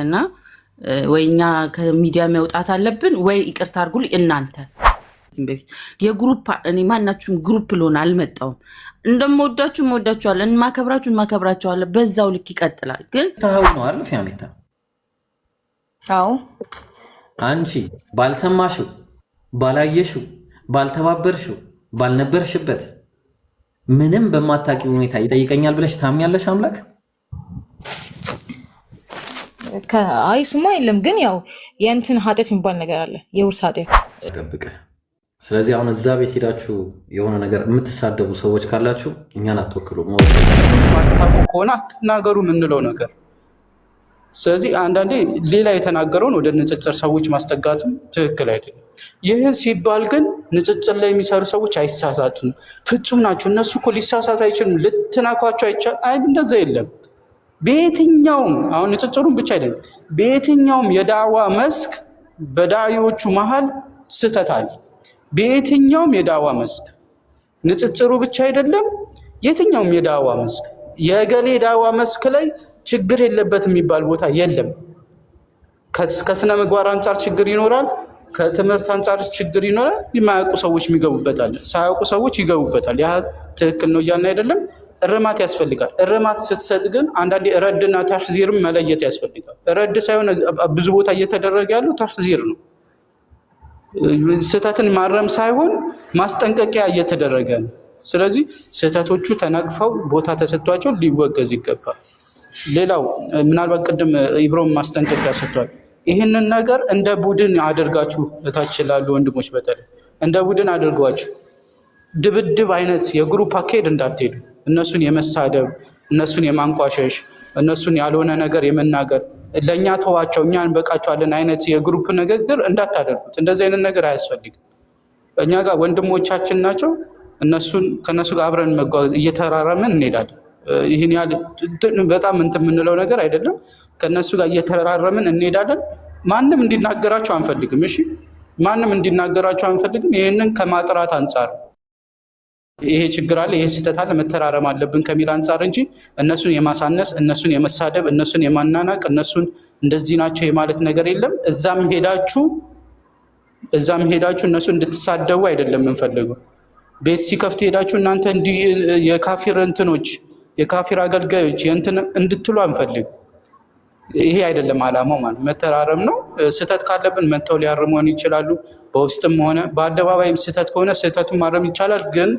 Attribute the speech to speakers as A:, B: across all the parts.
A: እና ወይኛ ከሚዲያ መውጣት አለብን ወይ ይቅርታ አድርጉልኝ እናንተ በፊት የግሩፕ እኔ ማናችሁም ግሩፕ ሎን አልመጣውም እንደምወዳችሁ ወዳችኋለሁ ማከብራችኋለሁ በዛው ልክ ይቀጥላል ግን
B: ታው ነው አይደል ፊያሜታ
C: አዎ
B: አንቺ ባልሰማሽው ባላየሽው ባልተባበርሽው ባልነበርሽበት ምንም በማታውቂው ሁኔታ ይጠይቀኛል ብለሽ ታምኛለሽ አምላክ
C: አይ ስማ የለም ግን ያው የእንትን ኃጢአት የሚባል ነገር አለ የውርስ ኃጢአት
B: ተጠብቀ ስለዚህ አሁን እዛ ቤት ሄዳችሁ የሆነ ነገር የምትሳደቡ ሰዎች ካላችሁ እኛን አትወክሉ
D: ማታውቁ ከሆነ አትናገሩ የምንለው ነገር ስለዚህ አንዳንዴ ሌላ የተናገረውን ወደ ንጽጽር ሰዎች ማስጠጋትም ትክክል አይደለም ይህን ሲባል ግን ንጽጽር ላይ የሚሰሩ ሰዎች አይሳሳቱም ፍጹም ናቸው እነሱ እኮ ሊሳሳቱ አይችሉም ልትናኳቸው አይቻልም እንደዛ የለም በየትኛውም አሁን ንጽጽሩን ብቻ አይደለም በየትኛውም የዳዋ መስክ በዳዮቹ መሃል ስህተት አለ በየትኛውም የዳዋ መስክ ንጽጽሩ ብቻ አይደለም የትኛውም የዳዋ መስክ የገሌ ዳዋ መስክ ላይ ችግር የለበትም የሚባል ቦታ የለም ከስነ ምግባር አንፃር ችግር ይኖራል ከትምህርት አንፃር ችግር ይኖራል የማያውቁ ሰዎች የሚገቡበታል ሳያውቁ ሰዎች ይገቡበታል ያ ትክክል ነው እያልን አይደለም እርማት ያስፈልጋል እርማት ስትሰጥ ግን አንዳንዴ ረድና ተሕዚርም መለየት ያስፈልጋል ረድ ሳይሆን ብዙ ቦታ እየተደረገ ያለው ተሕዚር ነው ስህተትን ማረም ሳይሆን ማስጠንቀቂያ እየተደረገ ነው ስለዚህ ስህተቶቹ ተነቅፈው ቦታ ተሰጥቷቸው ሊወገዝ ይገባል ሌላው ምናልባት ቅድም ኢብሮም ማስጠንቀቂያ ሰጥቷል ይህንን ነገር እንደ ቡድን አድርጋችሁ እታች ላሉ ወንድሞች በተለይ እንደ ቡድን አድርጓችሁ ድብድብ አይነት የግሩፕ አካሄድ እንዳትሄዱ እነሱን የመሳደብ እነሱን የማንቋሸሽ እነሱን ያልሆነ ነገር የመናገር ለኛ ተዋቸው እኛን በቃቸዋለን አይነት የግሩፕ ንግግር እንዳታደርጉት እንደዚህ አይነት ነገር አያስፈልግም እኛ ጋር ወንድሞቻችን ናቸው እነሱን ከነሱ ጋር አብረን መጓዝ እየተራረምን እንሄዳለን ይሄን ያለ በጣም እንትን የምንለው ነገር አይደለም ከነሱ ጋር እየተራረምን እንሄዳለን ማንንም እንዲናገራቸው አንፈልግም እሺ ማንንም እንዲናገራቸው አንፈልግም ይሄንን ከማጥራት አንፃር ይሄ ችግር አለ ይሄ ስህተት አለ መተራረም አለብን ከሚል አንፃር እንጂ እነሱን የማሳነስ እነሱን የመሳደብ እነሱን የማናናቅ እነሱን እንደዚህ ናቸው የማለት ነገር የለም እዛም ሄዳችሁ እነሱ እንድትሳደቡ አይደለም እንፈልገው ቤት ሲከፍት ሄዳችሁ እናንተ እንዲ የካፊር እንትኖች የካፊር አገልጋዮች እንትን እንድትሉ አንፈልግ ይሄ አይደለም አላማው ማለት መተራረም ነው ስህተት ካለብን መተው ሊያርሙን ይችላሉ በውስጥም ሆነ በአደባባይም ስህተት ከሆነ ስህተቱን ማረም ይቻላል ግን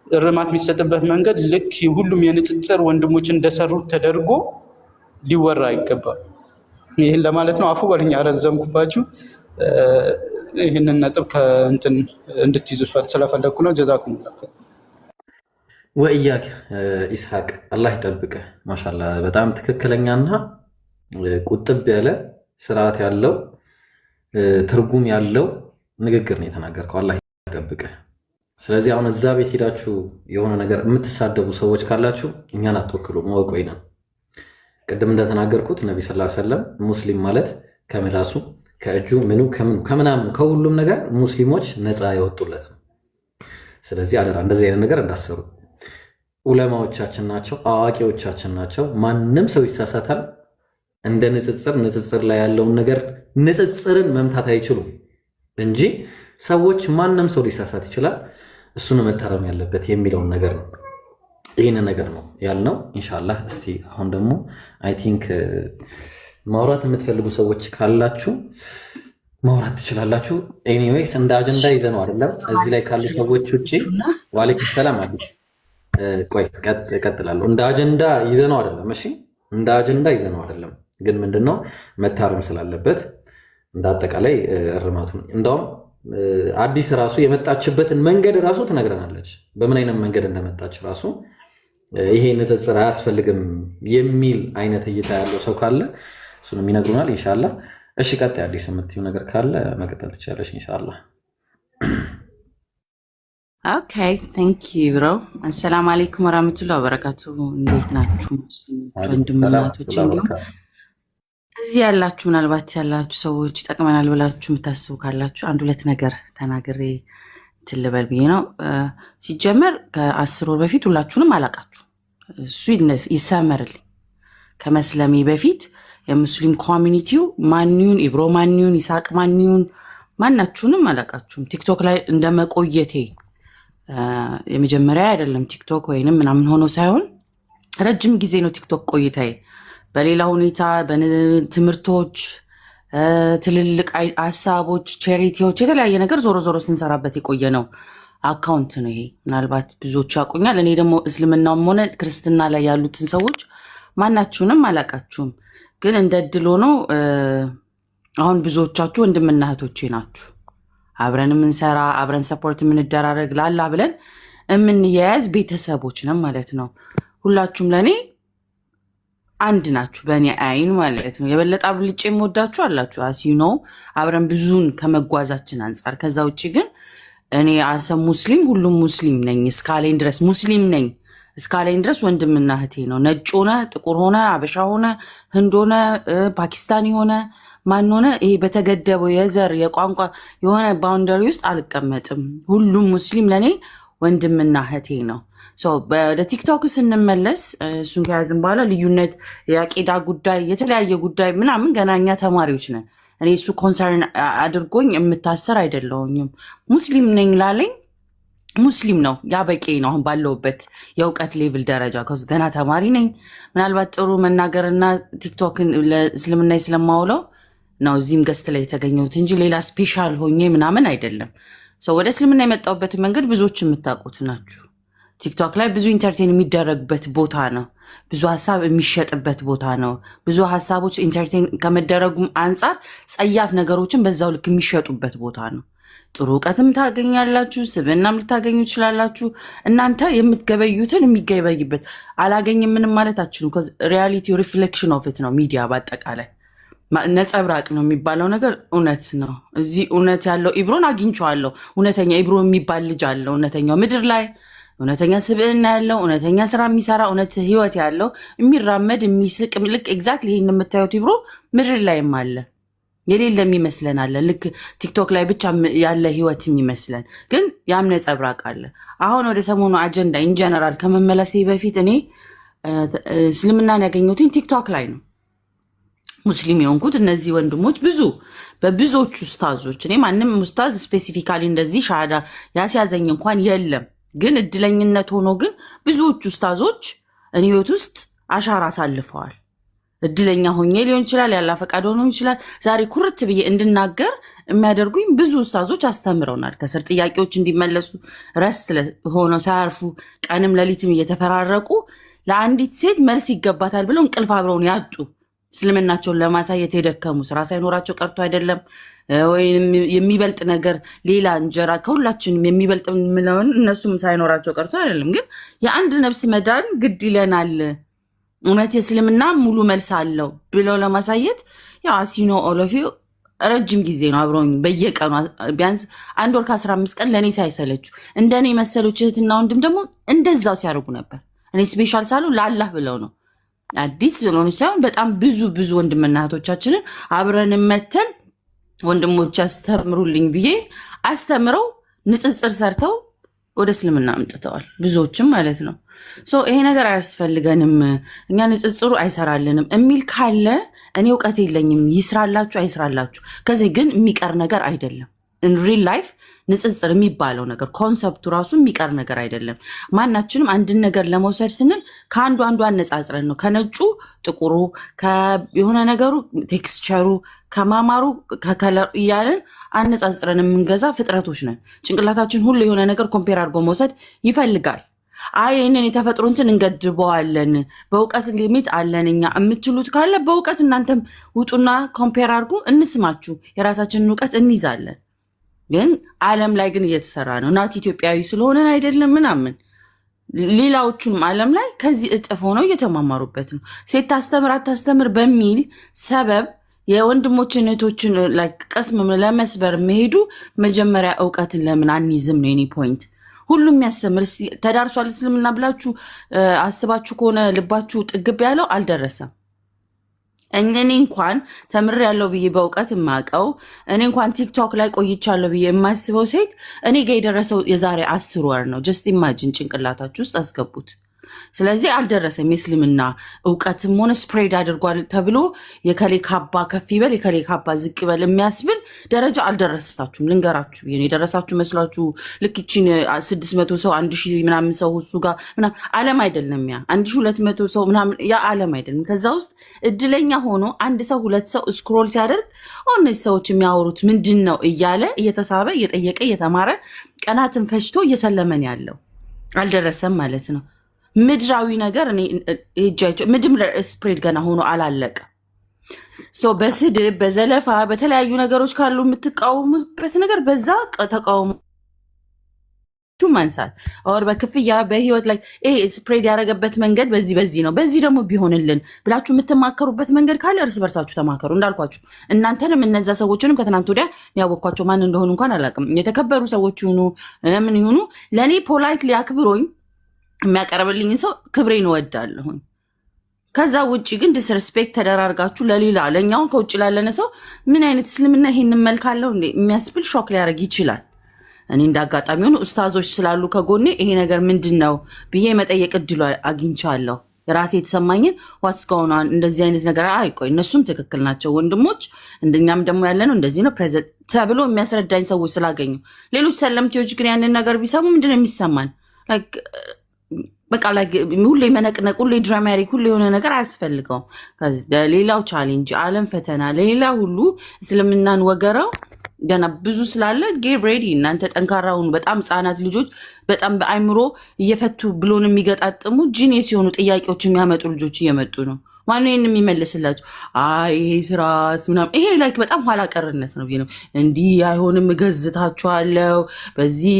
D: እርማት የሚሰጥበት መንገድ ልክ ሁሉም የንጽጽር ወንድሞች እንደሰሩት ተደርጎ ሊወራ ይገባል ይሄን ለማለት ነው አፉ ወልኛ ረዘምኩባችሁ ይሄንን ነጥብ ከእንትን እንድትይዙ ስለፈለኩ ነው ጀዛኩም
B: ወኢያክ ኢስሐቅ አላህ ይጠብቀ ማሻአላህ በጣም ትክክለኛና ቁጥብ ያለ ስርዓት ያለው ትርጉም ያለው ንግግር ነው የተናገርከው አላህ ይጠብቀ ስለዚህ አሁን እዛ ቤት ሄዳችሁ የሆነ ነገር የምትሳደቡ ሰዎች ካላችሁ እኛን አትወክሉ ወቆይና ቅድም እንደተናገርኩት ነብይ ሰለላሁ ዐለይሂ ወሰለም ሙስሊም ማለት ከመላሱ ከእጁ ከምናምን ከሁሉም ነገር ሙስሊሞች ነፃ ያወጡለት ነው ስለዚህ አደራ እንደዚህ አይነት ነገር እንዳሰሩ ዑለማዎቻችን ናቸው አዋቂዎቻችን ናቸው ማንንም ሰው ይሳሳታል እንደ ንጽጽር ላይ ያለውን ነገር ንጽጽርን መምታት አይችሉም እንጂ ሰዎች ማንንም ሰው ሊሳሳት ይችላል እሱን መታረም ያለበት የሚለውን ነገር ነው ይሄን ነገር ነው ያልነው ኢንሻአላህ እስቲ አሁን ደግሞ አይ ቲንክ ማውራት የምትፈልጉ ሰዎች ካላችሁ ማውራት ትችላላችሁ ኤኒዌይስ እንደ አጀንዳ ይዘነው አይደለም እዚህ ላይ ካሉ ሰዎች ውጪ ወአለይኩም ሰላም አዲ ቆይ እቀጥላለሁ እንደ አጀንዳ ይዘነው አይደለም እሺ እንደ አጀንዳ ይዘነው አይደለም ግን ምንድነው መታረም ስላለበት እንደ አጠቃላይ እርማቱን እንደውም አዲስ ራሱ የመጣችበትን መንገድ ራሱ ትነግረናለች በምን አይነት መንገድ እንደመጣች ራሱ ይሄ ንጽጽር አያስፈልግም የሚል አይነት እይታ ያለው ሰው ካለ እሱንም ይነግሩናል ኢንሻአላህ እሺ ቀጣይ አዲስ የምትይው ነገር ካለ መቀጠል ትችላለሽ ኢንሻአላህ
A: ኦኬ ታንክ ዩ ብሮ አሰላሙ አለይኩም ወራህመቱላሂ ወበረካቱሁ እንዴት ናችሁ ወንድምናቶች እንዴት እዚህ ያላችሁ ምናልባት ያላችሁ ሰዎች ይጠቅመናል ብላችሁ የምታስቡ ካላችሁ አንድ ሁለት ነገር ተናግሬ ትልበል ብዬ ነው ሲጀመር ከ10 ወር በፊት ሁላችሁንም አላቃችሁ እሱ ይሰመርልኝ ከመስለሜ በፊት የሙስሊም ኮሚኒቲው ማንዩን ኢብሮ ማንዩን ይሳቅ ማንዩን ማናችሁንም አላቃችሁም። ቲክቶክ ላይ እንደመቆየቴ የመጀመሪያ አይደለም ቲክቶክ ወይንም ምናምን ሆኖ ሳይሆን ረጅም ጊዜ ነው ቲክቶክ ቆይታዬ። በሌላ ሁኔታ በትምህርቶች ትልልቅ ሀሳቦች ቼሪቲዎች የተለያየ ነገር ዞሮ ዞሮ ስንሰራበት የቆየ ነው አካውንት ነው ይሄ። ምናልባት ብዙዎች ያውቁኛል። እኔ ደግሞ እስልምናውም ሆነ ክርስትና ላይ ያሉትን ሰዎች ማናችሁንም አላቃችሁም። ግን እንደ እድል ሆኖ አሁን ብዙዎቻችሁ ወንድምና እህቶቼ ናችሁ። አብረን የምንሰራ አብረን ሰፖርት የምንደራረግ ላላ ብለን የምንያያዝ ቤተሰቦች ነን ማለት ነው። ሁላችሁም ለእኔ አንድ ናችሁ በእኔ አይን ማለት ነው። የበለጠ አብልጬ የምወዳችሁ አላችሁ አስዩ አብረን ብዙን ከመጓዛችን አንጻር። ከዛ ውጭ ግን እኔ አሰ ሙስሊም ሁሉም ሙስሊም ነኝ እስካለኝ ድረስ ሙስሊም ነኝ እስካለኝ ድረስ ወንድምና እህቴ ነው። ነጭ ሆነ ጥቁር ሆነ አበሻ ሆነ ህንድ ሆነ ፓኪስታኒ ሆነ ማን ሆነ ይሄ በተገደበው የዘር የቋንቋ የሆነ ባውንደሪ ውስጥ አልቀመጥም። ሁሉም ሙስሊም ለእኔ ወንድምና እህቴ ነው። ወደ ቲክቶክ ስንመለስ እሱን ከያዝን በኋላ ልዩነት የአቂዳ ጉዳይ የተለያየ ጉዳይ ምናምን ገና እኛ ተማሪዎች ነን። እኔ እሱ ኮንሰርን አድርጎኝ የምታሰር አይደለሁኝም። ሙስሊም ነኝ ላለኝ ሙስሊም ነው ያ በቂ ነው። አሁን ባለውበት የእውቀት ሌቭል ደረጃ ገና ተማሪ ነኝ። ምናልባት ጥሩ መናገርና ቲክቶክን ለእስልምና ስለማውለው ነው እዚህም ገስት ላይ የተገኘሁት እንጂ ሌላ ስፔሻል ሆኜ ምናምን አይደለም። ወደ እስልምና የመጣሁበት መንገድ ብዙዎች የምታውቁት ናችሁ። ቲክቶክ ላይ ብዙ ኢንተርቴን የሚደረግበት ቦታ ነው። ብዙ ሀሳብ የሚሸጥበት ቦታ ነው። ብዙ ሀሳቦች ኢንተርቴን ከመደረጉም አንጻር ጸያፍ ነገሮችን በዛው ልክ የሚሸጡበት ቦታ ነው። ጥሩ እውቀትም ታገኛላችሁ፣ ስብዕናም ልታገኙ ትችላላችሁ። እናንተ የምትገበዩትን የሚገበይበት አላገኝም ምንም ማለት አችሉም። ሪያሊቲ ሪፍሌክሽን ኦፍ ኢት ነው ሚዲያ በአጠቃላይ ነጸብራቅ ነው የሚባለው ነገር እውነት ነው። እዚህ እውነት ያለው ኢብሮን አግኝቼዋለሁ። እውነተኛ ኢብሮ የሚባል ልጅ አለው እውነተኛው ምድር ላይ እውነተኛ ስብዕና ያለው እውነተኛ ስራ የሚሰራ እውነት ህይወት ያለው የሚራመድ የሚስቅ ልክ ኤግዛክትሊ ይሄን የምታዩት ኢብሮ ምድር ላይም አለ። የሌለ የሚመስለን አለ። ልክ ቲክቶክ ላይ ብቻ ያለ ህይወት የሚመስለን ግን ያም ነጸብራቅ አለ። አሁን ወደ ሰሞኑ አጀንዳ ኢንጀነራል ከመመለሴ በፊት እኔ እስልምናን ያገኘሁትን ቲክቶክ ላይ ነው። ሙስሊም የሆንኩት እነዚህ ወንድሞች በብዙዎቹ ኡስታዞች እኔ ማንም ኡስታዝ ስፔሲፊካሊ እንደዚህ ሻሃዳ ያስያዘኝ እንኳን የለም። ግን እድለኝነት ሆኖ ግን ብዙዎቹ ኡስታዞች እኔ ህይወት ውስጥ አሻራ አሳልፈዋል። እድለኛ ሆኜ ሊሆን ይችላል፣ ያላ ፈቃድ ሆኖ ይችላል። ዛሬ ኩርት ብዬ እንድናገር የሚያደርጉኝ ብዙ ኡስታዞች አስተምረውናል። ከስር ጥያቄዎች እንዲመለሱ ረስት ሆነው ሳያርፉ ቀንም ሌሊትም እየተፈራረቁ ለአንዲት ሴት መልስ ይገባታል ብለው እንቅልፍ አብረውን ያጡ እስልምናቸውን ለማሳየት የደከሙ ስራ ሳይኖራቸው ቀርቶ አይደለም፣ ወይም የሚበልጥ ነገር ሌላ እንጀራ ከሁላችንም የሚበልጥ ምለውን እነሱም ሳይኖራቸው ቀርቶ አይደለም። ግን የአንድ ነፍስ መዳን ግድ ይለናል፣ እውነት የእስልምና ሙሉ መልስ አለው ብለው ለማሳየት ያው አሲኖ ኦሎፊ ረጅም ጊዜ ነው አብረውኝ በየቀኑ ቢያንስ 1 ወር ከ15 ቀን ለእኔ ሳይሰለችው እንደኔ መሰሎች እህትና ወንድም ደግሞ እንደዛው ሲያደርጉ ነበር። እኔ ስፔሻል ሳሉ ለአላህ ብለው ነው አዲስ ስለሆነች ሳይሆን በጣም ብዙ ወንድምና እህቶቻችንን አብረን መተን ወንድሞች አስተምሩልኝ ብዬ አስተምረው ንጽጽር ሰርተው ወደ እስልምና አምጥተዋል። ብዙዎችም ማለት ነው። ይሄ ነገር አያስፈልገንም፣ እኛ ንጽጽሩ አይሰራልንም የሚል ካለ እኔ እውቀት የለኝም፣ ይስራላችሁ አይስራላችሁ። ከዚህ ግን የሚቀር ነገር አይደለም። ሪል ላይፍ ንጽጽር የሚባለው ነገር ኮንሰፕቱ ራሱ የሚቀር ነገር አይደለም። ማናችንም አንድን ነገር ለመውሰድ ስንል ከአንዱ አነጻጽረን ነው። ከነጩ ጥቁሩ፣ የሆነ ነገሩ ቴክስቸሩ፣ ከማማሩ ከከለር እያለን አነጻጽረን የምንገዛ ፍጥረቶች ነን። ጭንቅላታችን ሁሉ የሆነ ነገር ኮምፔር አድርጎ መውሰድ ይፈልጋል። ይህንን የተፈጥሮ እንትን እንገድበዋለን፣ በእውቀት ሊሚት አለን እኛ የምትሉት ካለ በእውቀት እናንተም ውጡና ኮምፔር አድርጉ፣ እንስማችሁ፣ የራሳችንን እውቀት እንይዛለን። ግን ዓለም ላይ ግን እየተሰራ ነው። ናት ኢትዮጵያዊ ስለሆነን አይደለም ምናምን ሌላዎቹንም ዓለም ላይ ከዚህ እጥፍ ሆነው እየተማማሩበት ነው። ሴት ታስተምር አታስተምር በሚል ሰበብ የወንድሞችን እህቶችን ቅስም ለመስበር መሄዱ መጀመሪያ እውቀትን ለምን አንይዝም ነው የኔ ፖይንት። ሁሉም የሚያስተምር ተዳርሷል እስልምና ብላችሁ አስባችሁ ከሆነ ልባችሁ ጥግብ ያለው አልደረሰም። እኔ እንኳን ተምር ያለው ብዬ በእውቀት የማውቀው እኔ እንኳን ቲክቶክ ላይ ቆይቻለሁ ብዬ የማስበው ሴት እኔ ጋር የደረሰው የዛሬ 10 ወር ነው። ጀስት ኢማጂን ጭንቅላታችሁ ውስጥ አስገቡት። ስለዚህ አልደረሰም። የእስልምና እውቀትም ሆነ ስፕሬድ አድርጓል ተብሎ የከሌ ካባ ከፍ ይበል የከሌ ካባ ዝቅ ይበል የሚያስብል ደረጃ አልደረሳችሁም። ልንገራችሁ ብዬ ነው። የደረሳችሁ መስሏችሁ ልክ ይቺን 600 ሰው 1000 ምናምን ሰው እሱ ጋር ምናምን ዓለም አይደለም። ያ 1200 ሰው ምናምን ያ ዓለም አይደለም። ከዛ ውስጥ እድለኛ ሆኖ አንድ ሰው ሁለት ሰው ስክሮል ሲያደርግ እነዚህ ሰዎች የሚያወሩት ምንድን ነው እያለ እየተሳበ እየጠየቀ እየተማረ ቀናትን ፈጅቶ እየሰለመን ያለው አልደረሰም ማለት ነው። ምድራዊ ነገር እኔ ሄጃቸው ምድም ስፕሬድ ገና ሆኖ አላለቀ። በስድብ በዘለፋ በተለያዩ ነገሮች ካሉ የምትቃወሙበት ነገር በዛ ተቃውሞ ማንሳት ኦር በክፍያ በህይወት ላይ ይሄ ስፕሬድ ያደረገበት መንገድ በዚህ ነው በዚህ ደግሞ ቢሆንልን ብላችሁ የምትማከሩበት መንገድ ካለ እርስ በርሳችሁ ተማከሩ። እንዳልኳችሁ እናንተንም እነዛ ሰዎችንም ከትናንት ወዲያ ያወቅኳቸው ማን እንደሆኑ እንኳን አላውቅም። የተከበሩ ሰዎች ይሁኑ ምን ይሁኑ ለእኔ ፖላይትሊ አክብሮኝ የሚያቀርብልኝን ሰው ክብሬን እወዳለሁኝ። ከዛ ውጭ ግን ዲስሬስፔክት ተደራርጋችሁ ለሌላ ለእኛውን ከውጭ ላለነ ሰው ምን አይነት እስልምና ይሄንን መልክ አለው እንዴ የሚያስብል ሾክ ሊያደርግ ይችላል። እኔ እንዳጋጣሚ ሆኖ ኡስታዞች ስላሉ ከጎኔ ይሄ ነገር ምንድን ነው ብዬ መጠየቅ እድሉ አግኝቻለሁ። የራሴ የተሰማኝን ዋትስ ጎን ኦን እንደዚህ አይነት ነገር አይቆይ እነሱም ትክክል ናቸው ወንድሞች እንደኛም ደግሞ ያለ ነው እንደዚህ ነው ፕሬዘንት ተብሎ የሚያስረዳኝ ሰዎች ስላገኙ ሌሎች ሰለምቴዎች ግን ያንን ነገር ቢሰሙ ምንድነው የሚሰማን? በቃ ሁሌ መነቅነቅ ሁሌ ድራማቲክ ሁሌ የሆነ ነገር አያስፈልገውም። ለሌላው ቻሌንጅ ዓለም ፈተና ለሌላ ሁሉ እስልምናን ወገረው ገና ብዙ ስላለ ጌት ሬዲ። እናንተ ጠንካራውን በጣም ህጻናት ልጆች በጣም በአይምሮ እየፈቱ ብሎን የሚገጣጥሙ ጂኒየስ የሆኑ ጥያቄዎች የሚያመጡ ልጆች እየመጡ ነው። ማነው ይህን የሚመልስላቸው? ይሄ ስርዓት ምናምን ይሄ ላይክ በጣም ኋላ ቀርነት ነው ነው እንዲህ አይሆንም እገዝታችኋለሁ በዚህ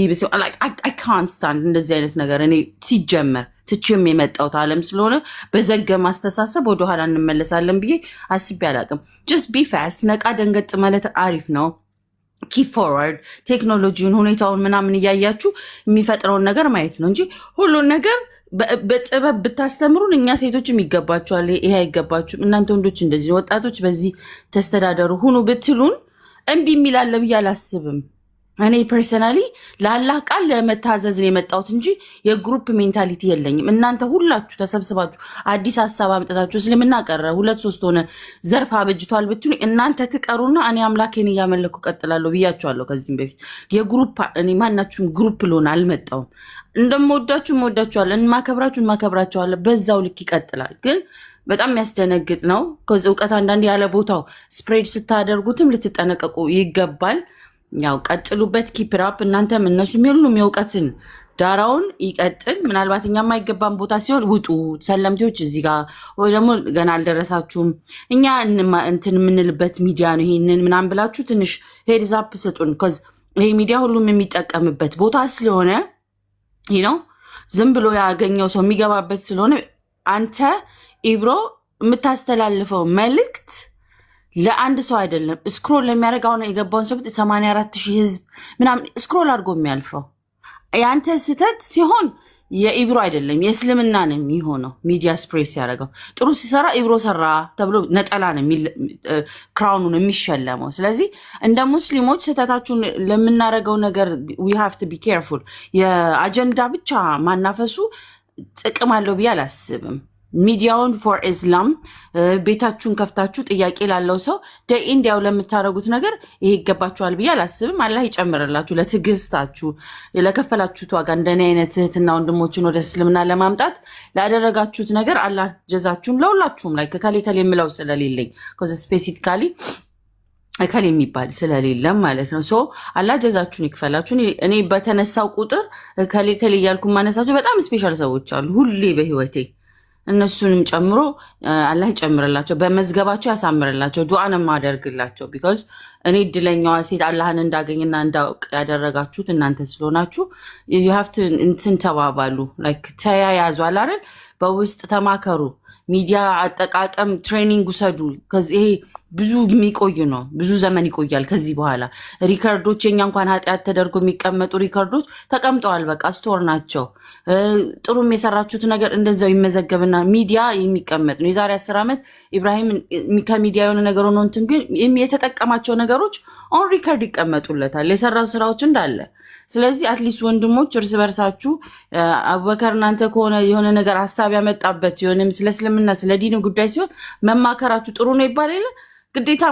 A: አይ ካንት ስታንድ እንደዚህ አይነት ነገር እኔ ሲጀመር ትችም የመጣሁት ዓለም ስለሆነ በዘገ ማስተሳሰብ ወደኋላ እንመለሳለን ብዬ አስቤ አላቅም። ጀስት ቢ ፋስት ነቃ ደንገጥ ማለት አሪፍ ነው። ኪፕ ፎርዋርድ ቴክኖሎጂውን ሁኔታውን ምናምን እያያችሁ የሚፈጥረውን ነገር ማየት ነው እንጂ ሁሉን ነገር በጥበብ ብታስተምሩን እኛ ሴቶችም ይገባችኋል፣ ይሄ አይገባችሁም፣ እናንተ ወንዶች እንደዚህ ወጣቶች በዚህ ተስተዳደሩ ሁኑ ብትሉን እምቢ የሚላለ ብዬ አላስብም። እኔ ፐርሰናሊ ለአላህ ቃል ለመታዘዝ ነው የመጣሁት እንጂ የግሩፕ ሜንታሊቲ የለኝም። እናንተ ሁላችሁ ተሰብስባችሁ አዲስ ሀሳብ አምጥታችሁ እስልምና ቀረ 2-3 ሆነ ዘርፍ አበጅቷል ብትሉ እናንተ ትቀሩና እኔ አምላኬን እያመለኩ ቀጥላለሁ ብያችኋለሁ ከዚህም በፊት። የግሩፕ እኔ ማናችሁም ግሩፕ ልሆን አልመጣሁም። እንደምወዳችሁ እወዳችኋለሁ፣ እንማከብራችኋለሁ፣ በዛው ልክ ይቀጥላል። ግን በጣም የሚያስደነግጥ ነው። ከዚህ እውቀት አንዳንድ ያለ ቦታው ስፕሬድ ስታደርጉትም ልትጠነቀቁ ይገባል። ያው ቀጥሉበት፣ ኪፕራፕ እናንተም እነሱም ሁሉም የእውቀትን ዳራውን ይቀጥል። ምናልባት እኛ የማይገባን ቦታ ሲሆን ውጡ ሰለምቴዎች እዚህ ጋር ወይ ደግሞ ገና አልደረሳችሁም እኛ እንትን የምንልበት ሚዲያ ነው ይሄንን ምናምን ብላችሁ ትንሽ ሄድስ አፕ ስጡን። ይሄ ሚዲያ ሁሉም የሚጠቀምበት ቦታ ስለሆነ ነው ዝም ብሎ ያገኘው ሰው የሚገባበት ስለሆነ አንተ ኢብሮ የምታስተላልፈው መልእክት ለአንድ ሰው አይደለም ስክሮል ለሚያደርግ አሁን የገባውን ሰው 84,000 ህዝብ ምናምን ስክሮል አድርጎ የሚያልፈው ያንተ ስህተት ሲሆን የኢብሮ አይደለም የእስልምና ነው የሚሆነው። ሚዲያ ስፕሬስ ያደረገው ጥሩ ሲሰራ ኢብሮ ሰራ ተብሎ ነጠላ ነው ክራውኑን የሚሸለመው። ስለዚህ እንደ ሙስሊሞች ስህተታችሁን ለምናደርገው ነገር we have to be careful። የአጀንዳ ብቻ ማናፈሱ ጥቅም አለው ብዬ አላስብም። ሚዲያውን ፎር ኢስላም ቤታችሁን ከፍታችሁ ጥያቄ ላለው ሰው እንዲያው ለምታደርጉት ነገር ይሄ ይገባችኋል ብዬ አላስብም። አላህ ይጨምርላችሁ ለትዕግስታችሁ ለከፈላችሁት ዋጋ። እንደኔ አይነት እህትና ወንድሞችን ወደ እስልምና ለማምጣት ላደረጋችሁት ነገር አላህ ጀዛችሁን ለሁላችሁም ላይ ከሌ የምለው ስለሌለኝ ስፔሲፊካሊ እከሌ የሚባል ስለሌለም ማለት ነው። አላህ ጀዛችሁን ይክፈላችሁ። እኔ በተነሳው ቁጥር ከሌ እያልኩ ማነሳቸው በጣም ስፔሻል ሰዎች አሉ ሁሌ በህይወቴ እነሱንም ጨምሮ አላህ ይጨምርላቸው፣ በመዝገባቸው ያሳምርላቸው። ዱዓን ማደርግላቸው ቢኮዝ እኔ እድለኛዋ ሴት አላህን እንዳገኝና እንዳውቅ ያደረጋችሁት እናንተ ስለሆናችሁ you have to እንትን ተባባሉ፣ ላይክ ተያያዙ አይደል? በውስጥ ተማከሩ፣ ሚዲያ አጠቃቀም ትሬኒንግ ውሰዱ። ይሄ ብዙ የሚቆይ ነው። ብዙ ዘመን ይቆያል። ከዚህ በኋላ ሪከርዶች የኛ እንኳን ኃጢአት ተደርጎ የሚቀመጡ ሪከርዶች ተቀምጠዋል። በቃ ስቶር ናቸው። ጥሩም የሰራችሁት ነገር እንደዛው ይመዘገብና ሚዲያ የሚቀመጥ ነው። የዛሬ 10 ዓመት ኢብራሂም ከሚዲያ የሆነ ነገር ሆኖ እንትን ቢል የተጠቀማቸው ነገሮች ኦን ሪከርድ ይቀመጡለታል፣ የሰራው ስራዎች እንዳለ። ስለዚህ አትሊስት ወንድሞች እርስ በርሳችሁ አቡበከር እናንተ ከሆነ የሆነ ነገር ሀሳብ ያመጣበት የሆነም ስለ እስልምና ስለ ዲን ጉዳይ ሲሆን መማከራችሁ ጥሩ ነው ይባላል። ግዴታ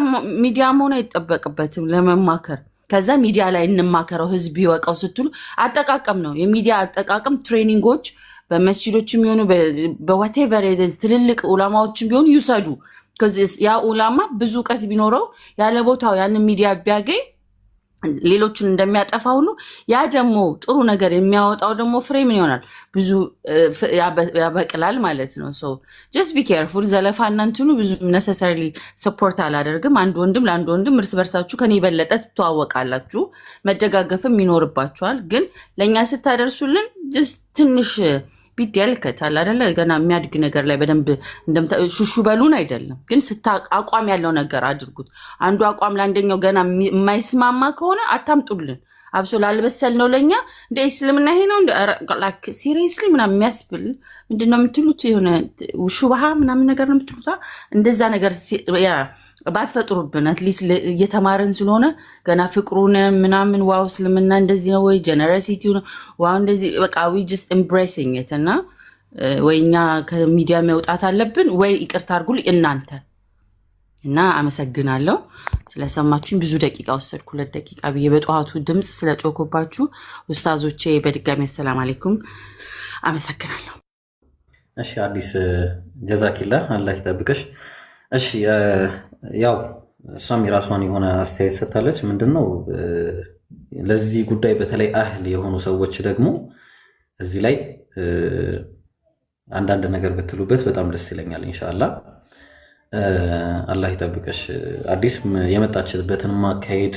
A: ሚዲያ መሆን አይጠበቅበትም ለመማከር። ከዛ ሚዲያ ላይ እንማከረው ህዝብ ይወቀው ስትሉ አጠቃቀም ነው። የሚዲያ አጠቃቀም ትሬኒንጎች በመስጂዶችም ቢሆኑ በዋቴቨር ትልልቅ ዑላማዎችም ቢሆኑ ይውሰዱ። ያ ዑላማ ብዙ እውቀት ቢኖረው ያለ ቦታው ያንን ሚዲያ ቢያገኝ ሌሎችን እንደሚያጠፋ ሁሉ ያ ደግሞ ጥሩ ነገር የሚያወጣው ደግሞ ፍሬ ምን ይሆናል? ብዙ ያበቅላል ማለት ነው። ሶ ጀስት ቢ ኬርፉል። ዘለፋ እናንትኑ ብዙ ነሰሰሪሊ ሰፖርት አላደርግም። አንድ ወንድም ለአንድ ወንድም እርስ በርሳችሁ ከኔ የበለጠ ትተዋወቃላችሁ፣ መደጋገፍም ይኖርባችኋል። ግን ለእኛ ስታደርሱልን ጀስት ትንሽ ቢደልከታል አይደለ? ገና የሚያድግ ነገር ላይ በደንብ ሹሹ በሉን አይደለም፣ ግን አቋም ያለው ነገር አድርጉት። አንዱ አቋም ለአንደኛው ገና የማይስማማ ከሆነ አታምጡልን። አብሶ ላልበሰል ነው ለእኛ እንደ እስልምና ይሄ ነው ሲሪየስሊ ምናምን የሚያስብል ምንድነው የምትሉት? የሆነ ሹብሃ ምናምን ነገር ነው የምትሉት። እንደዛ ነገር ባትፈጥሩብን አትሊስት እየተማረን ስለሆነ ገና ፍቅሩን ምናምን ዋው እስልምና እንደዚህ ነው ወይ ጀነረሲቲ ነው ዋው እንደዚህ በቃ ዊ ጀስት ኤምብሬሲንግ ኢት እና ወይ እኛ ከሚዲያ መውጣት አለብን ወይ ይቅርታ አድርጉልኝ እናንተ እና አመሰግናለሁ ስለሰማችሁኝ። ብዙ ደቂቃ ወሰድኩ፣ 2 ደቂቃ ብዬ በጠዋቱ ድምፅ ስለጮኩባችሁ ኡስታዞቼ በድጋሚ ሰላም አለይኩም አመሰግናለሁ።
B: እሺ አዲስ ጀዛኪላ አላህ ይጠብቅሽ። እሺ ያው እሷም የራሷን የሆነ አስተያየት ሰጥታለች። ምንድነው ለዚህ ጉዳይ በተለይ አህል የሆኑ ሰዎች ደግሞ እዚህ ላይ አንዳንድ ነገር ብትሉበት በጣም ደስ ይለኛል። ኢንሻአላህ አላህ ይጠብቅሽ። አዲስ የመጣችበትን ማካሄድ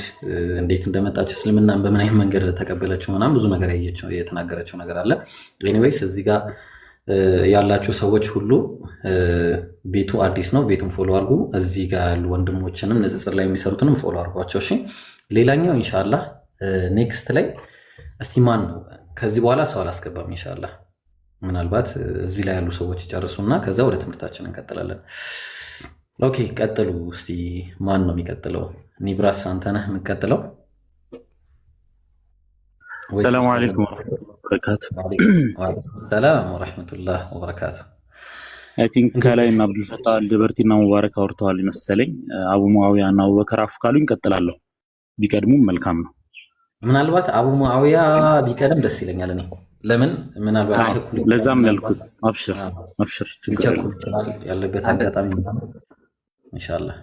B: እንዴት እንደመጣች እስልምናን በምን አይነት መንገድ ተቀበለችው ምናምን ብዙ ነገር ያየችው የተናገረችው ነገር አለ። ኤኒዌይስ እዚህ ጋር ያላችሁ ሰዎች ሁሉ ቤቱ አዲስ ነው፣ ቤቱን ፎሎ አድርጉ። እዚህ ጋር ያሉ ወንድሞችንም ንጽጽር ላይ የሚሰሩትንም ፎሎ አድርጓቸው። እሺ ሌላኛው ኢንሻአላህ ኔክስት ላይ እስቲ ማን ነው ከዚህ በኋላ ሰው አላስገባም። ኢንሻአላህ ምናልባት እዚህ ላይ ያሉ ሰዎች ይጨርሱና ከዛ ወደ ትምህርታችን እንቀጥላለን። ኦኬ ቀጥሉ። እስቲ ማን ነው የሚቀጥለው? ኒብራስ አንተ ነህ የምትቀጥለው?
E: ሰላም አለይኩም ወበረካቱ።
B: ሰላም ወራህመቱላህ ወበረካቱ።
E: አይ ቲንክ ከላይ እና አብዱል ፈታህ አልጀበርቲና ሙባረክ አውርተዋል መሰለኝ። አቡ ሙአዊያ እና አቡበከር አፍ ካሉኝ እቀጥላለሁ። ቢቀድሙም መልካም ነው።
B: ምናልባት አቡ ሙአዊያ ቢቀድም ደስ ይለኛል። እኔ ለምን ምናልባት
E: ለዛም ያልኩት አብሽር አብሽር ችግር
B: ያለበት አጋጣሚ ኢንሻአላህ።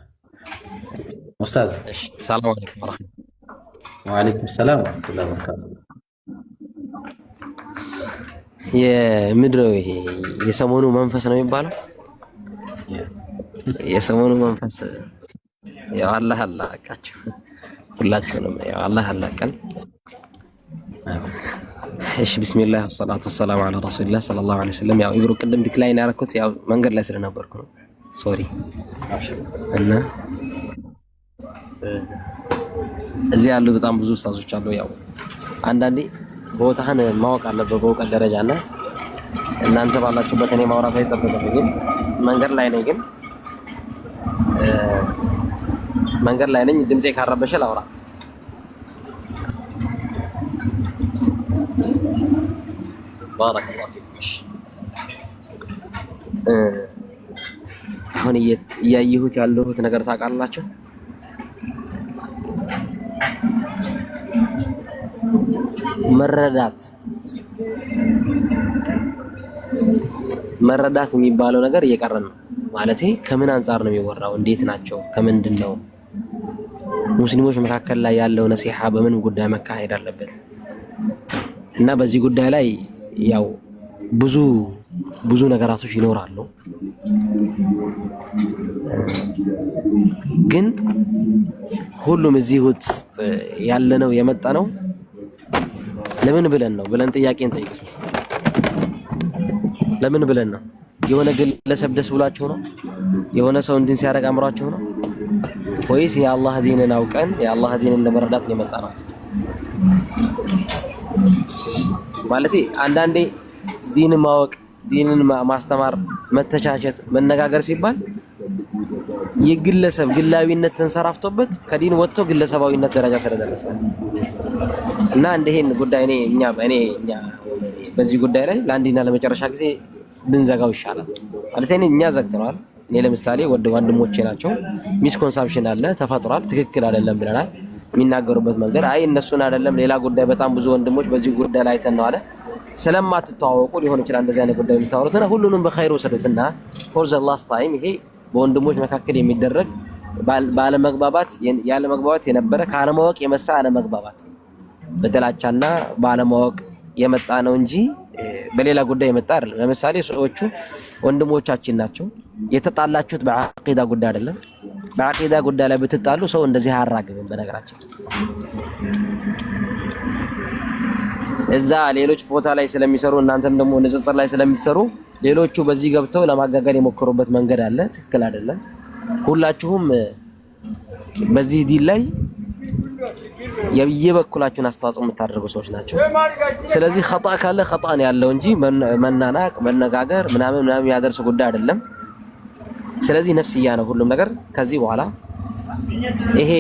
B: ኡስታዝ
F: ሰላም አለይኩም ወራህመቱላህ።
B: ወአለይኩም ሰላም ወራህመቱላህ ወበረካቱ።
F: የምድረው ይሄ የሰሞኑ መንፈስ ነው የሚባለው። የሰሞኑ መንፈስ ያው አላህ አላቃቸው ሁላችሁንም ያው አላህ አላቀን። እሺ ቢስሚላህ ወሰላቱ ወሰላሙ ዐላ ረሱሊላህ ሰለላሁ ዐለይሂ ወሰለም። ያው ኢብሮ ቅድም ዲክላይን ያደረኩት ያው መንገድ ላይ ስለነበርኩ ነው። ሶሪ እና እዚህ ያሉ በጣም ብዙ ኡስታዞች አሉ። ያው አንዳንዴ ቦታህን ማወቅ አለበት በእውቀት ደረጃ እና እናንተ ባላችሁበት እኔ ማውራት አይጠበቅም። ግን መንገድ ላይ ነኝ፣ ግን መንገድ ላይ ነኝ። ድምጼ ካረበሸ ላውራ። ባረከላሁ ፊክ። አሁን እያየሁት ያለሁት ነገር ታውቃላችሁ? መረዳት የሚባለው ነገር እየቀረን ነው። ማለት ከምን አንፃር ነው የሚወራው? እንዴት ናቸው? ከምንድን ነው? ሙስሊሞች መካከል ላይ ያለው ነሲሃ በምን ጉዳይ መካሄድ አለበት? እና በዚህ ጉዳይ ላይ ያው ብዙ ነገራቶች ይኖራሉ። ግን ሁሉም እዚህ ውስጥ ያለነው የመጣ ነው ለምን ብለን ነው ብለን ጥያቄ እንጠይቅ እስቲ። ለምን ብለን ነው? የሆነ ግለሰብ ደስ ብሏችሁ ነው? የሆነ ሰው እንዲን ሲያደርግ አምሯችሁ ነው? ወይስ የአላህ ዲንን አውቀን የአላህ ዲንን ለመረዳት ነው የመጣ ነው? ማለት አንዳንዴ ዲንን ማወቅ፣ ዲንን ማስተማር፣ መተቻቸት፣ መነጋገር ሲባል የግለሰብ ግላዊነት ተንሰራፍቶበት ከዲን ወጥቶ ግለሰባዊነት ደረጃ ስለደረሰ እና እንደሄን ጉዳይ እኛ በዚህ ጉዳይ ላይ ለአንድና ለመጨረሻ ጊዜ ብንዘጋው ይሻላል። ማለት እኛ ዘግተናል። እኔ ለምሳሌ ወንድሞቼ ናቸው፣ ሚስኮንሰፕሽን አለ ተፈጥሯል፣ ትክክል አይደለም ብለናል። የሚናገሩበት መንገድ እነሱን አይደለም ሌላ ጉዳይ በጣም ብዙ ወንድሞች በዚህ ጉዳይ ላይ ተነው አለ። ስለማትተዋወቁ ሊሆን ይችላል እንደዚህ አይነት ጉዳይ የምታወሩትና ሁሉንም በኸይር ወሰዱትና ፎር ዘ ላስት ታይም ይሄ በወንድሞች መካከል የሚደረግ ባለመግባባት የነበረ ካለማወቅ የመሳ አለመግባባት በጥላቻና ባለማወቅ የመጣ ነው እንጂ በሌላ ጉዳይ የመጣ አይደለም። ለምሳሌ ሰዎቹ ወንድሞቻችን ናቸው። የተጣላችሁት በአቂዳ ጉዳይ አይደለም። በአቂዳ ጉዳይ ላይ ብትጣሉ ሰው እንደዚህ አያራግብም። በነገራችን እዛ ሌሎች ቦታ ላይ ስለሚሰሩ እናንተም ደግሞ ንጽጽር ላይ ስለሚሰሩ ሌሎቹ በዚህ ገብተው ለማጋጋል የሞከሩበት መንገድ አለ። ትክክል አይደለም። ሁላችሁም በዚህ ዲን ላይ የበኩላችሁን አስተዋጽኦ የምታደርጉ ሰዎች ናቸው። ስለዚህ ኸጣ ካለ ኸጣ ነው ያለው እንጂ መናናቅ፣ መነጋገር ምናምን ያደርስ ጉዳይ አይደለም። ስለዚህ ነፍስያ ነው ሁሉም ነገር። ከዚህ በኋላ ይሄ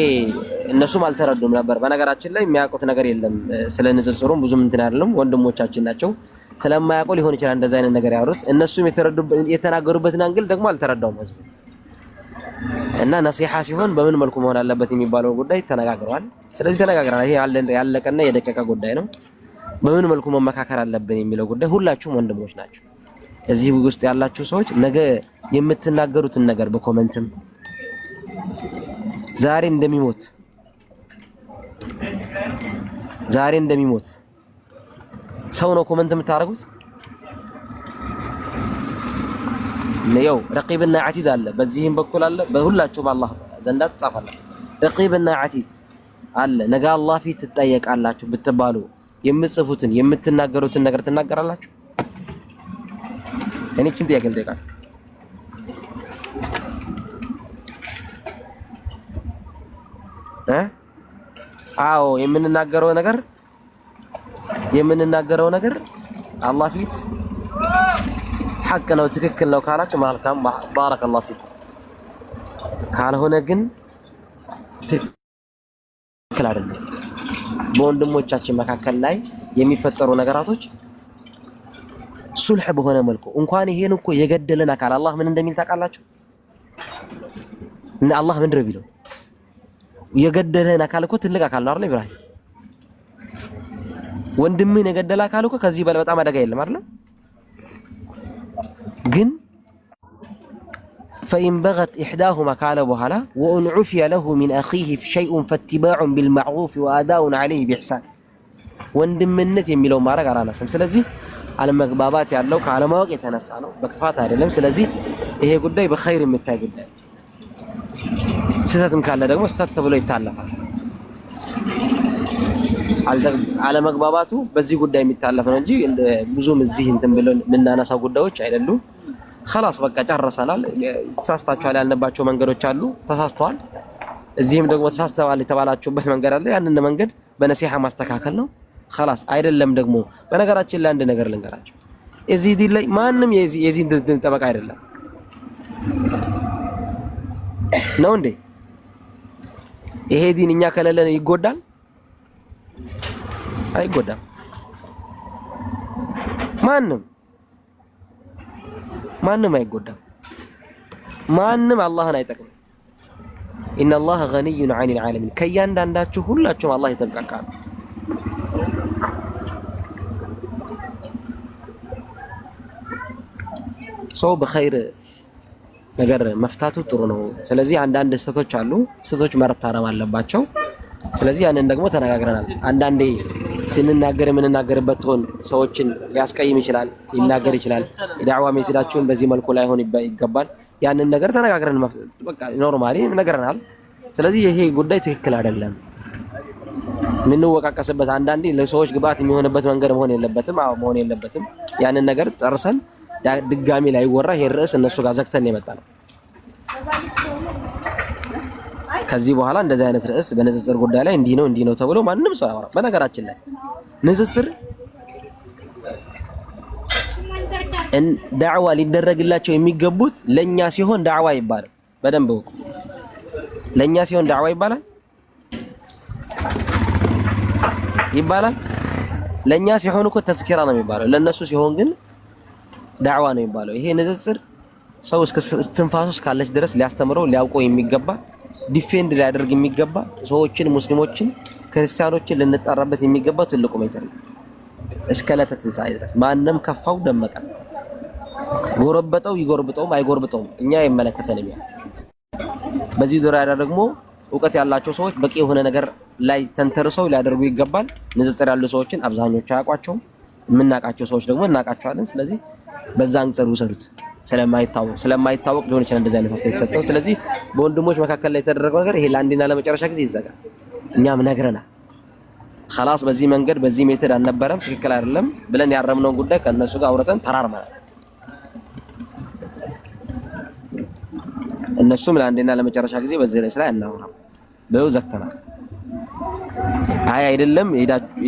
F: እነሱም አልተረዱም ነበር። በነገራችን ላይ የሚያውቁት ነገር የለም። ስለ ንጽጽሩም ብዙም እንትን አይደለም። ወንድሞቻችን ናቸው። ስለማያውቁ ሊሆን ይችላል እንደዛ አይነት ነገር ያወሩት። እነሱም የተናገሩበትን አንግል ደግሞ አልተረዳውም ህዝቡ እና ነሲሃ ሲሆን በምን መልኩ መሆን አለበት የሚባለው ጉዳይ ተነጋግረዋል። ስለዚህ ተነጋግረናል። ይሄ ያለቀና የደቀቀ ጉዳይ ነው። በምን መልኩ መመካከር አለብን የሚለው ጉዳይ ሁላችሁም ወንድሞች ናቸው። እዚህ ውስጥ ያላችሁ ሰዎች ነገ የምትናገሩትን ነገር በኮሜንትም ዛሬ እንደሚሞት ሰው ነው ኮሜንት የምታደርጉት። ነው ረቂብና ዓቲድ አለ፣ በዚህም በኩል አለ፣ በሁላችሁም አላህ ዘንዳ ተጻፈላችሁ። ረቂብና ዓቲድ አለ። ነገ አላህ ፊት ትጠየቃላችሁ ብትባሉ የምትጽፉትን የምትናገሩትን ነገር ትናገራላችሁ። እኔ እቺን ጥያቄ ልጠይቃችሁ። አዎ የምንናገረው ነገር አላህ ፊት ሐቅ ነው ትክክል ነው ካላችሁ መልካም ባረከላሁ ፊክ። ካልሆነ ግን ትክክል አይደለም። በወንድሞቻችን መካከል ላይ የሚፈጠሩ ነገራቶች ሱልህ በሆነ መልኩ እንኳን ይሄን እኮ የገደለን አካል አላህ ምን እንደሚል ታውቃላችሁ? እና አላህ ምንድን ነው ቢለው የገደለን አካል እኮ ትልቅ አካል ነው አይደል? ኢብራሂም ወንድምን የገደለ አካል እኮ ከዚህ በላይ በጣም አደጋ የለም አይደል? ግን فإن بغت إحداهما ካለ በኋላ وأن عفي له من أخيه شيء فاتباع بالمعروف وأداء عليه بإحسان ወንድምነት የሚለው ማድረግ አላነሳም። ስለዚህ አለመግባባት ያለው ካለማወቅ የተነሳ ነው፣ በክፋት አይደለም። ስለዚህ ይሄ ጉዳይ በኸይር የሚታይ ጉዳይ፣ ስህተትም ካለ ደግሞ ስህተት ተብሎ ይታለፋል። አለመግባባቱ በዚህ ጉዳይ የሚታለፍ ነው እንጂ ብዙም እዚህ እንትን ብለን የምናነሳው ጉዳዮች አይደሉም። خلاص በቃ ጨርሰናል። ተሳስታችኋል ያልነባቸው መንገዶች አሉ፣ ተሳስተዋል። እዚህም ደግሞ ተሳስተዋል የተባላችሁበት መንገድ አለ። ያንን መንገድ በነሲሃ ማስተካከል ነው። خلاص አይደለም ደግሞ በነገራችን ላይ አንድ ነገር ልንገራችሁ። እዚህ ዲን ላይ ማንም የዚህ እንትን ጠበቃ አይደለም ነው እንዴ? ይሄ ዲን እኛ ከሌለን ይጎዳል? አይጎዳም። ማንም አይጎዳም። ማንም አላህን አይጠቅም። ኢነላህ ገኒዩን ዐኒል ዓለሚን። ከእያንዳንዳችሁ ሁላችሁም አላህ የተብቃቃ ነው። ሰው በኸይር ነገር መፍታቱ ጥሩ ነው። ስለዚህ አንዳንድ ስህተቶች አሉ፣ ስህተቶች መታረም አለባቸው። ስለዚህ ያንን ደግሞ ተነጋግረናል። አንዳንዴ ስንናገር የምንናገርበት ቶን ሰዎችን ሊያስቀይም ይችላል፣ ሊናገር ይችላል። የዳዕዋ ሜቶዳችሁን በዚህ መልኩ ላይሆን ይገባል። ያንን ነገር ተነጋግረን በቃ ኖርማሊ ነገርናል። ስለዚህ ይሄ ጉዳይ ትክክል አይደለም። የምንወቃቀስበት አንዳንዴ ለሰዎች ግብአት የሚሆንበት መንገድ መሆን የለበትም። ያንን ነገር ጨርሰን ድጋሚ ላይ ወራ ይሄ ርዕስ እነሱ ጋር ዘግተን የመጣ ነው። ከዚህ በኋላ እንደዚህ አይነት ርዕስ በንጽጽር ጉዳይ ላይ እንዲህ ነው ተብሎ ማንም ሰው ያወራ። በነገራችን ላይ ንጽጽር ዳዕዋ ሊደረግላቸው የሚገቡት ለኛ ሲሆን ዳዕዋ ይባላል። በደንብ ወቁ። ለኛ ሲሆን ዳዕዋ ይባላል። ለኛ ሲሆን እኮ ተዝኪራ ነው የሚባለው። ለነሱ ሲሆን ግን ዳዕዋ ነው የሚባለው። ይሄ ንጽጽር ሰው እስከ እስትንፋሱ እስካለች ድረስ ሊያስተምረው ሊያውቀው የሚገባ ዲፌንድ ሊያደርግ የሚገባ ሰዎችን፣ ሙስሊሞችን፣ ክርስቲያኖችን ልንጠራበት የሚገባ ትልቁ ሜትር ነው። እስከ ዕለተ ትንሣኤ ድረስ ማንም ከፋው ደመቀ ጎረበጠው ይጎርብጠውም አይጎርብጠውም እኛ አይመለከተንም። በዚህ ዙሪያ ደግሞ እውቀት ያላቸው ሰዎች በቂ የሆነ ነገር ላይ ተንተርሰው ሊያደርጉ ይገባል። ንጽጽር ያሉ ሰዎችን አብዛኞቹ አያውቋቸውም። የምናውቃቸው ሰዎች ደግሞ እናውቃቸዋለን። ስለዚህ በዛ አንጻር ውሰዱት። ስለማይታወቅ ሊሆን ይችላል እንደዚህ አይነት አስተያየት ሰጠው። ስለዚህ በወንድሞች መካከል ላይ የተደረገው ነገር ይሄ ለአንዴና ለመጨረሻ ጊዜ ይዘጋል። እኛም ነግረናል። خلاص በዚህ መንገድ በዚህ ሜተድ አልነበረም ትክክል አይደለም ብለን ያረምነውን ጉዳይ ከነሱ ጋር አውርተን ተራርመናል። እነሱም ለአንዴና ለመጨረሻ ጊዜ በዚህ ርዕስ ላይ እናወራም ብለው ዘግተናል። አይ አይደለም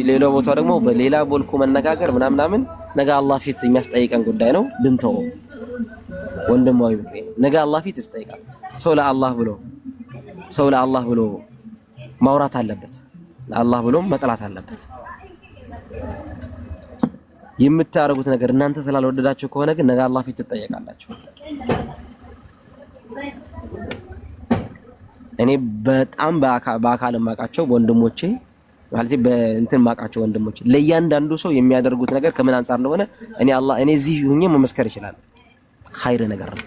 F: ሌላ ቦታ ደግሞ በሌላ ቦልኩ መነጋገር ምናምን ነገ አላህ ፊት የሚያስጠይቀን ጉዳይ ነው። ብንተው ወንድማዊ ምክሬ ነገ አላህ ፊት ይስጠይቃል። ሰው ለአላህ ብሎ ማውራት አለበት። ለአላህ ብሎ መጥላት አለበት። የምታረጉት ነገር እናንተ ስላልወደዳችሁ ከሆነ ግን ነገ አላህ ፊት ትጠየቃላችሁ። እኔ በጣም በአካል ማቃቸው ወንድሞቼ ማለት በእንትን ማቃቸው ወንድሞቼ ለእያንዳንዱ ሰው የሚያደርጉት ነገር ከምን አንፃር እንደሆነ እኔ እዚህ ሆኜ መመስከር ይችላል። ኸይር ነገር ነው።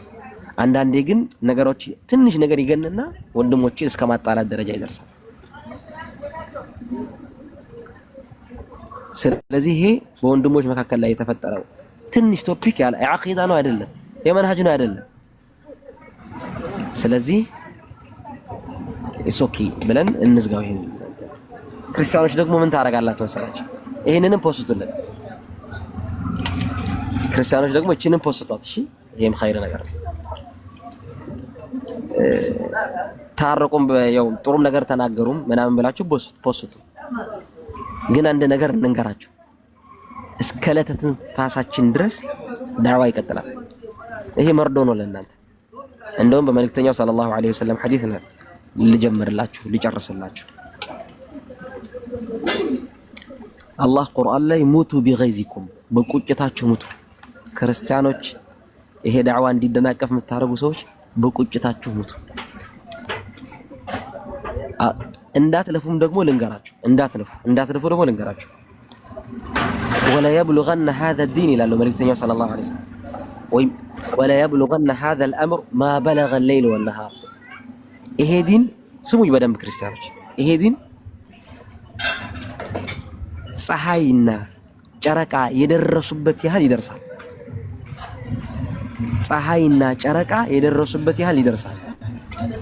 F: አንዳንዴ ግን ነገሮች ትንሽ ነገር ይገንና ወንድሞቼ እስከ ማጣላት ደረጃ ይደርሳል። ስለዚህ ይሄ በወንድሞች መካከል ላይ የተፈጠረው ትንሽ ቶፒክ ያለ አቂዳ ነው አይደለም፣ የመንሃጅ ነው አይደለም። ስለዚህ ኦኬ ብለን እንዝጋው። ይሄን ክርስቲያኖች ደግሞ ምን ታረጋላችሁ መሰላችሁ? ይሄንንም ፖስቱልን። ክርስቲያኖች ደግሞ እቺንም ፖስቷት። እሺ ይሄም ኸይር ነገር ነው። ታረቁም ያው ጥሩም ነገር ተናገሩም ምናምን ብላችሁ ፖስቱ። ግን አንድ ነገር እንንገራችሁ፣ እስከ ዕለተ ትንፋሳችን ድረስ ዳዕዋ ይቀጥላል። ይሄ መርዶ ነው ለእናንተ። እንደውም በመልእክተኛው ሰለላሁ ዐለይሂ ወሰለም ሐዲስ ነው ልጨርስላችሁ። አላህ ቁርአን ላይ ሙቱ ቢገይዚኩም በቁጭታችሁ ሙቱ። ክርስቲያኖች ይሄ ዳዕዋ እንዲደናቀፍ የምታረጉ ሰዎች በቁጭታችሁ ሙቱ። እንዳትለፉም ደግሞ ልንገራችሁ፣ እንዳትለፉ ደግሞ ልንገራችሁ። ወላ የብሉገነ ሃዛ ዲን ይላሉ መልእክተኛው ሰለላሁ ዐለይሂ ወሰለም ወይም ወላ የብሉገነ ሃዛ አልአምር ማ በለገ ሌይል ወነሃር። ይሄ ዲን ስሙኝ በደንብ ክርስቲያኖች፣ ይሄ ዲን ፀሐይና ጨረቃ የደረሱበት ያህል ይደርሳል። ፀሐይና ጨረቃ የደረሱበት ያህል ይደርሳል።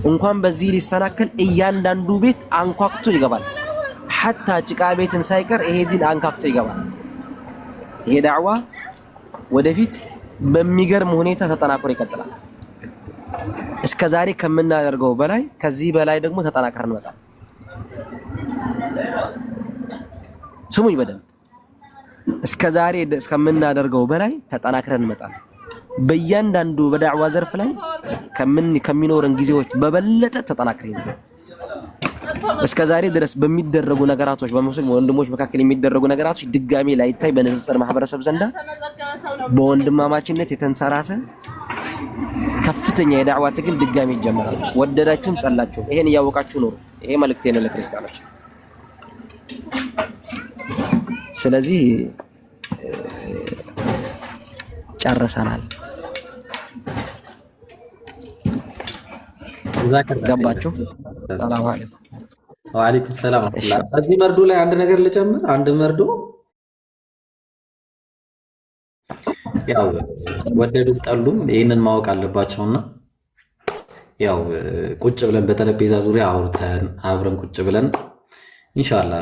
F: እንኳን በዚህ ሊሰናከል እያንዳንዱ ቤት አንኳክቶ ይገባል። ሐታ ጭቃ ቤትን ሳይቀር ይሄ ዲን አንኳክቶ ይገባል። ይሄ ዳዕዋ ወደፊት በሚገርም ሁኔታ ተጠናክሮ ይቀጥላል። እስከዛሬ ከምናደርገው በላይ ከዚህ በላይ ደግሞ ተጠናክረን እንመጣለን። ስሙኝ በደንብ እስከዛሬ እስከምናደርገው በላይ ተጠናክረን እንመጣለን። በእያንዳንዱ በዳዕዋ ዘርፍ ላይ ከሚኖረን ጊዜዎች በበለጠ ተጠናክረን እስከዛሬ ድረስ በሚደረጉ ነገራቶች በሙስሊም ወንድሞች መካከል የሚደረጉ ነገራቶች ድጋሚ ላይታይ በንጽጽር ማህበረሰብ ዘንዳ በወንድማማችነት የተንሰራሰ ከፍተኛ የዳዕዋ ትግል ድጋሚ ይጀምራል። ወደዳችሁም ጠላችሁም ይሄን እያወቃችሁ ኑሩ። ይሄ መልእክቴ ነው ለክርስቲያኖች። ስለዚህ ጨርሰናል። ገባችሁ? ሰላም አለይኩም።
B: ወአለይኩም ሰላም። እዚህ መርዶ ላይ አንድ ነገር ልጨምር። አንድ መርዶ ያው ወደዱም ጠሉም ይህንን ማወቅ አለባቸውና ያው ቁጭ ብለን በጠረጴዛ ዙሪያ አውርተን አብረን ቁጭ ብለን ኢንሻአላህ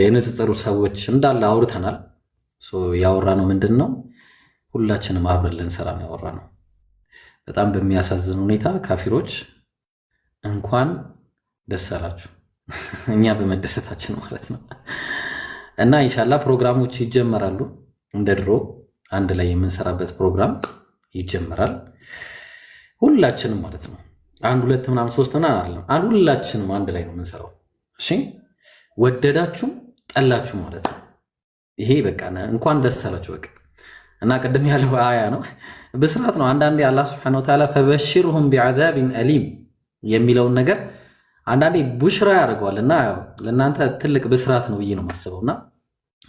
B: የንጽጽሩ ሰዎች እንዳለ አውርተናል። ያወራነው ምንድን ነው? ሁላችንም አብረን ልንሰራ ነው ያወራነው። በጣም በሚያሳዝን ሁኔታ ካፊሮች እንኳን ደስ አላችሁ እኛ በመደሰታችን ማለት ነው። እና ኢንሻአላህ ፕሮግራሞች ይጀመራሉ። እንደ ድሮ አንድ ላይ የምንሰራበት ፕሮግራም ይጀመራል። ሁላችንም ማለት ነው። አንድ ሁለት ምናምን ሶስት ምናምን አይደለም። ሁላችንም አንድ ላይ ነው የምንሰራው። እሺ ወደዳችሁ ጠላችሁ ማለት ነው። ይሄ በቃ እንኳን ደስ አላችሁ በቃ። እና ቅድም ያለው አያ ነው ብስራት ነው። አንዳንዴ አላህ Subhanahu Wa Ta'ala ፈበሽርሁም ቢዐዛቢን አሊም የሚለውን ነገር አንዳንዴ ቡሽራ ያደርገዋል እና ለእናንተ ትልቅ ብስራት ነው ብዬ ነው የማስበውና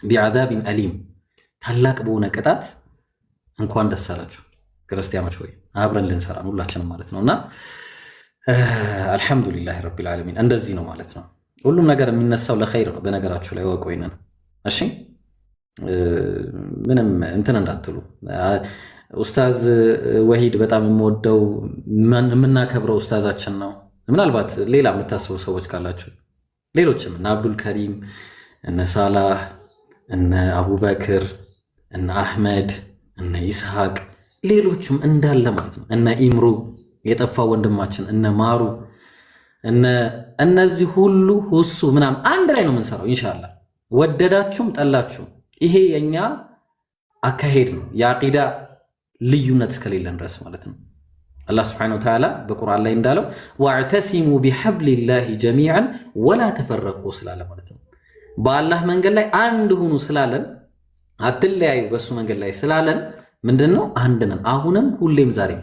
B: ቢዐዛቢን አሊም ታላቅ በሆነ ቅጣት እንኳን ደስ አላችሁ ክርስቲያኖች ሆይ አብረን ልንሰራ ነው ሁላችንም ማለት ነውና አልহামዱሊላህ ረቢል ዓለሚን እንደዚህ ነው ማለት ነው። ሁሉም ነገር የሚነሳው ለኸይር ነው በነገራችሁ ላይ ወቆይነን እሺ ምንም እንትን እንዳትሉ። ኡስታዝ ወሂድ በጣም የምወደው የምናከብረው ኡስታዛችን ነው። ምናልባት ሌላ የምታስቡ ሰዎች ካላችሁ ሌሎችም እነ አብዱል ከሪም እነ ሳላህ እነ አቡበክር እነ አህመድ እነ ኢስሐቅ ሌሎችም እንዳለ ማለት ነው እነ ኢምሩ የጠፋ ወንድማችን እነ ማሩ እነዚህ ሁሉ ሁሱ ምናምን አንድ ላይ ነው የምንሰራው ኢንሻአላህ ወደዳችሁም ጠላችሁም። ይሄ የኛ አካሄድ ነው የአቂዳ ልዩነት እስከሌለን ድረስ ማለት ነው። አላህ Subhanahu Wa Ta'ala በቁርአን ላይ እንዳለው ወአዕተሲሙ ቢሐብሊላሂ ጀሚዓን ወላ ተፈረቁ ስላለ ማለት ነው። በአላህ መንገድ ላይ አንድ ሁኑ ስላለን አትለያዩ በሱ መንገድ ላይ ስላለን ምንድነው አንድ ነን አሁንም ሁሌም ዛሬም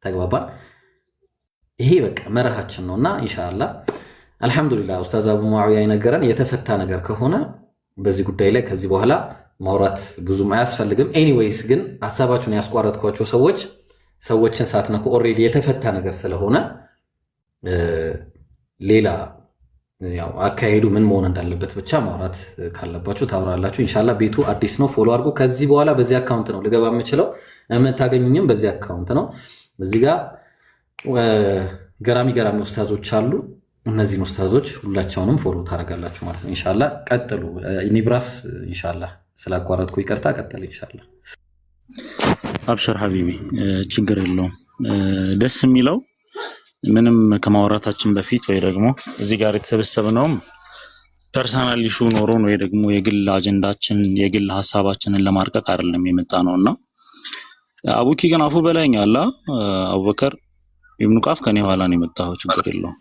B: ተግባባን። ይሄ በቃ መርሃችን ነውና ኢንሻአላህ አልহামዱሊላህ ኡስታዝ አቡ ሙአዊያ የነገረን የተፈታ ነገር ከሆነ በዚህ ጉዳይ ላይ ከዚህ በኋላ ማውራት ብዙም አያስፈልግም። ኤኒዌይስ ግን ሐሳባችሁን ያስቋረጥኳቸው ሰዎችን ሳትነኩ ኦሬዲ የተፈታ ነገር ስለሆነ ሌላ ያው አካሄዱ ምን መሆን እንዳለበት ብቻ ማውራት ካለባችሁ ታውራላችሁ። ኢንሻአላህ ቤቱ አዲስ ነው ፎሎ አድርጉ። ከዚህ በኋላ በዚህ አካውንት ነው ልገባ የምችለው የምታገኙኝም በዚህ አካውንት ነው። እዚህ ጋር ገራሚ ኡስታዞች አሉ። እነዚህን ኡስታዞች ሁላቸውንም ፎሎ ታደርጋላችሁ ማለት ነው። ኢንሻአላህ ቀጥሉ። ኒብራስ ኢንሻአላህ ስላቋረጥኩ ይቅርታ ቀጥል ኢንሻአላህ።
E: አብሽር ሐቢቢ ችግር የለውም። ደስ የሚለው ምንም ከማውራታችን በፊት ወይ ደግሞ እዚህ ጋር የተሰበሰብነውም ፐርሰናል ኢሹ ኖሮን ወይ ደግሞ የግል አጀንዳችን የግል ሐሳባችንን ለማርቀቅ አይደለም የመጣ ነውና አቡኪ ግን አፉ በላይኛ አላ አቡበከር ኢብኑ ቃፍ ከኔ ኋላ ነው የመጣው። ችግር የለውም።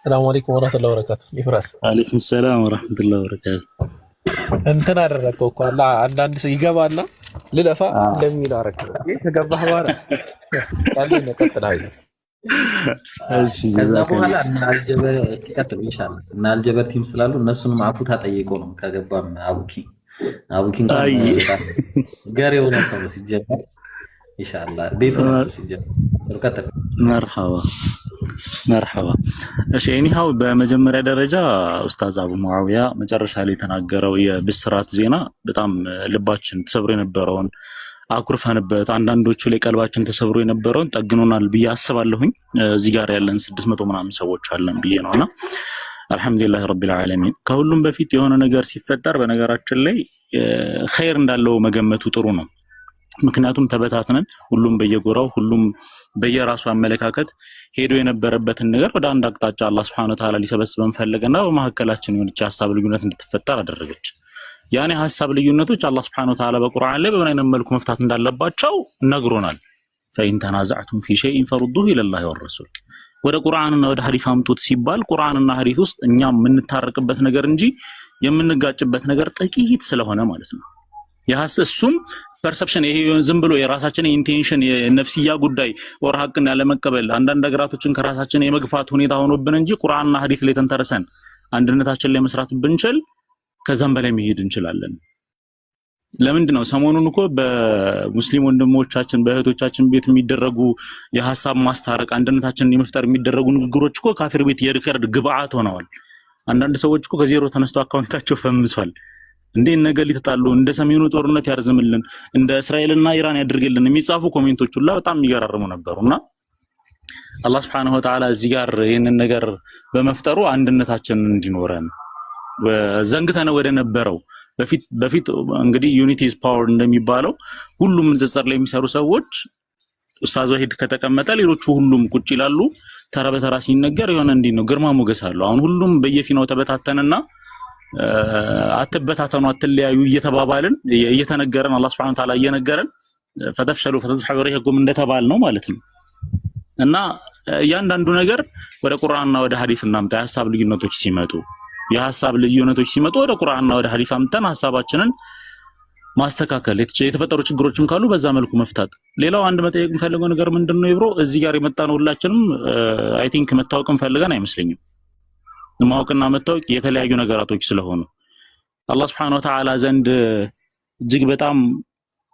G: ሰላም አለይኩም ወራህመቱላሂ ወበረካቱ። ይፍራስ
E: አለይኩም ሰላም ወራህመቱላሂ ወበረካቱ።
G: እንትን አደረከው እኮ አላ አንዳንድ ሰው ይገባና ልለፋ እንደሚለው አረከው ከገባህ በኋላ ያለኝ ቀጥላል።
E: እሺ
B: ከዛ በኋላ እና አልጀበር ተቀጥሉ ኢንሻአላህ እና አልጀበር ቲም ስላሉ እነሱንም አፉታ ጠይቆ ነው ከገባም አቡኪን ጋር ነው ተው ሲጀመር ኢንሻአላህ ቤቱ ነው ሲጀመር ቀጥል። መርሐባ እሺ ኤኒሃው በመጀመሪያ ደረጃ ኡስታዝ አቡ ሙአዊያ መጨረሻ ላይ የተናገረው የብስራት ዜና በጣም ልባችን ተሰብሮ የነበረውን አኩርፈንበት አንዳንዶቹ ላይ ቀልባችን ተሰብሮ የነበረውን ጠግኖናል ብዬ አስባለሁኝ። እዚህ ጋር ያለን 600 ምናምን ሰዎች አለን ብዬ ነውና አልহামዱሊላህ ረቢል ዓለሚን። ከሁሉም በፊት የሆነ ነገር ሲፈጠር በነገራችን ላይ ኸይር እንዳለው መገመቱ ጥሩ ነው። ምክንያቱም ተበታትነን ሁሉም በየጎራው ሁሉም በየራሱ አመለካከት ሄዶ የነበረበትን ነገር ወደ አንድ አቅጣጫ አላህ Subhanahu Wa Ta'ala ሊሰበስበን ፈለገና በመሐከላችን የሆነች ሐሳብ ልዩነት እንድትፈጠር አደረገች። ያኔ ሐሳብ ልዩነቶች አላህ Subhanahu Wa Ta'ala በቁርአን ላይ በምን አይነት መልኩ መፍታት እንዳለባቸው ነግሮናል። فإن تنازعتم في شيء فردوه إلى الله والرسول ወደ ቁርአንና ወደ ሐዲስ አምጡት ሲባል ቁርአንና ሐዲስ ውስጥ እኛ የምንታረቅበት ነገር እንጂ የምንጋጭበት ነገር ጥቂት ስለሆነ ማለት ነው። ያሐሰሱም ፐርሰፕሽን ይሄ ዝም ብሎ የራሳችን ኢንቴንሽን የነፍስያ ጉዳይ ወር ሐቅን ያለ መቀበል አንዳንድ ነገራቶችን ከራሳችን የመግፋት ሁኔታ ሆኖብን እንጂ ቁርአንና ሐዲስ ላይ ተንተርሰን አንድነታችን ላይ መስራት ብንችል ከዛም በላይ መሄድ እንችላለን። ለምንድን ነው ሰሞኑን እኮ በሙስሊም ወንድሞቻችን በእህቶቻችን ቤት የሚደረጉ የሐሳብ ማስታረቅ አንድነታችንን የመፍጠር የሚደረጉ ንግግሮች እኮ ካፊር ቤት የሪከርድ ግብአት ሆነዋል። አንዳንድ ሰዎች እኮ ከዜሮ ተነስተው አካውንታቸው ፈምሷል። እንዴ ነገር ሊተጣሉ እንደ ሰሜኑ ጦርነት ያርዝምልን እንደ እስራኤልና ኢራን ያድርግልን የሚጻፉ ኮሜንቶች ሁላ በጣም የሚገራርሙ ነበሩና አላህ Subhanahu Wa Ta'ala እዚህ ጋር ይሄንን ነገር በመፍጠሩ አንድነታችንን እንዲኖረን ዘንግተን ወደ ነበረው በፊት እንግዲህ ዩኒቲ ኢዝ ፓወር እንደሚባለው ሁሉም ንጽጽር ላይ የሚሰሩ ሰዎች
E: ኡስታዝ ወሂድ ከተቀመጠ ሌሎቹ ሁሉም ቁጭ ይላሉ። ተራ በተራ ሲነገር የሆነ እንዲህ ነው ግርማ ሞገስ አለው። አሁን ሁሉም በየፊናው ተበታተነና አትበታተኑ አትለያዩ እየተባባልን እየተነገረን አላህ Subhanahu Wa Ta'ala እየነገረን ፈተፍሸሉ ፈተዝሐቡ ረይኩም እንደተባል ነው ማለት ነው። እና እያንዳንዱ ነገር ወደ ቁርአንና ወደ ሐዲስ እናምጣ። የሐሳብ ልዩነቶች ሲመጡ ወደ ቁርአንና ወደ ሐዲስ አምጥተን ሐሳባችንን ማስተካከል፣ የተፈጠሩ ችግሮችም ካሉ በዛ መልኩ መፍታት። ሌላው አንድ መጠየቅ የምፈልገው ነገር ምንድነው ይብሮ እዚህ ጋር የመጣነው ሁላችንም አይ ቲንክ መታወቅም ፈልገን አይመስለኝም። ማወቅና መታወቅ የተለያዩ ነገራቶች ስለሆኑ አላህ Subhanahu Wa Ta'ala ዘንድ እጅግ በጣም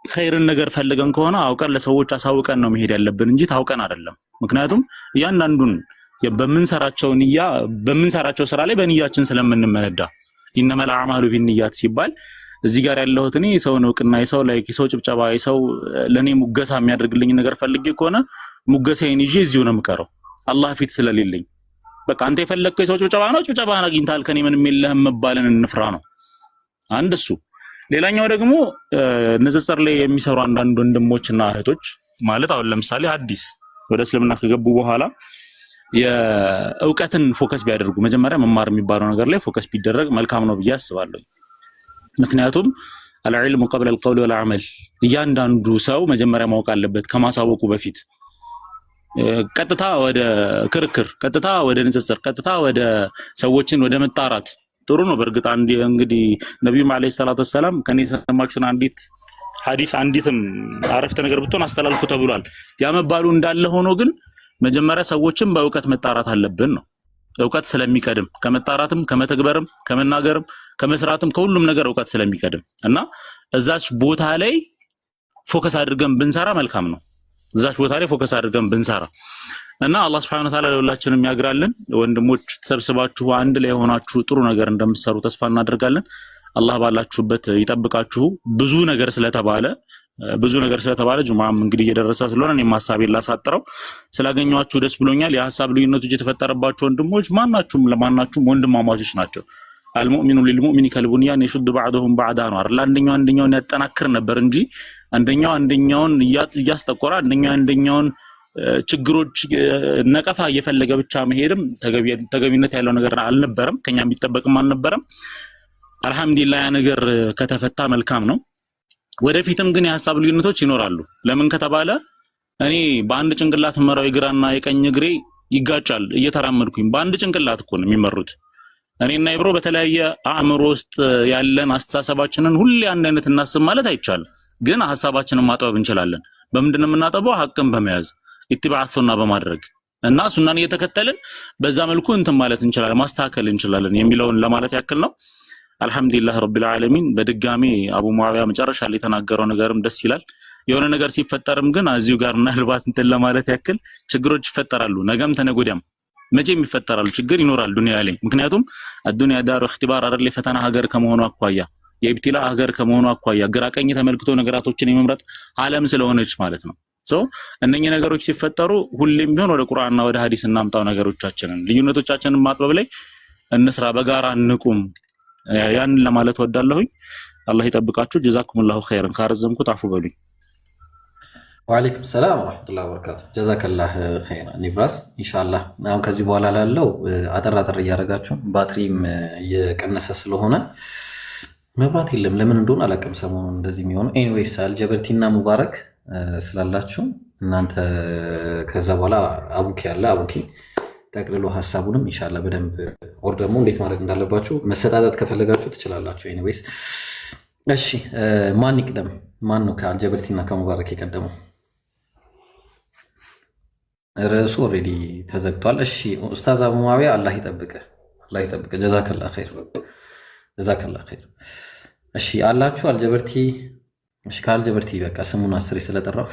E: ኸይርን ነገር ፈልገን ከሆነ አውቀን ለሰዎች አሳውቀን ነው መሄድ ያለብን እንጂ ታውቀን አይደለም። ምክንያቱም እያንዳንዱን በምንሰራቸው ስራ ላይ በንያችን ስለምንመነዳ ኢነመል አዕማሉ ቢንኒያት ሲባል እዚህ ጋር ያለሁት እኔ ሰው ነውቅና የሰው ላይክ የሰው ጭብጨባ የሰው ለኔ ሙገሳ የሚያደርግልኝ ነገር ፈልጌ ከሆነ ሙገሳዬን ይዤ እዚሁ ነው የምቀረው አላህ ፊት ስለሌለኝ። በቃ አንተ የፈለግከው የሰው ጭብጨባ ነው፣ ጭብጨባህን አግኝተሃል ከኔ ምንም የለህም መባልን እንፍራ ነው አንድ እሱ። ሌላኛው ደግሞ ንጽጽር ላይ የሚሰሩ አንዳንድ ወንድሞችና እህቶች ማለት አሁን ለምሳሌ አዲስ ወደ እስልምና ከገቡ በኋላ የእውቀትን ፎከስ ቢያደርጉ መጀመሪያ መማር የሚባለው ነገር ላይ ፎከስ ቢደረግ መልካም ነው ብዬ አስባለሁ። ምክንያቱም አልዕልሙ ቀብለ አልቀውል ወልዐመል እያንዳንዱ ሰው መጀመሪያ ማወቅ አለበት ከማሳወቁ በፊት። ቀጥታ ወደ ክርክር፣ ቀጥታ ወደ ንጽጽር፣ ቀጥታ ወደ ሰዎችን ወደ መጣራት ጥሩ ነው። በእርግጥ እንግዲህ ነብዩ መሐመድ ሰለላሁ ዐለይሂ ወሰለም ከኔ ሰማችሁን አንዲት ሐዲስ አንዲትም አረፍተ ነገር ብትሆን አስተላልፉ ተብሏል። ያመባሉ እንዳለ ሆኖ ግን መጀመሪያ ሰዎችን በእውቀት መጣራት አለብን ነው። እውቀት ስለሚቀድም ከመጣራትም ከመተግበርም ከመናገርም ከመስራትም ከሁሉም ነገር እውቀት ስለሚቀድም እና እዛች ቦታ ላይ ፎከስ አድርገን ብንሰራ መልካም ነው። እዛች ቦታ ላይ ፎከስ አድርገን ብንሰራ እና አላህ Subhanahu Wa Ta'ala ለሁላችንም ያግራልን። ወንድሞች ተሰብስባችሁ አንድ ላይ ሆናችሁ ጥሩ ነገር እንደምትሰሩ ተስፋ እናደርጋለን። አላህ ባላችሁበት ይጠብቃችሁ። ብዙ ነገር ስለተባለ ጁማም እንግዲህ እየደረሰ ስለሆነ እኔም ሐሳቤን ላሳጥረው ስላገኘኋችሁ ደስ ብሎኛል። የሐሳብ ልዩነቶች የተፈጠረባችሁ ወንድሞች ለማናችሁም ወንድማማቾች ናቸው። አልሙእሚኑ ሊልሙእሚኒ ከልቡንያን የሹድ ባዕዱሁም ባዕዳ ነው አይደል? አንደኛውን ያጠናክር ነበር እንጂ አንደኛውን እያስጠቆረ አንደኛውን ችግሮች ነቀፋ እየፈለገ ብቻ መሄድም ተገቢነት ያለው ነገር አልነበረም፣ ከኛ የሚጠበቅም አልነበረም። አልহামዱሊላህ ያ ነገር ከተፈታ መልካም ነው። ወደፊትም ግን የሐሳብ ልዩነቶች ይኖራሉ። ለምን ከተባለ እኔ በአንድ ጭንቅላት መራው የግራና የቀኝ እግሬ ይጋጫል እየተራመድኩኝ። በአንድ ጭንቅላት እኮ ነው የሚመሩት። እኔና ይብሮ በተለያየ አእምሮ ውስጥ ያለን አስተሳሰባችንን ሁሌ አንድ አይነት እናስብ ማለት አይቻልም። ግን ሐሳባችንን ማጥበብ እንችላለን። በምንድነው የምናጠበው? ሐቅን በመያዝ ኢትባዕ ሱና በማድረግ እና ሱናን እየተከተልን በዛ መልኩ እንትን ማለት እንችላለን፣ ማስተካከል እንችላለን የሚለውን ለማለት ያክል ነው። አልহামዱሊላህ ረቢል ዓለሚን። በድጋሚ አቡ ሙአዊያ መጨረሻ ላይ የተናገረው ነገርም ደስ ይላል። የሆነ ነገር ሲፈጠርም ግን እዚሁ ጋር ምናልባት እንትን ለማለት ያክል ችግሮች ይፈጠራሉ። ነገም ተነጎዳም መቼም ይፈጠራሉ፣ ችግር ይኖራል ዱንያ ላይ። ምክንያቱም አዱንያ ዳሩ እክትባር አይደል? ፈተና ሀገር ከመሆኑ አኳያ የኢብቲላ ሀገር ከመሆኑ አኳያ ግራቀኝ ተመልክቶ ነገራቶችን የመምረጥ ዓለም ስለሆነች ማለት ነው። እነኚህ ነገሮች ሲፈጠሩ ሁሌም ቢሆን ወደ ቁርአንና ወደ ሐዲስ እናምጣው ነገሮቻችንን፣ ልዩነቶቻችንን ማጥበብ ላይ እንስራ፣ በጋራ እንቁም። ያን ለማለት ወዳለሁኝ። አላህ ይጠብቃችሁ። ጀዛኩሙላሁ ኸይረን። ካረዘምኩት አፉ በሉኝ።
B: ወአለይኩም ሰላም ወራህመቱላሂ ወበረካቱ። ጀዛከላህ ኸይረን ኒብራስ። ኢንሻአላህ አሁን ከዚህ በኋላ ላለው አጠር እያደረጋችሁ ባትሪም እየቀነሰ ስለሆነ መብራት የለም። ለምን እንደሆነ አላውቅም ሰሞኑን እንደዚህ የሚሆነው። ኤኒዌይስ አልጀበርቲና ሙባረክ ስላላችሁ እናንተ ከዛ በኋላ አቡኪ ያለ አቡኪ ጠቅልሎ ሐሳቡንም ኢንሻአላህ በደንብ ኦር ደግሞ እንዴት ማድረግ እንዳለባችሁ መሰጣጣት ከፈለጋችሁ ትችላላችሁ። ኤኒዌይስ እሺ፣ ማን ይቅደም? ማን ነው ከአልጀበርቲና ከሙባረክ የቀደመው? ርዕሱ ኦልሬዲ ተዘግቷል። እሺ ኡስታዝ አቡ ሙአዊያ አላህ ይጠብቀ፣ አላህ ይጠብቀ። ጀዛከላህ ኸይር፣ ጀዛከላህ ኸይር። እሺ አላችሁ አልጀበርቲ? እሺ ከአልጀበርቲ በቃ ስሙን አስሬ ስለጠራው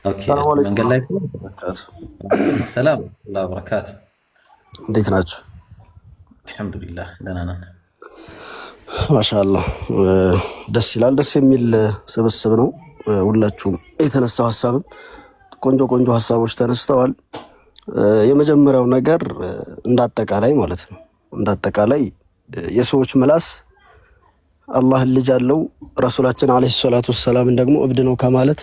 B: ኦኬ። መንገድ ላይ ሰላም አላህ በረካቱ።
H: እንዴት ናችሁ?
B: አልሐምዱሊላህ ደህና ነን።
H: ማሻአላህ ደስ ይላል። ደስ የሚል ስብስብ ነው። ሁላችሁም የተነሳው ሐሳብም ቆንጆ ሐሳቦች ተነስተዋል። የመጀመሪያው ነገር እንዳጠቃላይ ማለት ነው፣ እንዳጠቃላይ የሰዎች ምላስ አላህ ልጅ አለው ረሱላችን አለይሂ ሰላቱ ወሰላም ደግሞ እብድ ነው ከማለት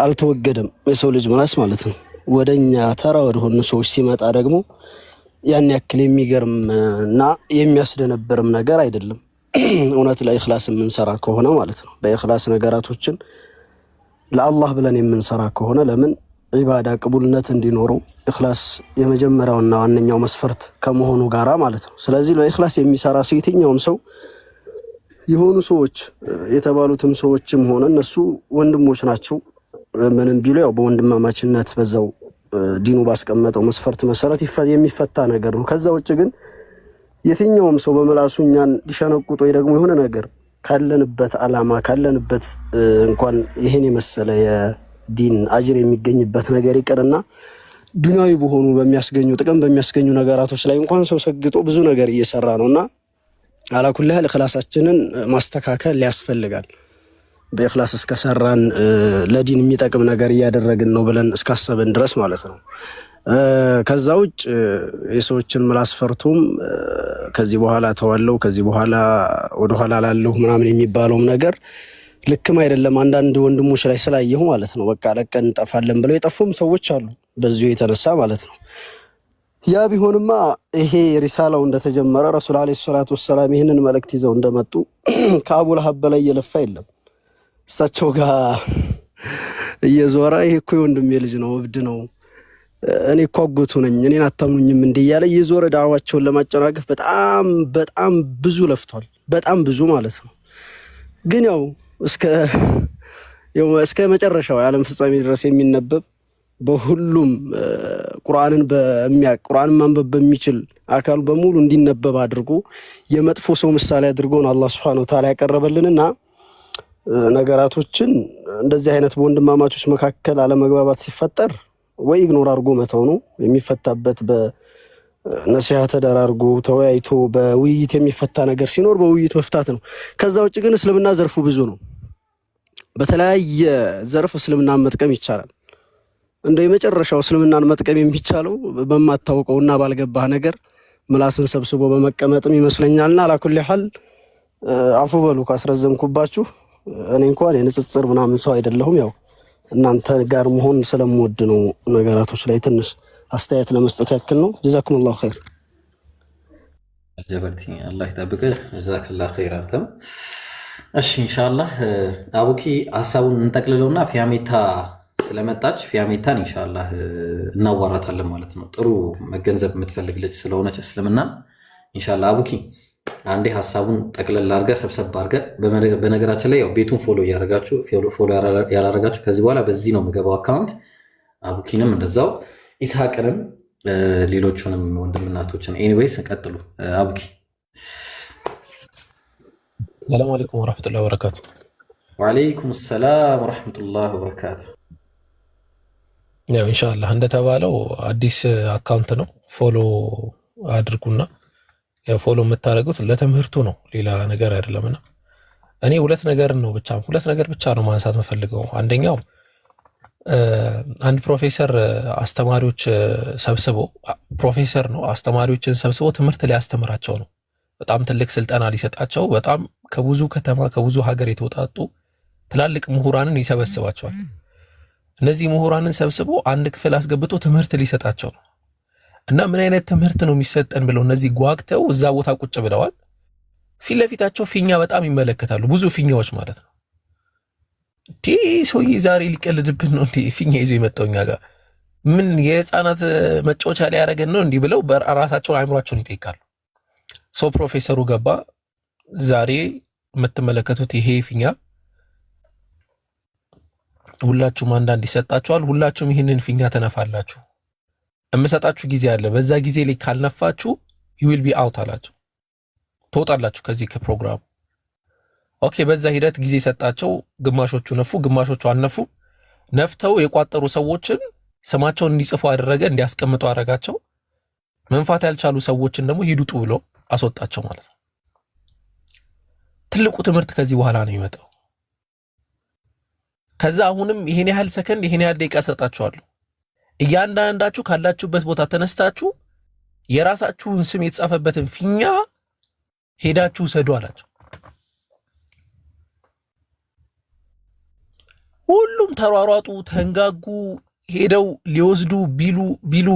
H: አልተወገደም የሰው ልጅ ምላስ ማለት ነው። ወደኛ ተራ ወደሆኑ ሰዎች ሲመጣ ደግሞ ያን ያክል የሚገርም እና የሚያስደነብርም ነገር አይደለም። እውነት ለኢኽላስ የምንሰራ ከሆነ ማለት ነው። በኢኽላስ ነገራቶችን ለአላህ ብለን የምንሰራ ከሆነ ለምን ዒባዳ ቅቡልነት እንዲኖረው ኢኽላስ የመጀመሪያውና ዋነኛው መስፈርት ከመሆኑ ጋራ ማለት ነው። ስለዚህ ለኢኽላስ የሚሰራ የትኛውም ሰው የሆኑ ሰዎች የተባሉትም ሰዎችም ሆነ እነሱ ወንድሞች ናቸው። ምንም ቢሉ ያው በወንድማማችነት በዛው ዲኑ ባስቀመጠው መስፈርት መሰረት የሚፈታ ነገር ነው። ከዛ ውጭ ግን የትኛውም ሰው በመላሱ እኛን ሊሸነቁጥ ወይ ደግሞ የሆነ ነገር ካለንበት አላማ ካለንበት እንኳን ይሄን የመሰለ የዲን አጅር የሚገኝበት ነገር ይቀርና ዱንያዊ በሆኑ በሚያስገኙ ጥቅም በሚያስገኙ ነገራቶች ላይ እንኳን ሰው ሰግጦ ብዙ ነገር እየሰራ ነውና አላኩል ያህል ኢኽላሳችንን ማስተካከል ያስፈልጋል። በኢኽላስ እስከሰራን ለዲን የሚጠቅም ነገር እያደረግን ነው ብለን እስካሰብን ድረስ ማለት ነው። ከዛ ውጭ የሰዎችን ምላስ ፈርቶም ከዚህ በኋላ ተዋለው ከዚህ በኋላ ወደ ኋላ ላለሁ ምናምን የሚባለውም ነገር ልክም አይደለም። አንዳንድ ወንድሞች ላይ ስላየሁ ማለት ነው በቃ ለቀን እንጠፋለን ብለው የጠፉም ሰዎች አሉ በዚሁ የተነሳ ማለት ነው። ያ ቢሆንማ ይሄ ሪሳላው እንደተጀመረ ረሱል አለይሂ ሰላቱ ወሰላም ይህንን መልእክት ይዘው እንደመጡ ከአቡ ለሀብ በላይ እየለፋ የለም። እሳቸው ጋር እየዞረ ይሄ እኮ የወንድሜ ልጅ ነው እብድ ነው እኔ እኮ አጎቱ ነኝ እኔን አታምኑኝም እንዴ እያለ እየዞረ ዳዕዋቸውን ለማጨናገፍ በጣም ብዙ ለፍቷል። በጣም ብዙ ማለት ነው። ግን ያው እስከ መጨረሻው የዓለም ፍጻሜ ድረስ የሚነበብ በሁሉም ቁርአንን ማንበብ በሚችል አካሉ በሙሉ እንዲነበብ አድርጎ የመጥፎ ሰው ምሳሌ አድርጎን አላህ Subhanahu Wa Ta'ala ያቀረበልንና ነገራቶችን እንደዚህ አይነት በወንድማማቾች መካከል አለመግባባት ሲፈጠር ወይ ኢግኖር አድርጎ መተው ነው የሚፈታበት። በነሲሃ ተደራርጎ ተወያይቶ በውይይት የሚፈታ ነገር ሲኖር በውይይት መፍታት ነው። ከዛ ውጭ ግን እስልምና ዘርፉ ብዙ ነው። በተለያየ ዘርፍ እስልምናን መጥቀም ይቻላል። እንደ የመጨረሻው እስልምናን መጥቀም የሚቻለው በማታውቀውና ባልገባህ ነገር ምላስን ሰብስቦ በመቀመጥም ይመስለኛልና አላኩል ሐል አፉ በሉ ካስረዘምኩባችሁ። እኔ እንኳን የንጽጽር ምናምን ሰው አይደለሁም። ያው እናንተ ጋር መሆን ስለምወድ ነው ነገራቶች ላይ ትንሽ አስተያየት ለመስጠት ያክል ነው። ጀዛኩሙላሁ ኸይር።
B: ጀበርቲ አላህ ይጠብቅህ። ጀዛከላሁ ኸይር አንተም። እሺ ኢንሻአላህ አቡኪ ሐሳቡን እንጠቅልለውና ፊያሜታ ስለመጣች ፊያሜታን ኢንሻአላህ እናዋራታለን ማለት ነው። ጥሩ መገንዘብ የምትፈልግ ልጅ ስለሆነች እስልምና ኢንሻአላህ አቡኪ አንዴ ሐሳቡን ጠቅለል አድርገህ ሰብሰብ አድርገህ በነገራችን ላይ ያው ቤቱን ፎሎ ያላረጋችሁ ከዚህ በኋላ በዚህ ነው የምገባው አካውንት አቡኪንም እንደዛው ኢስሐቅንም ሌሎቹንም ወንድምናቶችን ኤኒዌይስ ቀጥሉ። አቡኪ
G: ሰላም አለይኩም ወራህመቱላሂ ወበረካቱ።
B: ወአለይኩም ሰላም ወራህመቱላሂ ወበረካቱ።
G: ያው ኢንሻአላህ እንደተባለው አዲስ አካውንት ነው ፎሎ አድርጉና ፎሎ የምታደርጉት ለትምህርቱ ነው ሌላ ነገር አይደለምና እኔ ሁለት ነገር ብቻ ነው ማንሳት የምፈልገው። አንደኛው አንድ ፕሮፌሰር አስተማሪዎች ሰብስቦ ፕሮፌሰር ነው አስተማሪዎችን ሰብስቦ ትምህርት ሊያስተምራቸው ነው። በጣም ትልቅ ስልጠና ሊሰጣቸው በጣም ከብዙ ከተማ ከብዙ ሀገር የተውጣጡ ትላልቅ ምሁራንን ይሰበስባቸዋል። እነዚህ ምሁራንን ሰብስቦ አንድ ክፍል አስገብቶ ትምህርት ሊሰጣቸው ነው። እና ምን አይነት ትምህርት ነው የሚሰጠን ብለው እነዚህ ጓግተው እዛ ቦታ ቁጭ ብለዋል። ፊት ለፊታቸው ፊኛ በጣም ይመለከታሉ፣ ብዙ ፊኛዎች ማለት ነው። ሰውዬ ዛሬ ሊቀልድብን ነው እንዲህ ፊኛ ይዞ የመጣው እኛ ጋር ምን የህፃናት መጫወቻ ላይ ያደረገን ነው እንዲህ ብለው በራሳቸውን አእምሯቸውን ይጠይቃሉ። ሰው ፕሮፌሰሩ ገባ። ዛሬ የምትመለከቱት ይሄ ፊኛ ሁላችሁም አንዳንድ ይሰጣችኋል። ሁላችሁም ይህንን ፊኛ ተነፋላችሁ። እምሰጣችሁ ጊዜ አለ። በዛ ጊዜ ላይ ካልነፋችሁ you will be out አላቸው። ትወጣላችሁ ከዚህ ከፕሮግራሙ። ኦኬ። በዛ ሂደት ጊዜ ሰጣቸው። ግማሾቹ ነፉ፣ ግማሾቹ አልነፉ። ነፍተው የቋጠሩ ሰዎችን ስማቸውን እንዲጽፉ አደረገ፣ እንዲያስቀምጡ አደረጋቸው። መንፋት ያልቻሉ ሰዎችን ደግሞ ሂዱጡ ብሎ አስወጣቸው ማለት ነው። ትልቁ ትምህርት ከዚህ በኋላ ነው የሚመጣው። ከዛ አሁንም ይሄን ያህል ሰከንድ ይሄን ያህል ደቂቃ ሰጣችኋለሁ። እያንዳንዳችሁ ካላችሁበት ቦታ ተነስታችሁ የራሳችሁን ስም የተጻፈበትን ፊኛ ሄዳችሁ ሰዱ አላቸው። ሁሉም ተሯሯጡ፣ ተንጋጉ፣ ሄደው ሊወስዱ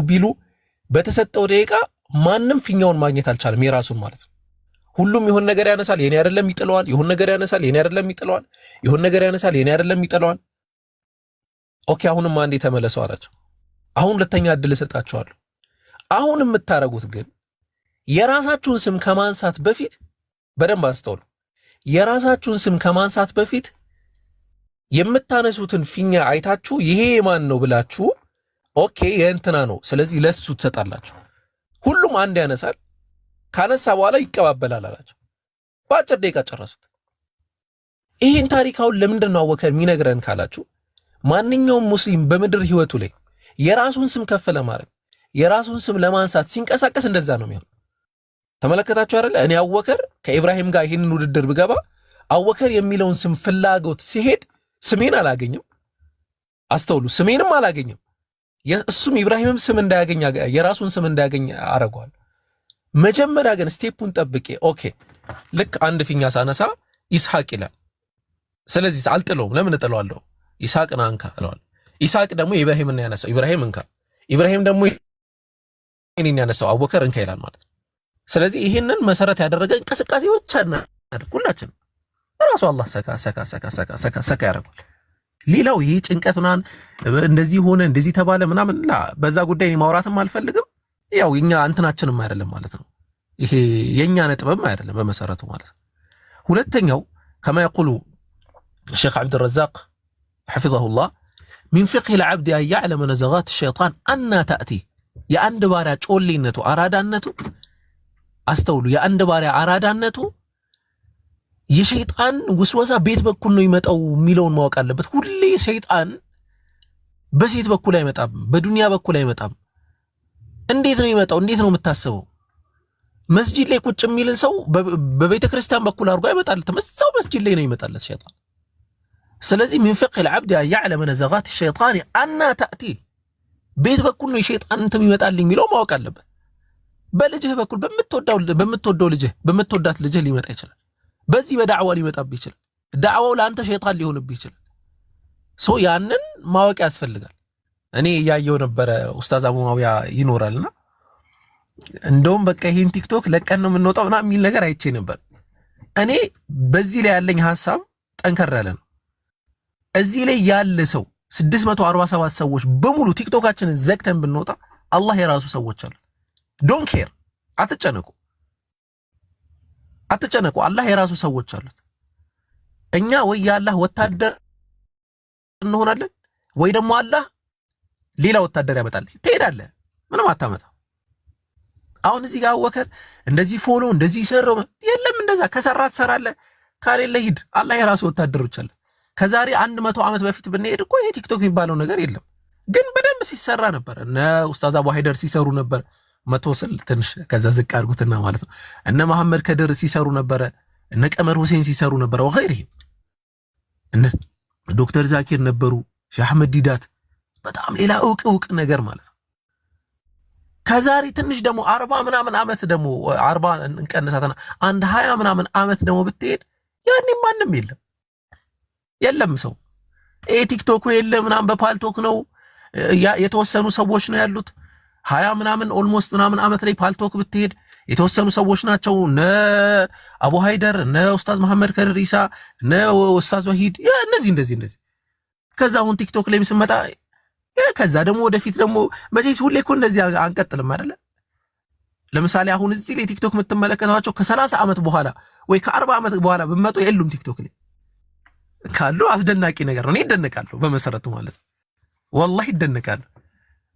G: ቢሉ በተሰጠው ደቂቃ ማንም ፊኛውን ማግኘት አልቻለም፣ የራሱን ማለት ነው። ሁሉም ይሁን ነገር ያነሳል፣ የኔ አይደለም ይጥለዋል። ይሁን ነገር ያነሳል፣ የኔ አይደለም ይጥለዋል። ይሁን ነገር ያነሳል፣ የኔ አይደለም ይጥለዋል። ኦኬ አሁንም አንዴ ተመለሱ አላቸው። አሁን ሁለተኛ እድል እሰጣችኋለሁ። አሁን የምታረጉት ግን የራሳችሁን ስም ከማንሳት በፊት በደንብ አስተውሉ። የራሳችሁን ስም ከማንሳት በፊት የምታነሱትን ፊኛ አይታችሁ ይሄ ማን ነው ብላችሁ ኦኬ የእንትና ነው ስለዚህ ለሱ ትሰጣላችሁ። ሁሉም አንድ ያነሳል፣ ካነሳ በኋላ ይቀባበላል አላቸው። በአጭር ደቂቃ ጨረሱት። ይህን ታሪካውን ለምንድን ነው አቡበከር የሚነግረን ካላችሁ ማንኛውም ሙስሊም በምድር ህይወቱ ላይ የራሱን ስም ከፍ ለማድረግ የራሱን ስም ለማንሳት ሲንቀሳቀስ እንደዛ ነው የሚሆን። ተመለከታችሁ አይደለ? እኔ አቡበከር ከኢብራሂም ጋር ይህንን ውድድር ብገባ አቡበከር የሚለውን ስም ፍላጎት ሲሄድ ስሜን አላገኝም። አስተውሉ፣ ስሜንም አላገኝም። እሱም ኢብራሂምም ስም እንዳያገኝ የራሱን ስም እንዳያገኝ አረጋዋል። መጀመሪያ ግን ስቴፑን ጠብቄ ኦኬ ልክ አንድ ፊኛ ሳነሳ ይስሐቅ ይላል። ስለዚህ አልጥለውም። ለምን እጥለዋለሁ? ይስሐቅን አንካ እለዋለሁ። ይስሐቅ ደግሞ ኢብራሂምን ያነሳው፣ ኢብራሂም እንካ። ኢብራሂም ደግሞ እኔን ያነሳው አቡበከር እንካ ይላል ማለት ነው። ስለዚህ ይሄንን መሰረት ያደረገ እንቅስቃሴ ብቻ እናድርግ ሁላችንም። ራሱ አላህ ሰካ ያደርጋል። ሌላው ይሄ ጭንቀት ምናምን እንደዚህ ሆነ እንደዚህ ተባለ ምናምን በዛ ጉዳይ ማውራትም አልፈልግም። ያው የኛ እንትናችንም አይደለም ማለት ነው። ይሄ የኛ ነጥብም አይደለም በመሰረቱ ማለት ነው። ሁለተኛው ከማ يقول الشيخ عبد الرزاق حفظه الله من فقه العبد أن يعلم نزغات الشيطان أن تأتي የአንድ ባሪያ ጮሌነቱ አራዳነቱ አስተውሉ። የአንድ ባሪያ አራዳነቱ የሸይጣን ውስወሳ ቤት በኩል ነው ይመጣው የሚለውን ማወቅ አለበት። ሁሌ ሸይጣን በሴት በኩል አይመጣም፣ በዱንያ በኩል አይመጣም። እንዴት ነው ይመጣው? እንዴት ነው የምታስበው? መስጂድ ላይ ቁጭ የሚልን ሰው በቤተ ክርስቲያን በኩል አድርጎ አይመጣለትም። እዛው መስጂድ ላይ ነው ይመጣለት ሸይጣን። ስለዚህ من فقه العبد أن يعلم نزغات الشيطان أن تأتي ቤት በኩል ነው የሸይጣን እንትን ይመጣልኝ የሚለው ማወቅ አለበት። በልጅህ በኩል በምትወደው ልጅህ በምትወዳት ልጅህ ሊመጣ ይችላል። በዚህ በዳዕዋ ሊመጣብህ ይችላል። ዳዕዋው ለአንተ ሸይጣን ሊሆንብህ ይችላል። ሶ ያንን ማወቅ ያስፈልጋል። እኔ ያየው ነበረ ኡስታዝ አቡ ማውያ ይኖራልና እንደውም በቃ ይሄን ቲክቶክ ለቀን ነው የምንወጣው እና የሚል ነገር አይቼ ነበር። እኔ በዚህ ላይ ያለኝ ሐሳብ ጠንከር ያለ ነው። እዚህ ላይ ያለ ሰው 647 ሰዎች በሙሉ ቲክቶካችንን ዘግተን ብንወጣ አላህ የራሱ ሰዎች አሉ። ዶንት ኬር፣ አትጨነቁ። አላህ የራሱ ሰዎች አሉት። እኛ ወይ የአላህ ወታደር እንሆናለን ወይ ደግሞ አላህ ሌላ ወታደር ያመጣል። ትሄዳለህ፣ ምንም አታመጣ። አሁን እዚህ ጋር አቡበከር እንደዚህ ፎሎ እንደዚህ ሰራው የለም። እንደዛ ከሰራ ትሰራለህ፣ ካሌለ ሂድ። አላህ የራሱ ወታደሮች አለ። ከዛሬ 100 ዓመት በፊት ብንሄድ እኮ ይሄ ቲክቶክ የሚባለው ነገር የለም። ግን በደንብ ሲሰራ ነበር። እነ ኡስታዝ አቡ ሃይደር ሲሰሩ ነበር። መቶ ስል ትንሽ ከዛ ዝቅ አድርጉትና ማለት ነው። እነ መሐመድ ከድር ሲሰሩ ነበር። እነ ቀመር ሁሴን ሲሰሩ ነበር። ወገይሪ እነ ዶክተር ዛኪር ነበሩ፣ ሼህ አህመድ ዲዳት፣ በጣም ሌላ እውቅ ነገር ማለት ነው። ከዛሬ ትንሽ ደግሞ 40 ምናምን ዓመት ደግሞ 40 እንቀንሳትና 20 ምናምን ዓመት ደግሞ ብትሄድ ያኔ ማንም የለም ሰው ቲክቶክ የለ ምናምን በፓልቶክ ነው የተወሰኑ ሰዎች ነው ያሉት። 20 ምናምን ኦልሞስት ምናምን ዓመት ላይ ፓልቶክ ብትሄድ የተወሰኑ ሰዎች ናቸው። እነ አቡ ሃይደር፣ እነ ኡስታዝ መሐመድ ከድር ኢሳ፣ እነ ኡስታዝ ወሂድ እንደዚህ። ከዛ አሁን ቲክቶክ ላይ ስመጣ ከዛ ደግሞ ወደፊት ደግሞ መቼስ ሁሌ እኮ እንደዚህ አንቀጥልም አይደለ? ለምሳሌ አሁን እዚህ ላይ ቲክቶክ የምትመለከቷቸው ከ30 ዓመት በኋላ ወይ ከ40 ዓመት በኋላ ብመጡ የሉም ቲክቶክ ላይ ካሉ አስደናቂ ነገር ነው። እኔ ይደነቃለሁ በመሰረቱ ማለት ነው። ወላሂ ይደነቃለሁ።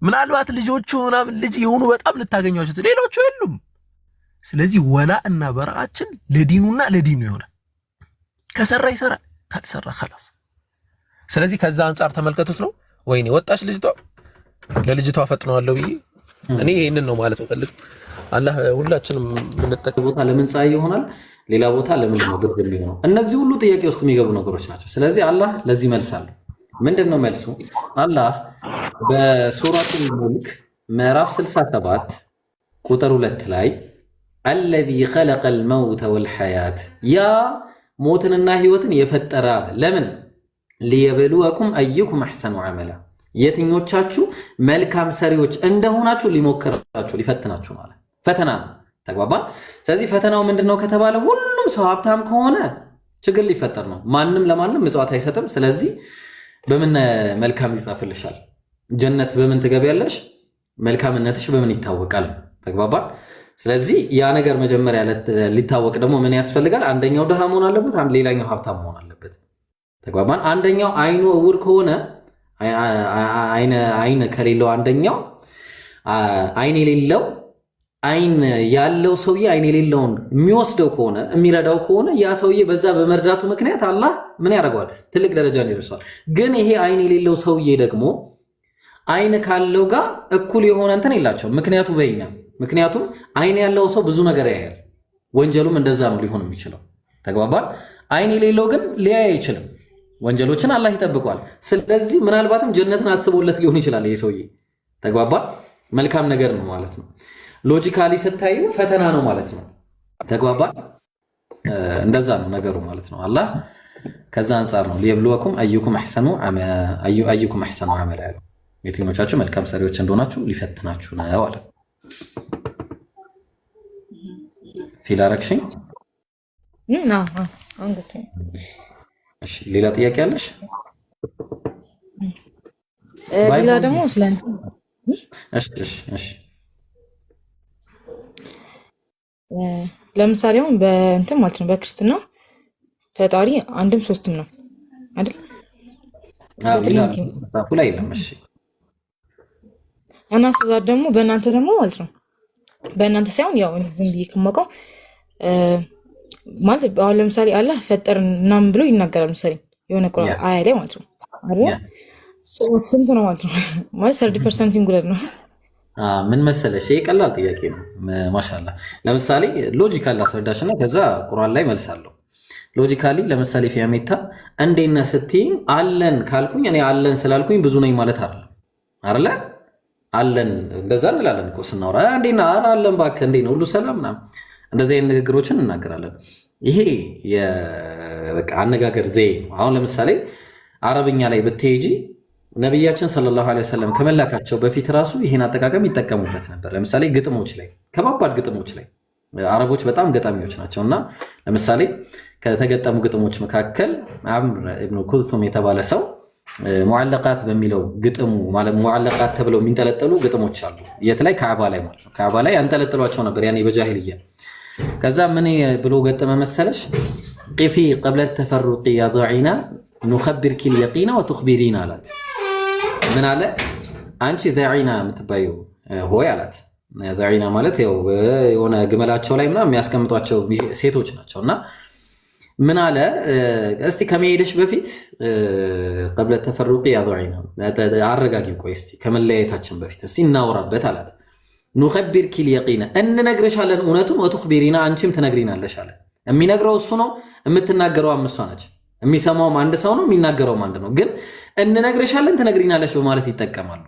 G: ምናልባት ልጆቹ ምናምን ልጅ የሆኑ በጣም ልታገኟቸው፣ ሌሎቹ የሉም። ስለዚህ ወላ እና በራችን ለዲኑና ለዲኑ ይሆናል። ከሰራ ይሰራል፣ ካልሰራ خلاص። ስለዚህ ከዛ አንፃር ተመልከቱት ነው። ወይኔ ወጣች ልጅቷ፣ ለልጅቷ ፈጥነዋለሁ ብዬ እኔ ይሄንን ነው ማለት ፈልግ። አላህ ሁላችንም የምንጠቀም ቦታ ለምን ፀሐይ ይሆናል፣ ሌላ ቦታ ለምን ነው ድርብ የሚሆነው? እነዚህ ሁሉ ጥያቄ ውስጥ የሚገቡ ነገሮች ናቸው። ስለዚህ አላህ ለዚህ መልስ አለው። ምንድነው መልሱ? አላህ በሱረቱል ሙልክ ምዕራፍ 67 ቁጥር 2 ላይ አለዚ ኸለቀል መውተ ወልሐያት ያ ሞትንና ህይወትን የፈጠረ ለምን
B: ሊየብሉወኩም አዩኩም አሕሰኑ ዐመላ የትኞቻችሁ መልካም ሰሪዎች እንደሆናችሁ ሊሞክራችሁ ሊፈትናችሁ ማለት ፈተና ነው። ተግባባን። ስለዚህ ፈተናው ምንድነው ከተባለ ሁሉም ሰው ሀብታም ከሆነ ችግር ሊፈጠር ነው። ማንም ለማንም ምጽዋት አይሰጥም። ስለዚህ በምን መልካም ይጻፍልሻል? ጀነት በምን ትገቢያለሽ? መልካምነትሽ በምን ይታወቃል? ተግባባን። ስለዚህ ያ ነገር መጀመሪያ ሊታወቅ ደግሞ ምን ያስፈልጋል? አንደኛው ድሃ መሆን አለበት፣ ሌላኛው ሀብታም መሆን አለበት። ተግባባን። አንደኛው አይኑ እውር ከሆነ አይን ከሌለው አንደኛው አይን የሌለው አይን ያለው ሰውዬ አይን የሌለውን የሚወስደው ከሆነ የሚረዳው ከሆነ ያ ሰውዬ በዛ በመርዳቱ ምክንያት አላህ ምን ያደርገዋል? ትልቅ ደረጃ ይደርሳል። ግን ይሄ አይን የሌለው ሰውዬ ደግሞ አይን ካለው ጋር እኩል የሆነ እንትን የላቸውም። ምክንያቱም አይን ያለው ሰው ብዙ ነገር ያያል። ወንጀሉም እንደዛ ነው ሊሆን የሚችለው። ተግባባል። አይን የሌለው ግን ሊያይ አይችልም። ወንጀሎችን አላህ ይጠብቋል። ስለዚህ ምናልባትም ጀነትን አስቦለት ሊሆን ይችላል ይሄ ሰውዬ። ተግባባል። መልካም ነገር ነው ማለት ነው። ሎጂካሊ ስታዩ ፈተና ነው ማለት ነው። ተግባባል። እንደዛ ነው ነገሩ ማለት ነው። አላህ ከዛ አንጻር ነው ሊየብሉወኩም አዩኩም አሕሰኑ ዐመላ ያለው። የትኞቻችሁ መልካም ሰሪዎች እንደሆናችሁ ሊፈትናችሁ ነው አለ። ፊል አረግሽኝ? እሺ፣ ሌላ ጥያቄ አለሽ?
C: ሌላ ደግሞ ስለንት
B: እሺ
C: ለምሳሌ አሁን በእንትን ማለት ነው በክርስትና ፈጣሪ አንድም ሶስትም ነው አይደል?
B: ላይ የለም። እሺ
C: እና ስለዛ ደግሞ በእናንተ ደግሞ ማለት ነው በእናንተ ሳይሆን ያው ዝም ብዬ ከማውቀው ማለት አሁን ለምሳሌ አላህ ፈጠርን ምናምን ብሎ ይናገራል። ምሳሌ የሆነ ቁርአን አያ ላይ ማለት ነው አይደል? ስንት ነው ማለት ነው ማለት 30% ይንጉላል ነው።
B: ምን መሰለሽ፣ ይሄ ቀላል ጥያቄ ነው። ማሻአላ ለምሳሌ ሎጂካል አስረዳሽና ከዛ ቁርአን ላይ መልሳለሁ። ሎጂካሊ ለምሳሌ ፊያሜታ እንዴነ ስትይኝ አለን ካልኩኝ እኔ አለን ስላልኩኝ ብዙ ነኝ ማለት አይደለ? አለን እንደዛ እንላለን እኮ ስናወራ እንዴና አለን እባክህ እንዴ ነው ሁሉ ሰላም ምናምን እንደዚህ አይነት ንግግሮችን እናገራለን። ይሄ በቃ አነጋገር ዘዬ ነው። አሁን ለምሳሌ አረብኛ ላይ ብትሄጂ ነቢያችን ሰለላሁ ዐለይሂ ወሰለም ከመላካቸው በፊት ራሱ ይሄን አጠቃቀም ይጠቀሙበት ነበር። ለምሳሌ ግጥሞች ላይ ከባባድ ግጥሞች ላይ አረቦች በጣም ገጣሚዎች ናቸው እና ለምሳሌ ከተገጠሙ ግጥሞች መካከል አምር ኢብኑ ኩልቱም የተባለ ሰው ሙዓለቃት በሚለው ግጥሙ ማለት ሙዓለቃት ተብለው የሚንጠለጠሉ ግጥሞች አሉ። የት ላይ? ከዓባ ላይ ማለት ነው። ከዓባ ላይ ያንጠለጥሏቸው ነበር ያኔ በጃሂልያ። ከዛ ምን ብሎ ገጠመ መሰለሽ? ቂፊ ቀብለ ተፈሩቂ ያ ضعينا نخبرك اليقين وتخبرين አላት። ምን አለ? አንቺ ضعينا የምትባዩ ሆይ አላት። ضعينا ማለት ያው የሆነ ግመላቸው ላይ ምናምን የሚያስቀምጧቸው ሴቶች ናቸውና ምን አለ? እስቲ ከመሄድሽ በፊት ቀብለ ተፈሩቂ ያ ضعينا አረጋጊው፣ ቆይ እስቲ ከመለያየታችን በፊት እስቲ እናውራበት አላት። ኑኸቢርኪ ልየቂነ እንነግርሻለን እውነቱን፣ ወቱኽቢሪና አንቺም ትነግሪናለሽ አለ። የሚነግረው እሱ ነው፣ የምትናገረው እሷ ነች። የሚሰማውም አንድ ሰው ነው፣ የሚናገረውም አንድ ነው። ግን እንነግርሻለን ትነግሪናለሽ በማለት ይጠቀማሉ።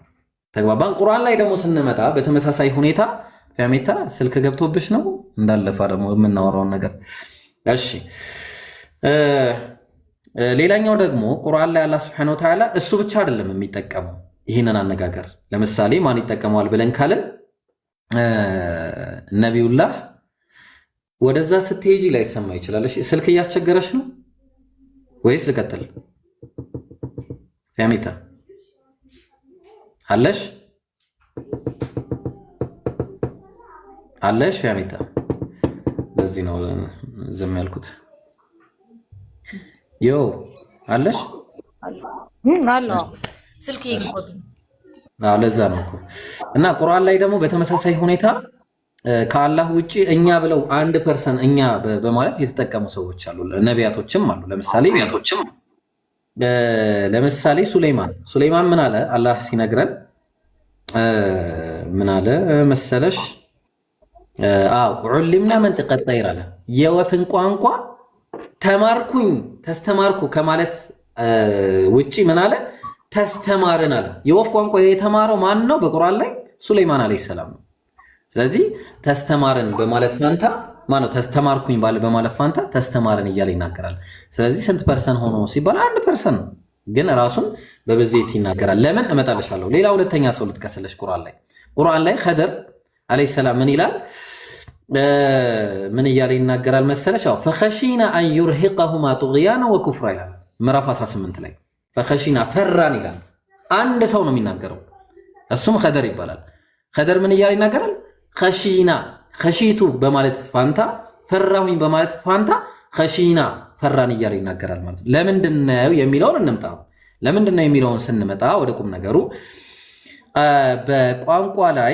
B: ተግባባን። ቁርአን ላይ ደግሞ ስንመጣ በተመሳሳይ ሁኔታ ፊያሜታ ስልክ ገብቶብሽ ነው እንዳለፋ ደግሞ የምናወራውን ነገር እሺ። ሌላኛው ደግሞ ቁርአን ላይ አላህ ሱብሓነሁ ወተዓላ እሱ ብቻ አይደለም የሚጠቀመው ይህንን አነጋገር። ለምሳሌ ማን ይጠቀመዋል ብለን ካለን ነቢዩላህ ወደዛ ስትሄጂ ላይ ሰማ ይችላል። ስልክ እያስቸገረሽ ነው ወይስ ልቀጥል? ፊያሜታ አለሽ ፊያሜታ? ለዚህ ነው ዝም ያልኩት። ዮ አለሽ?
C: አለው ስልክ ይቆጥ
B: ለዛ ነው እኮ። እና ቁርአን ላይ ደግሞ በተመሳሳይ ሁኔታ ከአላህ ውጪ እኛ ብለው አንድ ፐርሰን እኛ በማለት የተጠቀሙ ሰዎች አሉ፣ ነቢያቶችም አሉ። ለምሳሌ ሱሌይማን ምን አለ? አላህ ሲነግረን ምን አለ መሰለሽ? ዑሊምና መንጢቀ ጠይር አለ። የወፍን ቋንቋ ተስተማርኩ ከማለት ውጪ ምን አለ? ተስተማርን አለ። የወፍ ቋንቋ የተማረው ማን ነው? በቁርአን ላይ ሱሌይማን አለይሂ ሰላም ነው። ስለዚህ ተስተማርን በማለት ፋንታ ማነው ተስተማርኩኝ ባለ በማለት ፋንታ ተስተማርን እያለ ይናገራል። ስለዚህ ስንት ፐርሰንት ሆኖ ሲባል 1% ነው። ግን ራሱን በብዜት ይናገራል። ለምን እመጣልሻለሁ። ሌላ ሁለተኛ ሰው ልጥቀስልሽ። ቁርአን ላይ ኸድር አለይሂ ሰላም ምን ይላል? ምን እያለ ይናገራል መሰለሽ? ፈኸሺና አን ዩርሂቀሁማ ጡግያና ወኩፍራ ይላል ምዕራፍ 18 ላይ ፈኸሺና ፈራን ይላል። አንድ ሰው ነው የሚናገረው፣ እሱም ኸድር ይባላል። ኸድር ምን እያለ ይናገራል? ኸሺና ኸሺቱ በማለት ፋንታ ፈራሁኝ በማለት ፋንታ ኸሺና ፈራን እያለ ይናገራል ማለት ነው። ለምንድነው የሚለውን እንምጣ። ለምንድነው የሚለውን ስንመጣ ወደ ቁም ነገሩ በቋንቋ ላይ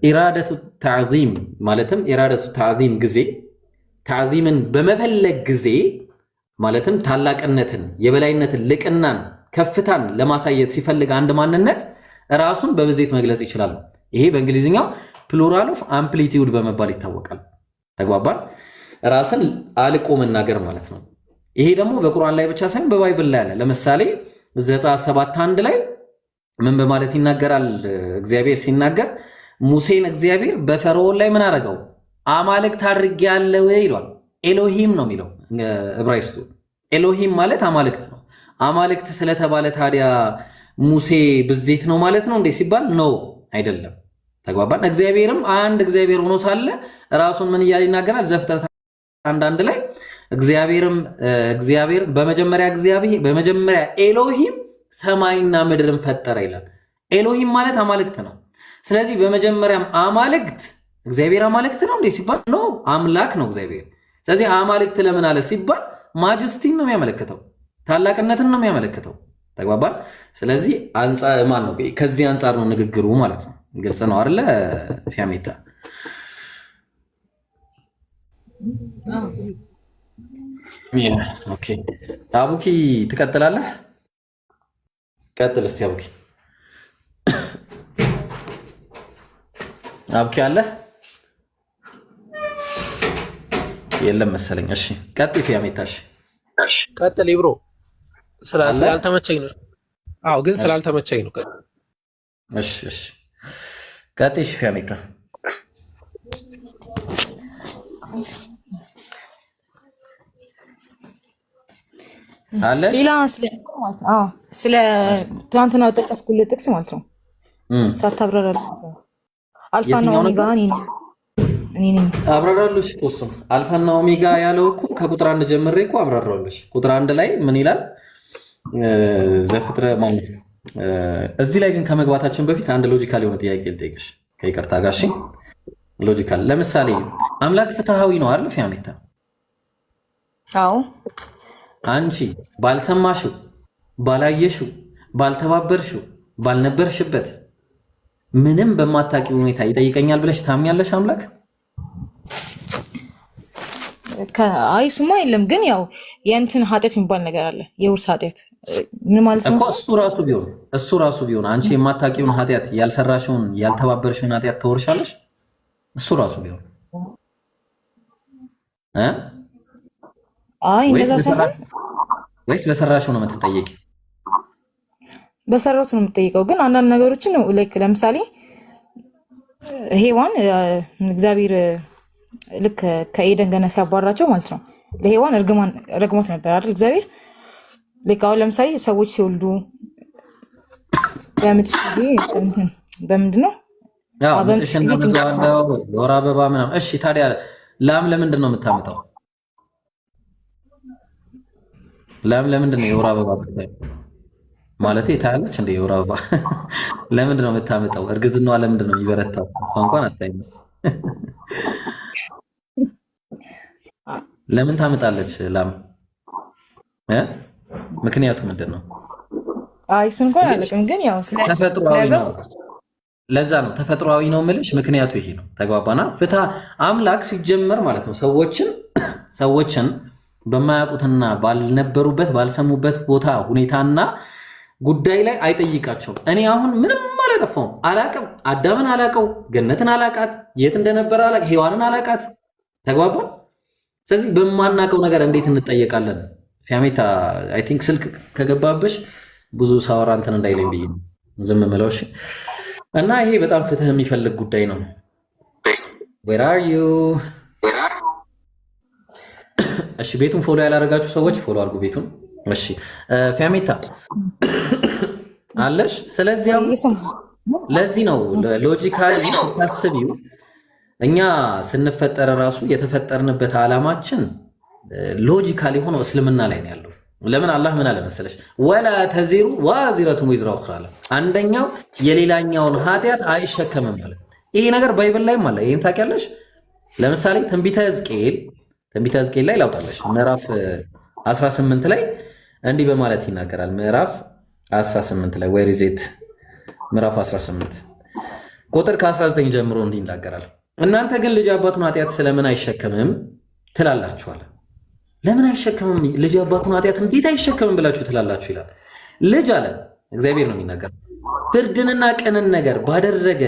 B: ኢራደቱ ተዕዚም ማለትም ኢራደቱ ተዕዚም ጊዜ ተዕዚምን በመፈለግ ጊዜ ማለትም ታላቅነትን፣ የበላይነትን፣ ልቅናን፣ ከፍታን ለማሳየት ሲፈልግ አንድ ማንነት ራሱን በብዜት መግለጽ ይችላል። ይሄ በእንግሊዝኛው ፕሉራል ኦፍ አምፕሊቲዩድ በመባል ይታወቃል። ተግባባን? ራስን አልቆ መናገር ማለት ነው። ይሄ ደግሞ በቁርአን ላይ ብቻ ሳይሆን በባይብል ላይ አለ። ለምሳሌ ዘጸአት 7:1 ላይ ምን በማለት ይናገራል? እግዚአብሔር ሲናገር ሙሴን እግዚአብሔር በፈርዖን ላይ ምን አደረገው? አማልክት አድርጌአለሁ ይሏል። ኤሎሂም ነው የሚለው ዕብራይስጡ። ኤሎሂም ማለት አማልክት ነው። አማልክት ስለተባለ ታዲያ ሙሴ ብዜት ነው ማለት ነው እንዴ ሲባል ነው አይደለም። ተግባባን? እግዚአብሔርም አንድ እግዚአብሔር ሆኖ ሳለ ራሱን ምን እያለ ይናገራል? ዘፍጥረት 1:1 ላይ እግዚአብሔር በመጀመሪያ ኤሎሂም ሰማይና ምድርን ፈጠረ ይላል። ኤሎሂም ማለት አማልክት ነው። ስለዚህ በመጀመሪያም አማልክት እግዚአብሔር አማልክት ነው እንዴ ሲባል ነው አምላክ ነው እግዚአብሔር። ስለዚህ አማልክት ለምን አለ ሲባል ማጀስቲን ነው የሚያመለክተው፣ ታላቅነትን ነው የሚያመለክተው። ተግባባን? ስለዚህ ማን ነው ከዚህ አንጻር ነው ንግግሩ ማለት ነው። ግልጽ ነው አይደለ ፊያሜታ? ኦኬ አቡኪ ትቀጥላለህ? ቀጥል እስቲ አቡኪ። አቡኪ አለ? የለም መሰለኝ። እሺ ቀጥይ ፊያሜታሽ።
G: ቀጥል ይብሮ። ስላልተመቸኝ ነው። አዎ ግን ስላልተመቸኝ ነው።
B: እሺ እሺ ቀጥይ ፊያሜታ። አለ
C: ሌላ ስለ ትናንትና ጠቀስኩልህ ጥቅስ ማለት ነው። ሳታብራራለህ አልፋና ኦሜጋ እኔ ነኝ።
B: አብራራለሽ እሱም አልፋና ኦሜጋ ያለው እኮ ከቁጥር 1 ጀምሬ እኮ አብራራለሽ። ቁጥር 1 ላይ ምን ይላል? ዘፍጥረት ማለት እዚህ ላይ ግን ከመግባታችን በፊት አንድ ሎጂካል የሆነ ጥያቄ ልጠይቅሽ ከይቅርታ ጋር። እሺ ሎጂካል። ለምሳሌ አምላክ ፍትሃዊ ነው አይደል ፊያሜታ?
C: አዎ።
B: አንቺ ባልሰማሽው፣ ባላየሽው፣ ባልተባበርሽው፣ ባልነበርሽበት ምንም በማታውቂው ሁኔታ ይጠይቀኛል ብለሽ ታምኛለሽ አምላክ?
C: አይ ስማ የለም። ግን ያው የእንትን ኃጢአት የሚባል ነገር አለ። የውርስ ኃጢአት ምን ማለት ነው? እሱ ራሱ ቢሆን አንቺ የማታውቂውን ኃጢአት፣ ያልሰራሽውን ያልተባበርሽውን ኃጢአት ትወርሻለሽ? እሱ ራሱ ቢሆን አይ እንደዛ ሳይሆን
B: ወይስ በሰራሽው ነው የምትጠየቂ?
C: በሰራሁት ነው የምትጠይቀው። ግን አንዳንድ ነገሮችን ላይክ ለምሳሌ ሔዋን እግዚአብሔር ልክ ከኤደን ገነት ሲያባራቸው ማለት ነው ለሔዋን ረግሞት ነበር አይደል እግዚአብሔር። ልክ አሁን ለምሳሌ ሰዎች ሲወልዱ በምጥሽ ጊዜ እንትን በምንድን ነው
B: ወር አበባ ምናምን። እሺ ታዲያ ላም ለምንድን ነው የምታመጣው? ላም ለምንድን ነው የወር አበባ ማለት ታያለች እንደ የወር አበባ ለምንድን ነው የምታመጣው? እርግዝናዋ ለምንድን ነው የሚበረታው? እሷ እንኳን አታይም። ለምን ታመጣለች ላም? ምክንያቱ ምንድን ነው?
C: አይ እሱ እንኳን አለቅም። ግን ያው
B: ተፈጥሯዊ ነው። ለዛ ነው ተፈጥሯዊ ነው የምልሽ። ምክንያቱ ይሄ ነው። ተግባባና ፍትሐ አምላክ ሲጀመር ማለት ነው ሰዎችን በማያውቁትና ባልነበሩበት ባልሰሙበት ቦታ ሁኔታና ጉዳይ ላይ አይጠይቃቸውም። እኔ አሁን ምንም አላጠፋሁም፣ አላቅም። አዳምን አላቀው፣ ገነትን አላቃት፣ የት እንደነበረ አላቅ፣ ሔዋንን አላቃት። ተግባባን። ስለዚህ በማናውቀው ነገር እንዴት እንጠየቃለን? ፊያሜታ አይ ቲንክ ስልክ ከገባብሽ ብዙ ሳወራ እንትን እንዳይለኝ ብዬ ዝም ምለው። እሺ። እና ይሄ በጣም ፍትህ የሚፈልግ ጉዳይ ነው። ዌር አር ዩ? እሺ ቤቱን ፎሎ ያላደረጋችሁ ሰዎች ፎሎ አድርጉ ቤቱን። እሺ ፊያሜታ አለሽ። ስለዚህ ለዚህ ነው ሎጂካሊ ታስቢው እኛ ስንፈጠር ራሱ የተፈጠርንበት ዓላማችን ሎጂካሊ ሆኖ እስልምና ላይ ነው ያለው። ለምን አላህ ምን አለ መሰለሽ ወላ ተዚሩ ዋዚረቱን ወዝራ ኡኽራ አለ። አንደኛው የሌላኛውን ኃጢአት አይሸከምም ማለት ይሄ ነገር ባይብል ላይም አለ። ይሄን ታውቂያለሽ? ለምሳሌ ትንቢተ ሕዝቅኤል ላይ ላውጣለሽ ምዕራፍ 18 ላይ እንዲህ በማለት ይናገራል። ምዕራፍ 18 ላይ ዌር ኢዝ ኢት ምዕራፍ 18 ቁጥር ከ19 ጀምሮ እንዲህ ይናገራል። እናንተ ግን ልጅ አባቱን ኃጢአት ስለምን አይሸከምም ትላላችኋል። ለምን አይሸከምም? ልጅ አባቱን ኃጢአት እንዴት አይሸከምም ብላችሁ ትላላችሁ ይላል። ልጅ አለ እግዚአብሔር ነው የሚናገር ፍርድንና ቅንን ነገር ባደረገ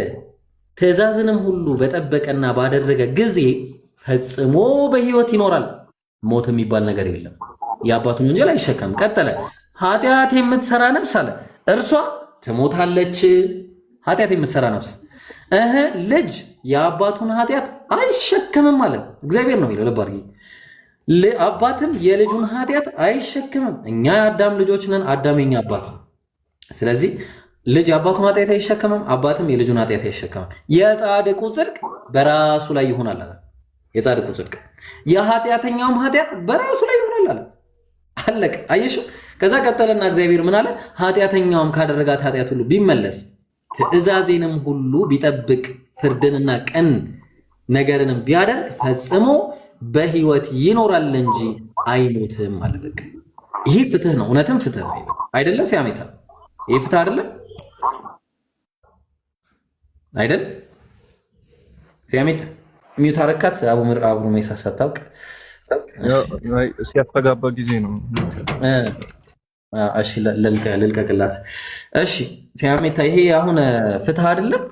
B: ትእዛዝንም ሁሉ በጠበቀና ባደረገ ጊዜ ፈጽሞ በሕይወት ይኖራል። ሞት የሚባል ነገር የለም። የአባቱን ወንጀል አይሸከምም። ቀጠለ ኃጢአት የምትሰራ ነፍስ አለ እርሷ ትሞታለች። ኃጢአት የምትሰራ ነፍስ ልጅ የአባቱን ኃጢአት አይሸከምም ማለት እግዚአብሔር ነው የሚለው። ልብ አድርጊ። አባትም የልጁን ኃጢአት አይሸከምም። እኛ የአዳም ልጆች ነን፣ አዳም የኛ አባት። ስለዚህ ልጅ የአባቱን ኃጢአት አይሸከምም፣ አባትም የልጁን ኃጢአት አይሸከምም። የጻድቁ ጽድቅ በራሱ ላይ ይሆናል አለ። የጻድቁ ጽድቅ የኃጢአተኛውም ኃጢአት በራሱ ላይ ይሆናል አለ። አለቀ። አየሽው? ከዛ ቀጠለና እግዚአብሔር ምን አለ? ኃጢአተኛውም ካደረጋት ኃጢአት ሁሉ ቢመለስ ትእዛዜንም ሁሉ ቢጠብቅ ፍርድንና ቅን ነገርንም ቢያደርግ ፈጽሞ በሕይወት ይኖራል እንጂ አይሞትም አለ። በቃ ይሄ ፍትህ ነው። እውነትም ፍትህ ነው አይደለም? ፊያሜታ ይሄ ፍትህ አይደለም አይደል? ፊያሜታ ሚዩት አረካት አቡ ሜሳ ሳታውቅ
I: ሲያስተጋባ ጊዜ ነው።
B: እሺ ልልቀቅላት። እሺ ፊያሜታ ይሄ አሁን ፍትህ አይደለም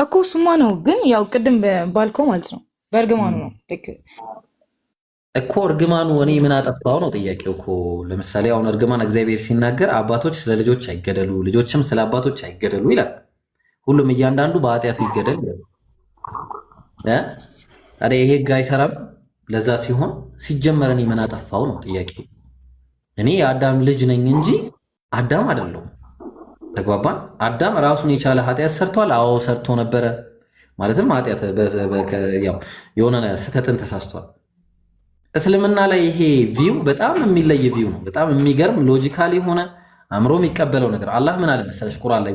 C: እኮ ስማ ነው። ግን ያው ቅድም ባልከው ማለት ነው በእርግማኑ ነው
B: እኮ እርግማኑ እኔ ምን አጠፋው ነው ጥያቄው እኮ። ለምሳሌ አሁን እርግማን እግዚአብሔር ሲናገር አባቶች ስለ ልጆች አይገደሉ፣ ልጆችም ስለ አባቶች አይገደሉ ይላል። ሁሉም እያንዳንዱ በኃጢአቱ ይገደል ይላል። ታዲያ ይሄ ህግ አይሰራም? ለዛ ሲሆን ሲጀመር እኔ ምን አጠፋው ነው ጥያቄ። እኔ የአዳም ልጅ ነኝ እንጂ አዳም አይደለሁም። ተግባባን? አዳም ራሱን የቻለ ኃጢአት ሰርቷል። አዎ ሰርቶ ነበረ። ማለትም ኃጢአት የሆነ ስህተትን ተሳስቷል። እስልምና ላይ ይሄ ቪው በጣም የሚለይ ቪው ነው። በጣም የሚገርም ሎጂካል የሆነ አእምሮ የሚቀበለው ነገር። አላህ ምን አለ መሰለሽ ቁርአን ላይ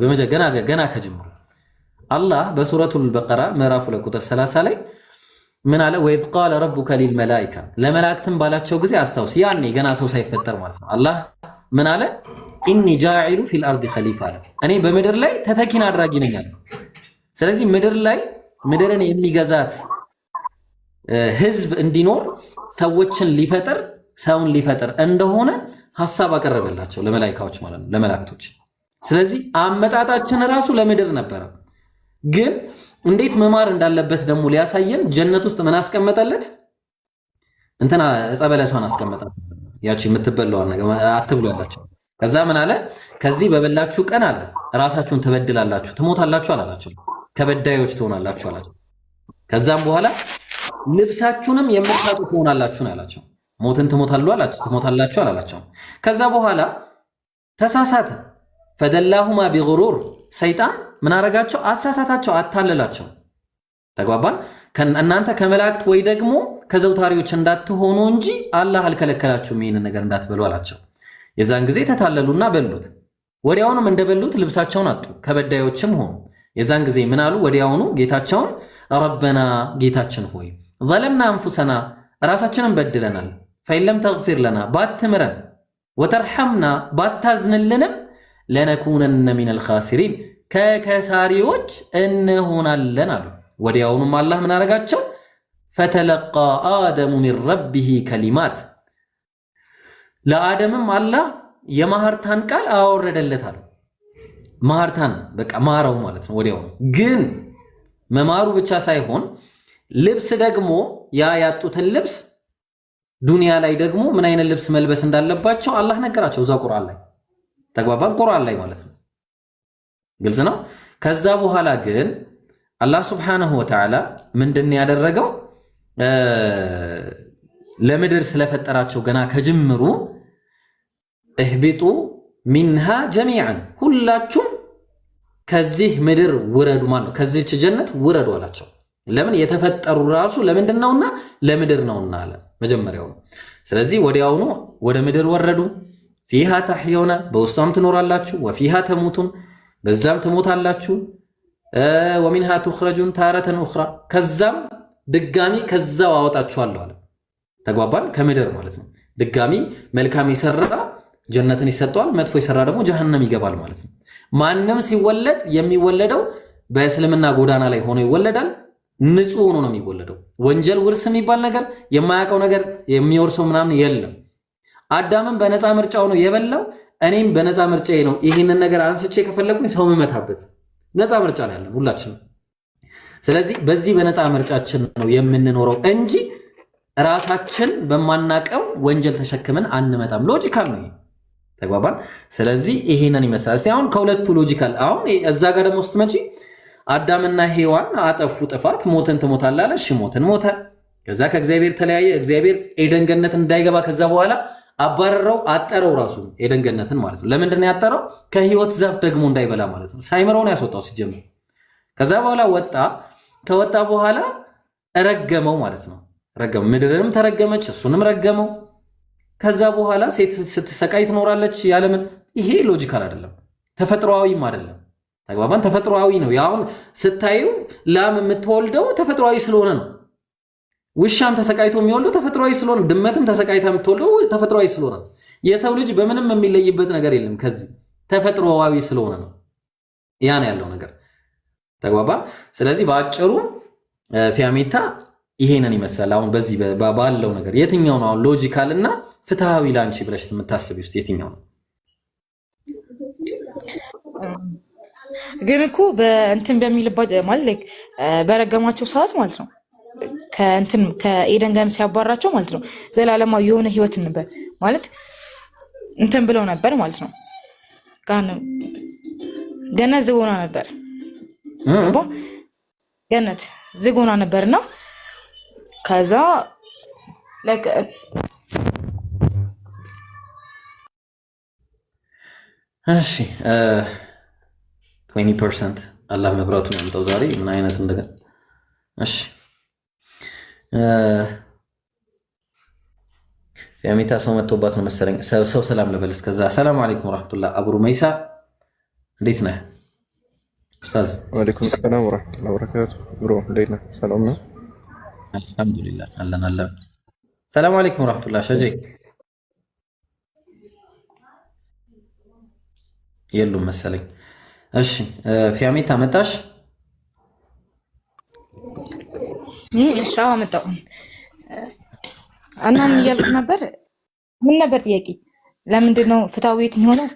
B: ገና ከጅምሩ አላህ በሱረቱል በቀራ ምዕራፍ 2 ቁጥር 30 ላይ ምን አለ? ወኢዝ ቃለ ረቡከ ሊልመላኢካ ለመላእክትም ባላቸው ጊዜ አስታውስ። ያኔ ገና ሰው ሳይፈጠር ማለት ነው። አላህ ምን አለ? ኢኒ ጃዒሉ ፊል አርዲ ኸሊፋ አለ። እኔ በምድር ላይ ተተኪን አድራጊ ነኝ አለ። ስለዚህ ምድርን የሚገዛት ህዝብ እንዲኖር ሰዎችን ሊፈጥር ሰውን ሊፈጥር እንደሆነ ሐሳብ አቀረበላቸው ለመላእክቶች ማለት ነው፣ ለመላእክቶች። ስለዚህ አመጣጣችን ራሱ ለምድር ነበረ። ግን እንዴት መማር እንዳለበት ደግሞ ሊያሳየን ጀነት ውስጥ ምን አስቀመጠለት? እንትና ዕፀ በለሷን አስቀመጣት። ያቺ የምትበላዋን ነገር አትብሉ ያላቸው። ከዛ ምን አለ? ከዚህ በበላችሁ ቀን አለ ራሳችሁን ትበድላላችሁ፣ ትሞታላችሁ አላላቸው። ከበዳዮች ትሆናላችሁ አላቸው። ከዛም በኋላ ልብሳችሁንም የምታጡ ትሆናላችሁ አላቸው። ሞትን ትሞታላችሁ አላላቸው። ከዛ በኋላ ተሳሳተ። ፈደላሁማ ቢጉሩር ሰይጣን ምን አረጋቸው? አሳሳታቸው፣ አታለላቸው። ተግባባን? እናንተ ከመላእክት ወይ ደግሞ ከዘውታሪዎች እንዳትሆኑ እንጂ አላህ አልከለከላችሁም ይህንን ነገር እንዳትበሉ አላቸው። የዛን ጊዜ ተታለሉና በሉት። ወዲያውኑም እንደበሉት ልብሳቸውን አጡ፣ ከበዳዮችም ሆኑ። የዛን ጊዜ ምን አሉ? ወዲያውኑ ጌታቸውን ረበና ጌታችን ሆይ ዘለምና አንፉሰና ራሳችንን በድለናል፣ ፈኢለም ተግፊር ለና ባትምረን፣ ወተርሐምና ባታዝንልንም ለነኩነነ ሚነል ኻሲሪን ከከሳሪዎች እንሆናለን አሉ። ወዲያውኑም አላህ ምን አረጋቸው? ፈተለቃ አደሙ ሚን ረቢሂ ከሊማት ለአደምም አላህ የማህርታን ቃል አወረደለት አሉ። ማህርታን በቃ ማረው ማለት ነው። ወዲያውኑ ግን መማሩ ብቻ ሳይሆን ልብስ ደግሞ ያጡትን ልብስ ዱንያ ላይ ደግሞ ምን አይነት ልብስ መልበስ እንዳለባቸው አላህ ነገራቸው እዛ ቁርአን ላይ። ተግባባን? ቁርአን ላይ ማለት ነው። ግልጽ ነው። ከዛ በኋላ ግን አላህ ሱብሓነሁ ወተዓላ ምንድን ያደረገው? ለምድር ስለፈጠራቸው ገና ከጅምሩ እህቢጡ ሚንሃ ጀሚዓን ሁላችሁም ከዚህ ምድር ውረዱ ማለት ነው። ከዚህች ጀነት ውረዱ አላቸው። ለምን የተፈጠሩ ራሱ ለምንድን ነውና ለምድር ነውና አለ መጀመሪያው። ስለዚህ ወዲያውኑ ወደ ምድር ወረዱ። ፊሃ ተሕየውነ በውስጧም ትኖራላችሁ፣ ወፊሃ ተሙቱን በዛም ትሞታላችሁ፣ ወሚንሃ ቱኽረጁን ታረተን ኡኽራ ከዛም ድጋሚ ከዛው አወጣችኋለሁ አለ። ተግባባን? ከምድር ማለት ነው። ድጋሚ መልካም የሰራ ጀነትን ይሰጠዋል፣ መጥፎ የሰራ ደግሞ ጀሃነም ይገባል ማለት ነው። ማንም ሲወለድ የሚወለደው በእስልምና ጎዳና ላይ ሆኖ ይወለዳል። ንጹህ ሆኖ ነው የሚወለደው። ወንጀል ውርስ የሚባል ነገር የማያውቀው ነገር የሚወርሰው ምናምን የለም። አዳምም በነፃ ምርጫው ነው የበላው። እኔም በነፃ ምርጫዬ ነው ይህንን ነገር አንስቼ ከፈለኩኝ ሰው መመታበት ነፃ ምርጫ ነው ያለን ሁላችንም። ስለዚህ በዚህ በነፃ ምርጫችን ነው የምንኖረው እንጂ ራሳችን በማናቀው ወንጀል ተሸክመን አንመጣም። ሎጂካል ነው። ተግባባን? ስለዚህ ይሄንን ይመስላል። እስቲ አሁን ከሁለቱ ሎጂካል አሁን እዛ ጋር ደግሞ ስትመጪ አዳምና ሔዋን አጠፉ ጥፋት፣ ሞትን ትሞታለህ አለ። እሺ ሞትን ሞተ። ከዛ ከእግዚአብሔር ተለያየ። እግዚአብሔር ኤደን ገነት እንዳይገባ ከዛ በኋላ አባረረው፣ አጠረው ራሱ ኤደን ገነትን ማለት ነው። ለምንድን ነው ያጠረው? ከህይወት ዛፍ ደግሞ እንዳይበላ ማለት ነው። ሳይመረውን ያስወጣው ሲጀምር። ከዛ በኋላ ወጣ። ከወጣ በኋላ ረገመው ማለት ነው። ረገመው፣ ምድርንም ተረገመች፣ እሱንም ረገመው። ከዛ በኋላ ሴት ስትሰቃይ ትኖራለች ያለምን። ይሄ ሎጂካል አይደለም፣ ተፈጥሯዊም አይደለም። ተግባባን? ተፈጥሯዊ ነው። ያውን ስታዩ ላም የምትወልደው ተፈጥሯዊ ስለሆነ ነው። ውሻም ተሰቃይቶ የሚወልደው ተፈጥሯዊ ስለሆነ፣ ድመትም ተሰቃይታ የምትወልደው ተፈጥሯዊ ስለሆነ፣ የሰው ልጅ በምንም የሚለይበት ነገር የለም ከዚህ ተፈጥሯዊ ስለሆነ ነው። ያን ያለው ነገር ተግባባ። ስለዚህ በአጭሩ ፊያሜታ ይሄንን ይመስላል። አሁን በዚህ ባለው ነገር የትኛው ነው አሁን ሎጂካል እና ፍትሃዊ ላንቺ ብለሽ የምታስቢ ውስጥ የትኛው ነው?
C: ግን እኮ በእንትን በሚልባቸው ማለት በረገማቸው ሰዓት ማለት ነው ከኤደን ጋር ሲያባራቸው ማለት ነው ዘላለማዊ የሆነ ህይወት ነበር ማለት እንትን ብለው ነበር ማለት ነው። ገነት ዝግ ሆና ነበር። ገነት ዝግ ሆና ነበርና ከዛ
B: እሺ 20% አላህ መብራቱን ያምጣው ዛሬ ምን አይነት እንደገና። እሺ ፊያሜታ ሰው መጥቶባት ነው መሰለኝ። ሰው ሰላም ልበልስ። ከዛ ሰላም አለይኩም ወራህመቱላህ። አብሩ መይሳ እንዴት ነህ ኡስታዝ?
I: ወአለይኩም ሰላም ወራህመቱላህ ወበረካቱ። ብሮ እንዴት ነህ? ሰላም ነው?
B: አልሐምዱሊላህ አለን። ሰላም አለይኩም ወራህመቱላህ። ሸጄ የሉም መሰለኝ። እሺ ፊያሜታ መጣሽ?
C: እሺ መጣሁ። እና ምን እያልኩ ነበር? ምን ነበር ጥያቄ? ለምንድን ነው ፍትሃዊ የትኛው ነው?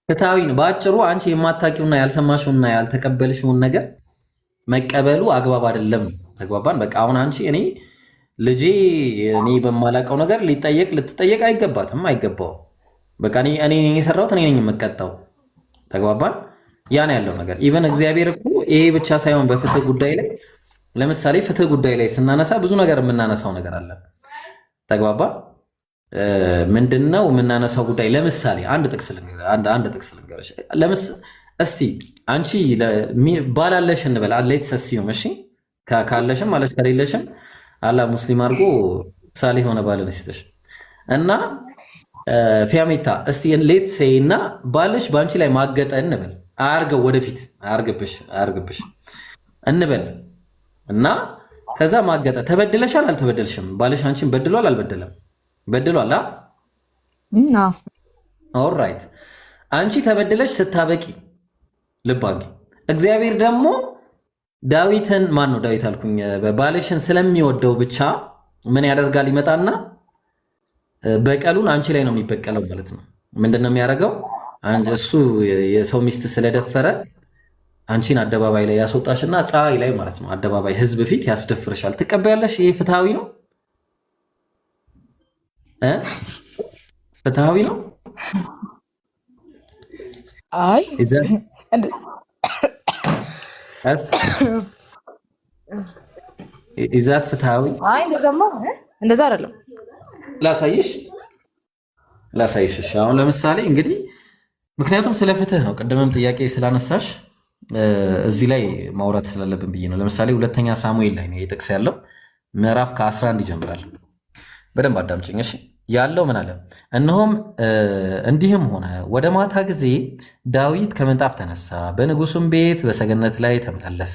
B: ፍትሃዊ ነው በአጭሩ። አንቺ የማታውቂውና ያልሰማሽውና ያልተቀበልሽውን ነገር መቀበሉ አግባብ አይደለም። ተግባባን? በቃ አሁን አንቺ ልጄ እኔ በማላውቀው ነገር ልትጠየቅ አይገባትም፣ አይገባውም። በቃ እኔ የሰራሁት እኔ ነኝ የምቀጣው። ተግባባን? ያን ያለው ነገር ኢቨን እግዚአብሔር እኮ ይሄ ብቻ ሳይሆን በፍትህ ጉዳይ ላይ ለምሳሌ ፍትህ ጉዳይ ላይ ስናነሳ ብዙ ነገር የምናነሳው ነገር አለ። ተግባባን? ምንድነው የምናነሳው ጉዳይ? ለምሳሌ አንድ ጥቅስ ልንገርሽ። እስቲ አንቺ ባላለሽ እንበል አለይት ሰሲዩም እሺ፣ ካለሽም ማለት ከሌለሽም አላህ ሙስሊም አድርጎ ሳሊ ሆነ ባልን ይስጥሽ እና ፊያሜታ እስቲ ሌት ሴይና ባልሽ ባንቺ ላይ ማገጠ እንበል። አያርገው ወደፊት አያርግብሽ እንበል እና ከዛ ማገጠ። ተበድለሻል አልተበደልሽም? ባልሽ አንቺን በድሏል አልበደለም? በድሏል። ኦልራይት። አንቺ ተበድለሽ ስታበቂ ልብ አድርጊ። እግዚአብሔር ደግሞ ዳዊትን ዳዊት አልኩኝ፣ ባልሽን ስለሚወደው ብቻ ምን ያደርጋል? ይመጣና በቀሉን አንቺ ላይ ነው የሚበቀለው ማለት ነው። ምንድነው የሚያደርገው? እሱ የሰው ሚስት ስለደፈረ አንቺን አደባባይ ላይ ያስወጣሽና ፀሐይ ላይ ማለት ነው አደባባይ ህዝብ ፊት ያስደፍርሻል። ትቀበያለሽ? ይሄ ፍትሃዊ ነው? ፍትሃዊ ነው?
C: አይ
B: ኢዛት ፍትሃዊ?
C: አይ ደግሞ እንደዛ አይደለም።
B: ላሳይሽ። እሺ አሁን ለምሳሌ እንግዲህ ምክንያቱም ስለ ፍትህ ነው ቅድምም ጥያቄ ስላነሳሽ እዚህ ላይ ማውራት ስላለብን ብዬ ነው። ለምሳሌ ሁለተኛ ሳሙኤል ላይ ነው የጥቅስ ያለው ምዕራፍ ከ11 ይጀምራል። በደንብ አዳምጪኝ እሺ። ያለው ምን አለ? እነሆም እንዲህም ሆነ ወደ ማታ ጊዜ ዳዊት ከምንጣፍ ተነሳ፣ በንጉሱም ቤት በሰገነት ላይ ተመላለሰ።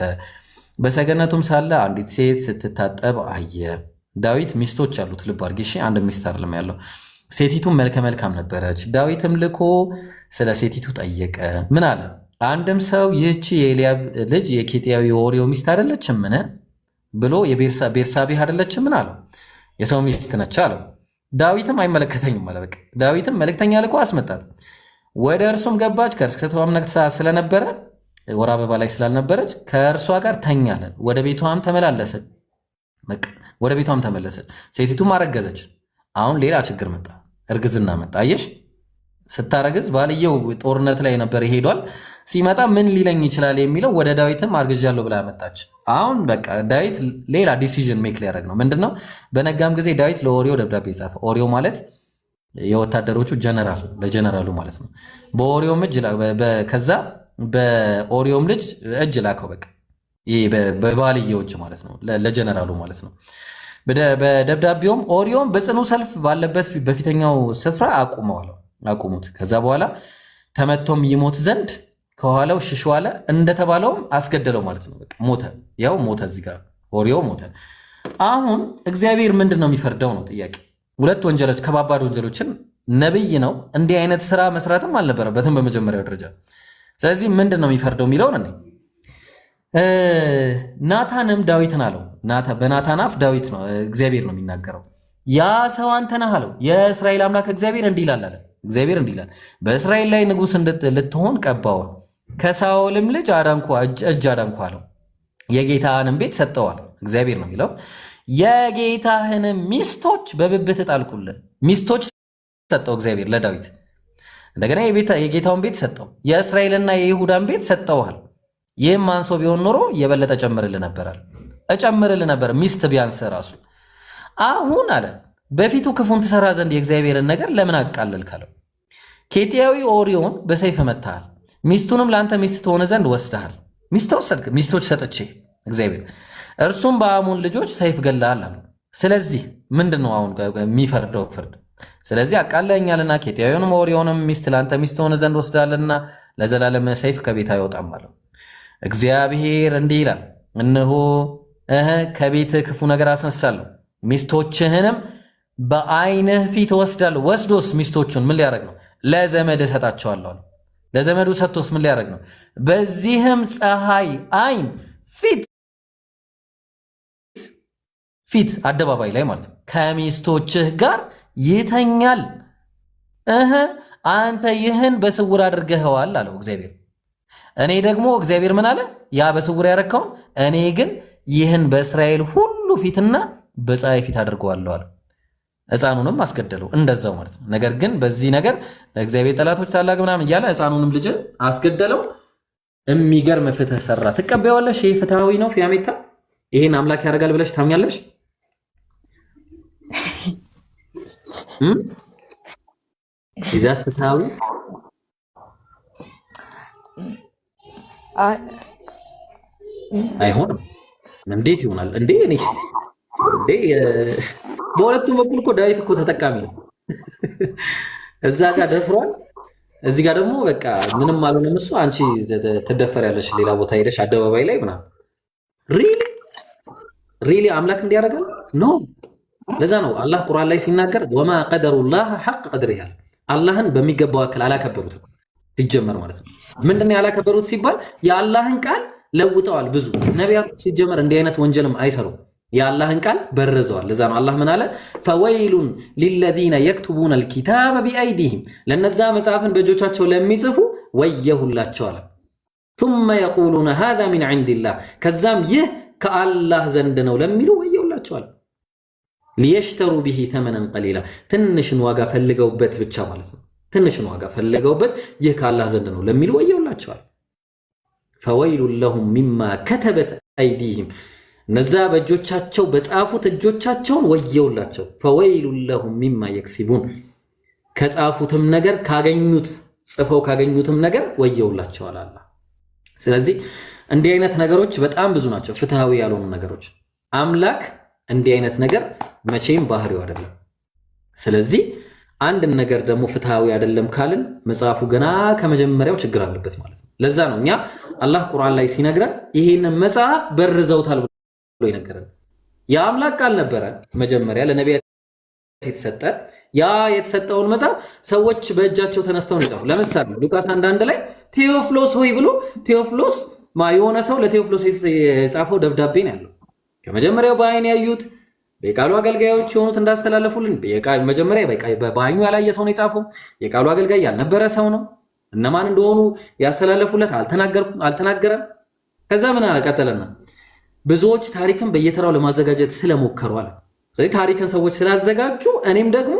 B: በሰገነቱም ሳለ አንዲት ሴት ስትታጠብ አየ። ዳዊት ሚስቶች አሉት፣ ልብ አድርጊ እሺ። አንድ ሚስት አይደለም ያለው። ሴቲቱም መልከ መልካም ነበረች። ዳዊትም ልኮ ስለ ሴቲቱ ጠየቀ። ምን አለ? አንድም ሰው ይህቺ የኤልያብ ልጅ የኬጢያዊ ኦርዮ ሚስት አይደለችምን ብሎ የቤርሳቤህ አይደለችምን አለው። የሰው ሚስት ነች አለው። ዳዊትም አይመለከተኝም አለ። በቃ ዳዊትም መልእክተኛ ልኮ አስመጣት። ወደ እርሱም ገባች። ከርክሰቷም ነቅታ ስለነበረ ወር አበባ ላይ ስላልነበረች ከእርሷ ጋር ተኛለን። ወደ ቤቷም ተመላለሰች። ወደ ቤቷም ተመለሰች። ሴቲቱም አረገዘች። አሁን ሌላ ችግር መጣ፣ እርግዝና መጣ። አየሽ፣ ስታረግዝ ባልየው ጦርነት ላይ ነበር ሄዷል። ሲመጣ ምን ሊለኝ ይችላል የሚለው ወደ ዳዊትም አርግዣለሁ ብላ መጣች። አሁን በቃ ዳዊት ሌላ ዲሲዥን ሜክ ሊያደርግ ነው። ምንድነው? በነጋም ጊዜ ዳዊት ለኦሪዮ ደብዳቤ ጻፈ። ኦሪዮ ማለት የወታደሮቹ ጀነራል፣ ለጀነራሉ ማለት ነው። በኦሪዮም እጅ ከዛ በኦሪዮም ልጅ እጅ ላከው። በቃ ይሄ በባልየው እጅ ማለት ነው፣ ለጀነራሉ ማለት ነው። በደብዳቤውም ኦሪዮም በጽኑ ሰልፍ ባለበት በፊተኛው ስፍራ አቁሙት። ከዛ በኋላ ተመቶም ይሞት ዘንድ ከኋላው ሽሹ አለ። እንደተባለውም አስገደለው ማለት ነው። በቃ ሞተ። ያው ሞተ፣ እዚህ ጋር ኦሪዮ ሞተ። አሁን እግዚአብሔር ምንድን ነው የሚፈርደው ነው ጥያቄ። ሁለት ወንጀሎች፣ ከባባድ ወንጀሎችን ነብይ ነው እንዲህ አይነት ስራ መስራትም አልነበረበትም በመጀመሪያው ደረጃ። ስለዚህ ምንድን ነው የሚፈርደው የሚለውን እኔ ናታንም ዳዊትን አለው። በናታን አፍ ዳዊት ነው እግዚአብሔር ነው የሚናገረው። ያ ሰው አንተ ነህ አለው። የእስራኤል አምላክ እግዚአብሔር እንዲህ ይላል አለ። እግዚአብሔር እንዲህ ይላል፣ በእስራኤል ላይ ንጉሥ ልትሆን ቀባው፣ ከሳኦልም ልጅ እጅ አዳንኩ አለው። የጌታህንም ቤት ሰጠው አለው። እግዚአብሔር ነው የሚለው። የጌታህንም ሚስቶች በብብት ጣልኩልህ። ሚስቶች ሰጠው እግዚአብሔር ለዳዊት። እንደገና የጌታውን ቤት ሰጠው። የእስራኤልና የይሁዳን ቤት ሰጠውሃል። ይህም አንሶ ቢሆን ኖሮ የበለጠ እጨምርልህ ነበር ሚስት ቢያንስ ራሱ። አሁን አለ በፊቱ ክፉን ትሰራ ዘንድ የእግዚአብሔርን ነገር ለምን አቃለልክ አለው። ኬጢያዊ ኦሪዮን በሰይፍ መታሃል፣ ሚስቱንም ለአንተ ሚስት ትሆነ ዘንድ ወስደሃል። ሚስቶች ሰጥቼ እግዚአብሔር፣ እርሱም በአሞን ልጆች ሰይፍ ገለሃል አለው። ስለዚህ ምንድን ነው አሁን የሚፈርደው ፍርድ? ስለዚህ አቃለኛልና ኬጢያዊውንም ኦሪዮንም ሚስት ለአንተ ሚስት ትሆነ ዘንድ ወስደሃልና ለዘላለም ሰይፍ ከቤት አይወጣም አለው። እግዚአብሔር እንዲህ ይላል፣ እነሆ ከቤትህ ክፉ ነገር አስነሳለሁ፣ ሚስቶችህንም በዓይንህ ፊት ወስዳለሁ። ወስዶስ ሚስቶቹን ምን ሊያደርግ ነው? ለዘመድ እሰጣቸዋለሁ። ለዘመዱ ሰጥቶስ ምን ሊያደርግ ነው? በዚህም ፀሐይ ዓይን ፊት አደባባይ ላይ ማለት ነው ከሚስቶችህ ጋር ይተኛል። አንተ ይህን በስውር አድርገኸዋል አለው እግዚአብሔር። እኔ ደግሞ እግዚአብሔር ምን አለ? ያ በስውር ያረከውን እኔ ግን ይህን በእስራኤል ሁሉ ፊትና በፀሐይ ፊት አድርገዋለሁ አለ። ሕፃኑንም አስገደለው እንደዛው ማለት ነው። ነገር ግን በዚህ ነገር ለእግዚአብሔር ጠላቶች ታላቅ ምናምን እያለ ሕፃኑንም ልጅ አስገደለው። የሚገርም ፍትህ ሰራ። ትቀበያለሽ? ይህ ፍትሃዊ ነው? ፊያሜታ ይሄን አምላክ ያደርጋል ብለሽ ታምኛለሽ? ይዛት ፍትሃዊ አይሆንም። እንዴት ይሆናል እንዴ? በሁለቱም በኩል እኮ ዳዊት እኮ ተጠቃሚ ነው። እዛ ጋር ደፍሯል፣ እዚህ ጋር ደግሞ በቃ ምንም አልሆነም። እሱ አንቺ ትደፈሪያለሽ ሌላ ቦታ ሄደሽ አደባባይ ላይ ምናምን። ሪሊ አምላክ እንዲያደርጋል ኖ። ለዛ ነው አላህ ቁርአን ላይ ሲናገር ወማ ቀደሩላህ ሐቅ ቀድሪህ ያለ። አላህን በሚገባው አካል አላከበሩትም ሲጀመር ማለት ነው። ምንድነው ያላከበሩት ሲባል የአላህን ቃል ለውጠዋል። ብዙ ነቢያት ሲጀመር እንዲህ አይነት ወንጀልም አይሰሩም። የአላህን ቃል በርዘዋል። ለዛ ነው አላህ ምን አለ? ፈወይሉን ሊለዚነ የክቱቡነ አልኪታበ ቢአይዲሂም፣ ለነዛ መጽሐፍን በእጆቻቸው ለሚጽፉ ወየሁላቸው አለ። ثم يقولون هذا من عند الله፣ ከዛም ይህ ከአላህ ዘንድ ነው ለሚሉ ወየሁላቸው አለ። ሊየሽተሩ ቢሂ ተመነን ቀሊላ፣ ትንሽን ዋጋ ፈልገውበት ብቻ ማለት ነው። ትንሽን ዋጋ ፈልገውበት ይህ ከአላህ ዘንድ ነው ለሚሉ ወየሁላቸው አለ። ፈወይሉን ለሁም ሚማ ከተበት አይዲሂም፣ እነዛ በእጆቻቸው በጻፉት እጆቻቸውን ወየውላቸው። ፈወይሉን ለሁም ሚማ የክሲቡን ከጻፉትም ነገር ካገኙት ጽፈው ካገኙትም ነገር ወየውላቸዋል አላህ። ስለዚህ እንዲህ አይነት ነገሮች በጣም ብዙ ናቸው፣ ፍትሃዊ ያልሆኑ ነገሮች። አምላክ እንዲህ አይነት ነገር መቼም ባህሪው አይደለም። ስለዚህ አንድ ነገር ደግሞ ፍትሃዊ አይደለም ካልን መጽሐፉ ገና ከመጀመሪያው ችግር አለበት ማለት ነው። ለዛ ነው እኛ አላህ ቁርአን ላይ ሲነግረን ይሄንን መጽሐፍ በርዘውታል ብሎ ይነገረን። የአምላክ ቃል ነበረ መጀመሪያ ለነቢያት የተሰጠ። ያ የተሰጠውን መጽሐፍ ሰዎች በእጃቸው ተነስተው ነው የጻፉ። ለምሳሌ ሉቃስ 1:1 ላይ ቴዎፍሎስ ሆይ ብሎ ቴዎፍሎስ የሆነ ሰው ለቴዎፍሎስ የጻፈው ደብዳቤ ነው ያለው። ከመጀመሪያው በአይን ያዩት የቃሉ አገልጋዮች የሆኑት እንዳስተላለፉልን መጀመሪያ በአይኑ ያላየ ሰው ነው የጻፈው። የቃሉ አገልጋይ ያልነበረ ሰው ነው። እነማን እንደሆኑ ያስተላለፉለት አልተናገረም። ከዛ ምን ቀጠለና ብዙዎች ታሪክን በየተራው ለማዘጋጀት ስለሞከሩ አለ። ስለዚህ ታሪክን ሰዎች ስላዘጋጁ እኔም ደግሞ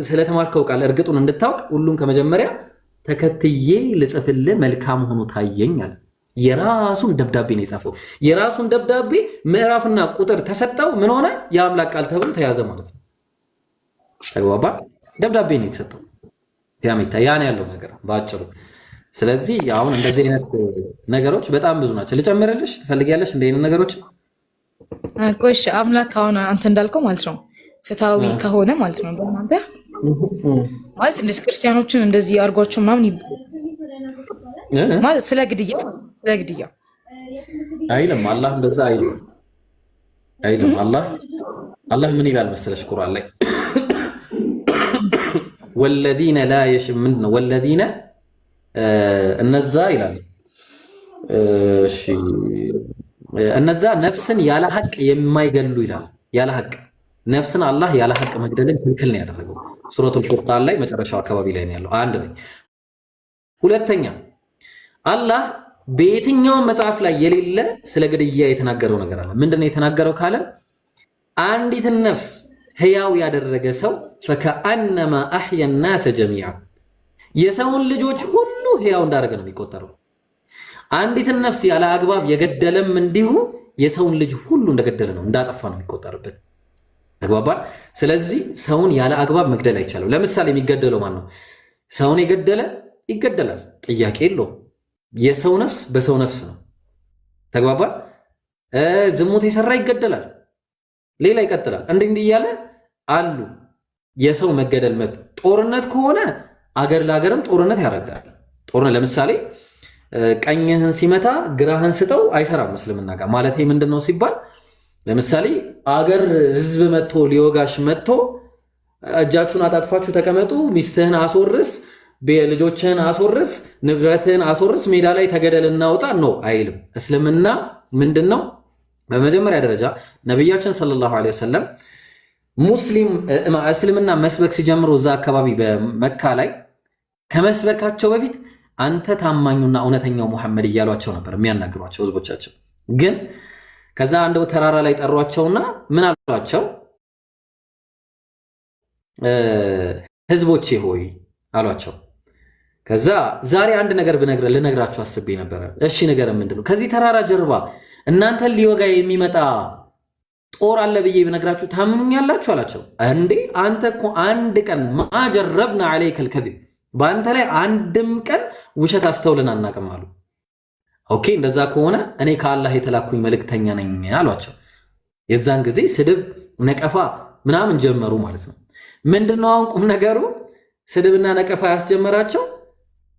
B: ስለተማርከው ቃል እርግጡን እንድታውቅ ሁሉም ከመጀመሪያ ተከትዬ ልጽፍልህ መልካም ሆኖ ታየኝ አለ። የራሱን ደብዳቤ ነው የጻፈው። የራሱን ደብዳቤ ምዕራፍና ቁጥር ተሰጠው። ምን ሆነ? የአምላክ ቃል ተብሎ ተያዘ ማለት ነው። ተግባባ? ደብዳቤ ነው የተሰጠው። ያሚታ ያን ያለው ነገር ባጭሩ። ስለዚህ አሁን እንደዚህ አይነት ነገሮች በጣም ብዙ ናቸው። ልጨምርልሽ ትፈልጊያለሽ? እንደ አይነት ነገሮች
C: ቆይሽ አምላክ አሁን አንተ እንዳልከው ማለት ነው ፍትሃዊ ከሆነ ማለት ነው በእናንተ ማለት እንደዚህ ክርስቲያኖችን እንደዚህ አድርጓቸው ምናምን ማለት ስለ ግድያ
B: አይልም። አላህ እንደዛ አይልም። አላህ ምን ይላል መሰለሽ ቁርአን ላይ ወለዲነ ላ የሽምን ነው ወለዲነ እነዛ ይላል። እሺ እነዛ ነፍስን ያለ ሐቅ የማይገሉ ይላል። ያለ ሐቅ ነፍስን አላህ ያለ ሐቅ መግደልን ክልክል ነው ያደረገው። ሱረቱል ፉርቃን ላይ መጨረሻው አካባቢ ላይ ነው ያለው። አንድ ነው። ሁለተኛ አላህ በየትኛውም መጽሐፍ ላይ የሌለ ስለ ግድያ የተናገረው ነገር አለ። ምንድነው የተናገረው ካለ አንዲትን ነፍስ ህያው ያደረገ ሰው ፈከአነማ አህያ الناس جميعا የሰውን ልጆች ሁሉ ህያው እንዳደረገ ነው የሚቆጠረው። አንዲትን ነፍስ ያለ አግባብ የገደለም እንዲሁ የሰውን ልጅ ሁሉ እንደገደለ ነው እንዳጠፋ ነው የሚቆጠርበት። ተግባባን? ስለዚህ ሰውን ያለ አግባብ መግደል አይቻልም። ለምሳሌ የሚገደለው ማን ነው? ሰውን የገደለ ይገደላል፣ ጥያቄ የለውም። የሰው ነፍስ በሰው ነፍስ ነው። ተግባባን? ዝሙት የሰራ ይገደላል። ሌላ ይቀጥላል። እንዲህ እያለ አሉ የሰው መገደል መብት። ጦርነት ከሆነ አገር ለአገርም ጦርነት ያደርጋል። ጦርነት ለምሳሌ ቀኝህን ሲመታ ግራህን ስጠው አይሰራም እስልምና ጋር። ማለት ምንድነው ሲባል ለምሳሌ አገር ህዝብ መጥቶ ሊወጋሽ መጥቶ እጃችሁን አጣጥፋችሁ ተቀመጡ፣ ሚስትህን አስወርስ፣ ልጆችህን አስወርስ፣ ንብረትህን አስወርስ፣ ሜዳ ላይ ተገደል እናውጣ ነው አይልም። እስልምና ምንድነው? በመጀመሪያ ደረጃ ነብያችን ሰለላሁ ዐለይሂ ወሰለም እስልምና መስበክ ሲጀምሩ እዛ አካባቢ በመካ ላይ ከመስበካቸው በፊት አንተ ታማኙና እውነተኛው ሙሐመድ እያሏቸው ነበር የሚያናግሯቸው ህዝቦቻቸው። ግን ከዛ አንድ ተራራ ላይ ጠሯቸውና ምን አሏቸው? ህዝቦቼ ሆይ አሏቸው። ከዛ ዛሬ አንድ ነገር ልነግራችሁ አስቤ ነበረ። እሺ ነገር ምንድነው? ከዚህ ተራራ ጀርባ እናንተን ሊወጋ የሚመጣ ጦር አለ ብዬ ብነግራችሁ ታምኑኛላችሁ አላቸው። እንዴ አንተ እኮ አንድ ቀን ማጀረብና አለይከል ከዚብ በአንተ ላይ አንድም ቀን ውሸት አስተውለን አናውቅም አሉ። ኦኬ እንደዛ ከሆነ እኔ ከአላህ የተላኩኝ መልእክተኛ ነኝ አሏቸው። የዛን ጊዜ ስድብ ነቀፋ ምናምን ጀመሩ ማለት ነው። ምንድነው አሁን ቁም ነገሩ? ስድብና ነቀፋ ያስጀመራቸው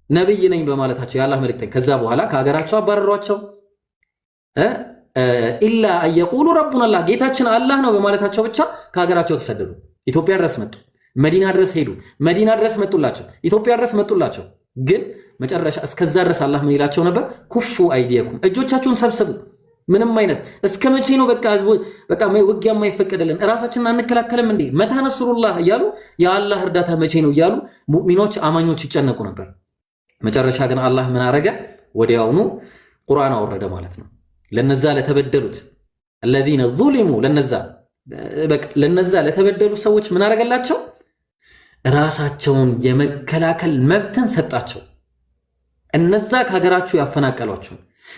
B: ነብይ ነኝ በማለታቸው የአላህ መልእክተኛ። ከዛ በኋላ ከሀገራቸው አባረሯቸው። ኢላ አየቁሉ ረቡና አላህ ጌታችን አላህ ነው በማለታቸው ብቻ ከሀገራቸው ተሰደዱ። ኢትዮጵያ ድረስ መጡ። መዲና ድረስ ሄዱ። መዲና ድረስ መጡላቸው። ኢትዮጵያ ድረስ መጡላቸው። ግን መጨረሻ እስከዛ ድረስ አላህ ምን ይላቸው ነበር? ኩፉ አይዲየኩም እጆቻችሁን ሰብስቡ። ምንም አይነት እስከ መቼ ነው በቃ ውጊያ የማይፈቀድልን እራሳችንን አንከላከልም እንዴ? መታ ነስሩላህ እያሉ የአላህ እርዳታ መቼ ነው እያሉ ሙእሚኖች አማኞች ይጨነቁ ነበር። መጨረሻ ግን አላህ ምን አረገ? ወዲያውኑ ቁርአን አወረደ ማለት ነው። ለነዛ ለተበደሉት الذين ظلموا ለነዛ ለተበደሉ ሰዎች ምን አረጋላቸው? ራሳቸውን የመከላከል መብትን ሰጣቸው። እነዛ ከሀገራችሁ ያፈናቀሏችሁ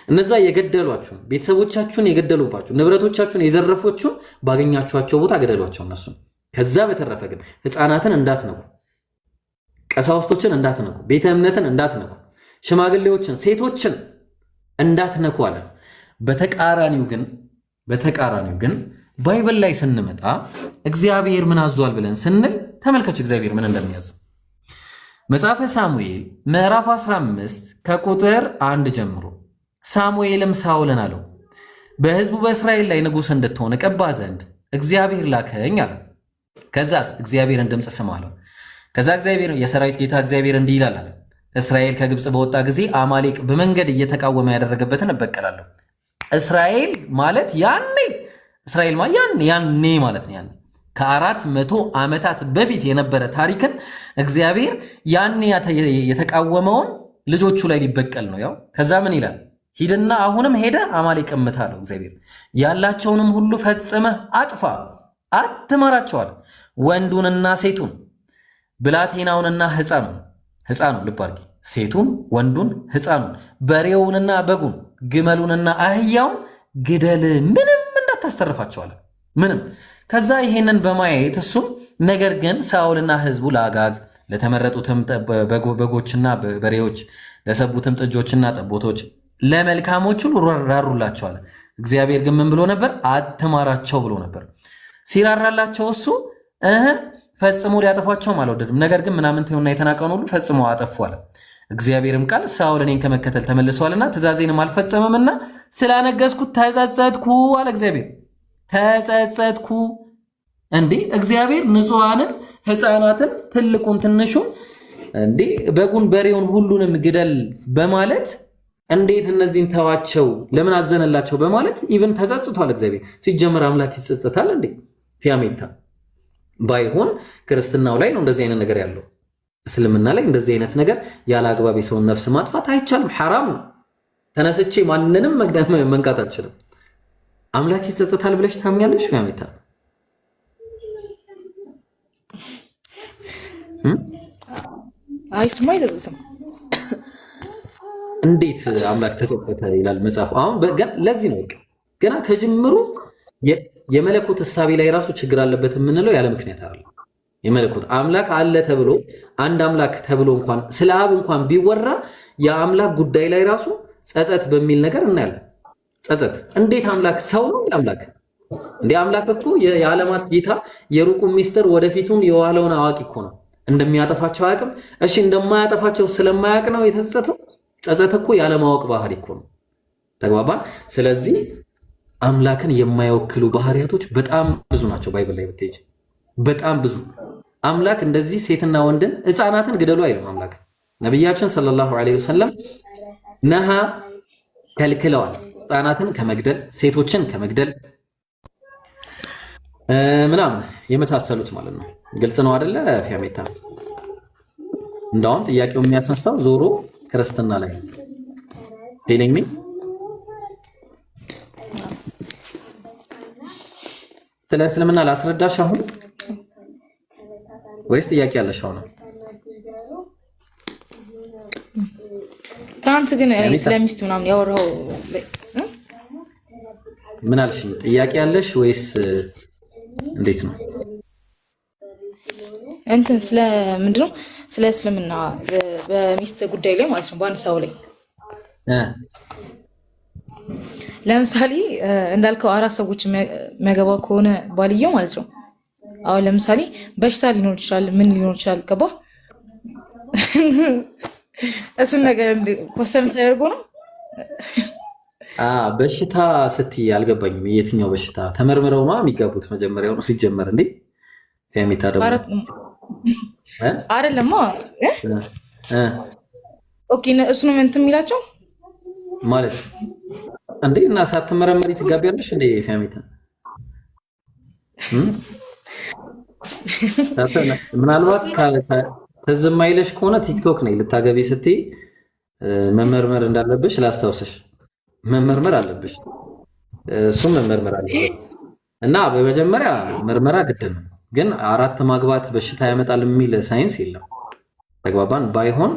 B: እነዛ የገደሏችሁ ቤተሰቦቻችሁን የገደሉባችሁ ንብረቶቻችሁን የዘረፎችሁ ባገኛችኋቸው ቦታ ገደሏቸው እነሱ። ከዛ በተረፈ ግን ህፃናትን እንዳትነኩ፣ ቀሳውስቶችን እንዳትነኩ፣ ቤተ እምነትን እንዳትነኩ፣ ሽማግሌዎችን፣ ሴቶችን እንዳትነኩ አለ። በተቃራኒው ግን ባይብል ላይ ስንመጣ እግዚአብሔር ምን አዟል ብለን ስንል ተመልከች እግዚአብሔር ምን እንደሚያዝ መጽሐፈ ሳሙኤል ምዕራፍ 15 ከቁጥር 1 ጀምሮ ሳሙኤልም ሳኦልን አለው በሕዝቡ በእስራኤል ላይ ንጉሥ እንድትሆን እቀባ ዘንድ እግዚአብሔር ላከኝ አለ። ከዛስ እግዚአብሔርን ድምፅ ስማ አለው። ከዛ እግዚአብሔር የሰራዊት ጌታ እግዚአብሔር እንዲህ ይላል አለ እስራኤል ከግብፅ በወጣ ጊዜ አማሌቅ በመንገድ እየተቃወመ ያደረገበትን እበቀላለሁ። እስራኤል ማለት ያኔ ማለት ነው። ያኔ ከ400 ዓመታት በፊት የነበረ ታሪክን እግዚአብሔር ያኔ የተቃወመውን ልጆቹ ላይ ሊበቀል ነው። ያው ከዛ ምን ይላል? ሂድና አሁንም ሄደ አማሌቅ ምታ አለው እግዚአብሔር። ያላቸውንም ሁሉ ፈጽመህ አጥፋ፣ አትማራቸዋል። ወንዱንና ሴቱን፣ ብላቴናውንና ሕፃኑን ልብ አድርጊ፣ ሴቱን፣ ወንዱን፣ ሕፃኑን፣ በሬውንና በጉን፣ ግመሉንና አህያውን ግደል፣ ምንም እንዳታስተርፋቸዋል፣ ምንም። ከዛ ይሄንን በማየት እሱም ነገር ግን ሳኦልና ሕዝቡ ለአጋግ ለተመረጡትም በጎችና በሬዎች ለሰቡትም ጥጆችና ጠቦቶች ለመልካሞቹ ራሩላቸዋል። እግዚአብሔር ግን ምን ብሎ ነበር? አትማራቸው ብሎ ነበር። ሲራራላቸው እሱ ፈጽሞ ሊያጠፏቸውም አልወደድም። ነገር ግን ምናምንቴውና የተናቀውን ሁሉ ፈጽሞ አጠፏል። እግዚአብሔርም ቃል ሳኦል እኔን ከመከተል ተመልሷልና ትእዛዜንም አልፈጸመምና ስላነገስኩት ተጸጸትኩ አለ እግዚአብሔር። ተጸጸትኩ። እንዲህ እግዚአብሔር ንጹሐንን ሕፃናትን ትልቁን ትንሹን እንዲህ በጉን በሬውን ሁሉንም ግደል በማለት እንዴት እነዚህን ተዋቸው ለምን አዘነላቸው በማለት ኢቭን ተጸጽቷል እግዚአብሔር። ሲጀመር አምላክ ይጸጸታል እንዴ? ፊያሜታ ባይሆን ክርስትናው ላይ ነው እንደዚህ አይነት ነገር ያለው። እስልምና ላይ እንደዚህ አይነት ነገር ያለ አግባብ የሰውን ነፍስ ማጥፋት አይቻልም፣ ሐራም ነው። ተነስቼ ማንንም መንካት አልችልም። አምላክ ይጸጸታል ብለሽ ታምኛለሽ ፊያሜታ?
C: አይስማ አይተጽም።
B: እንዴት አምላክ ተጸጸተ ይላል መጽሐፉ? አሁን ለዚህ ነው ገና ከጅምሩ የመለኮት እሳቤ ላይ ራሱ ችግር አለበት የምንለው ያለ ምክንያት አይደለም። የመለኮት አምላክ አለ ተብሎ አንድ አምላክ ተብሎ እንኳን ስለ አብ እንኳን ቢወራ የአምላክ ጉዳይ ላይ ራሱ ጸጸት በሚል ነገር እናያለን። ጸጸት እንዴት አምላክ ሰው ነው አምላክ እንዴ? አምላክ እኮ የዓለማት ጌታ የሩቁ ሚስጥር ወደፊቱን የዋለውን አዋቂ እኮ ነው። እንደሚያጠፋቸው አያውቅም? እሺ እንደማያጠፋቸው ስለማያውቅ ነው የተጸጸተው? ጸጸት እኮ ያለማወቅ ባህሪ እኮ ነው። ተግባባን? ስለዚህ አምላክን የማይወክሉ ባህሪያቶች በጣም ብዙ ናቸው። ባይብል ላይ ብትሄጂ በጣም ብዙ። አምላክ እንደዚህ ሴትና ወንድን ሕፃናትን ግደሉ አይልም አምላክ። ነቢያችን ሰለላሁ ዐለይሂ ወሰለም ነሃ ከልክለዋል፣ ሕፃናትን ከመግደል ሴቶችን ከመግደል ምናምን የመሳሰሉት ማለት ነው። ግልጽ ነው አይደለ ፊያሜታ? እንደውም ጥያቄው የሚያስነሳው ዞሮ ክርስትና ላይ ቴሊንግ ሚ ስለ እስልምና ላስረዳሽ አሁን ወይስ ጥያቄ ያለሽ አሁን?
C: ትናንት ግን ስለሚስት ምናምን ያወራው
B: ምን አልሽ? ጥያቄ ያለሽ ወይስ እንዴት ነው?
C: እንትን ስለ ምንድነው ስለ እስልምና በሚስት ጉዳይ ላይ ማለት ነው። በአንሳው ላይ ለምሳሌ እንዳልከው 4 ሰዎች የሚያገባ ከሆነ ባልየው ማለት ነው። አሁን ለምሳሌ በሽታ ሊኖር ይችላል፣ ምን ሊኖር ይችላል። ገባ እሱን ነገር ኮስተም ተደርጎ ነው።
B: በሽታ ስትይ አልገባኝም። የትኛው በሽታ? ተመርምረው ነው የሚጋቡት መጀመሪያው ነው ሲጀመር እንዴ? ፊያሜታ ደግሞ
C: አይደለማ። ኦኬ እሱ ነው እንትን የሚላቸው
B: ማለት እንዴ? እና ሳትመረመሪ ትጋቢያለሽ እንዴ ፊያሜታ? ምናልባት ትዝ የማይልሽ ከሆነ ቲክቶክ ነኝ ልታገቢ ስትይ መመርመር እንዳለብሽ ላስታውስሽ። መመርመር አለብሽ፣ እሱም መመርመር አለብሽ። እና በመጀመሪያ ምርመራ ግድ ነው። ግን 4 ማግባት በሽታ ያመጣል የሚል ሳይንስ የለም። ተግባባን? ባይሆን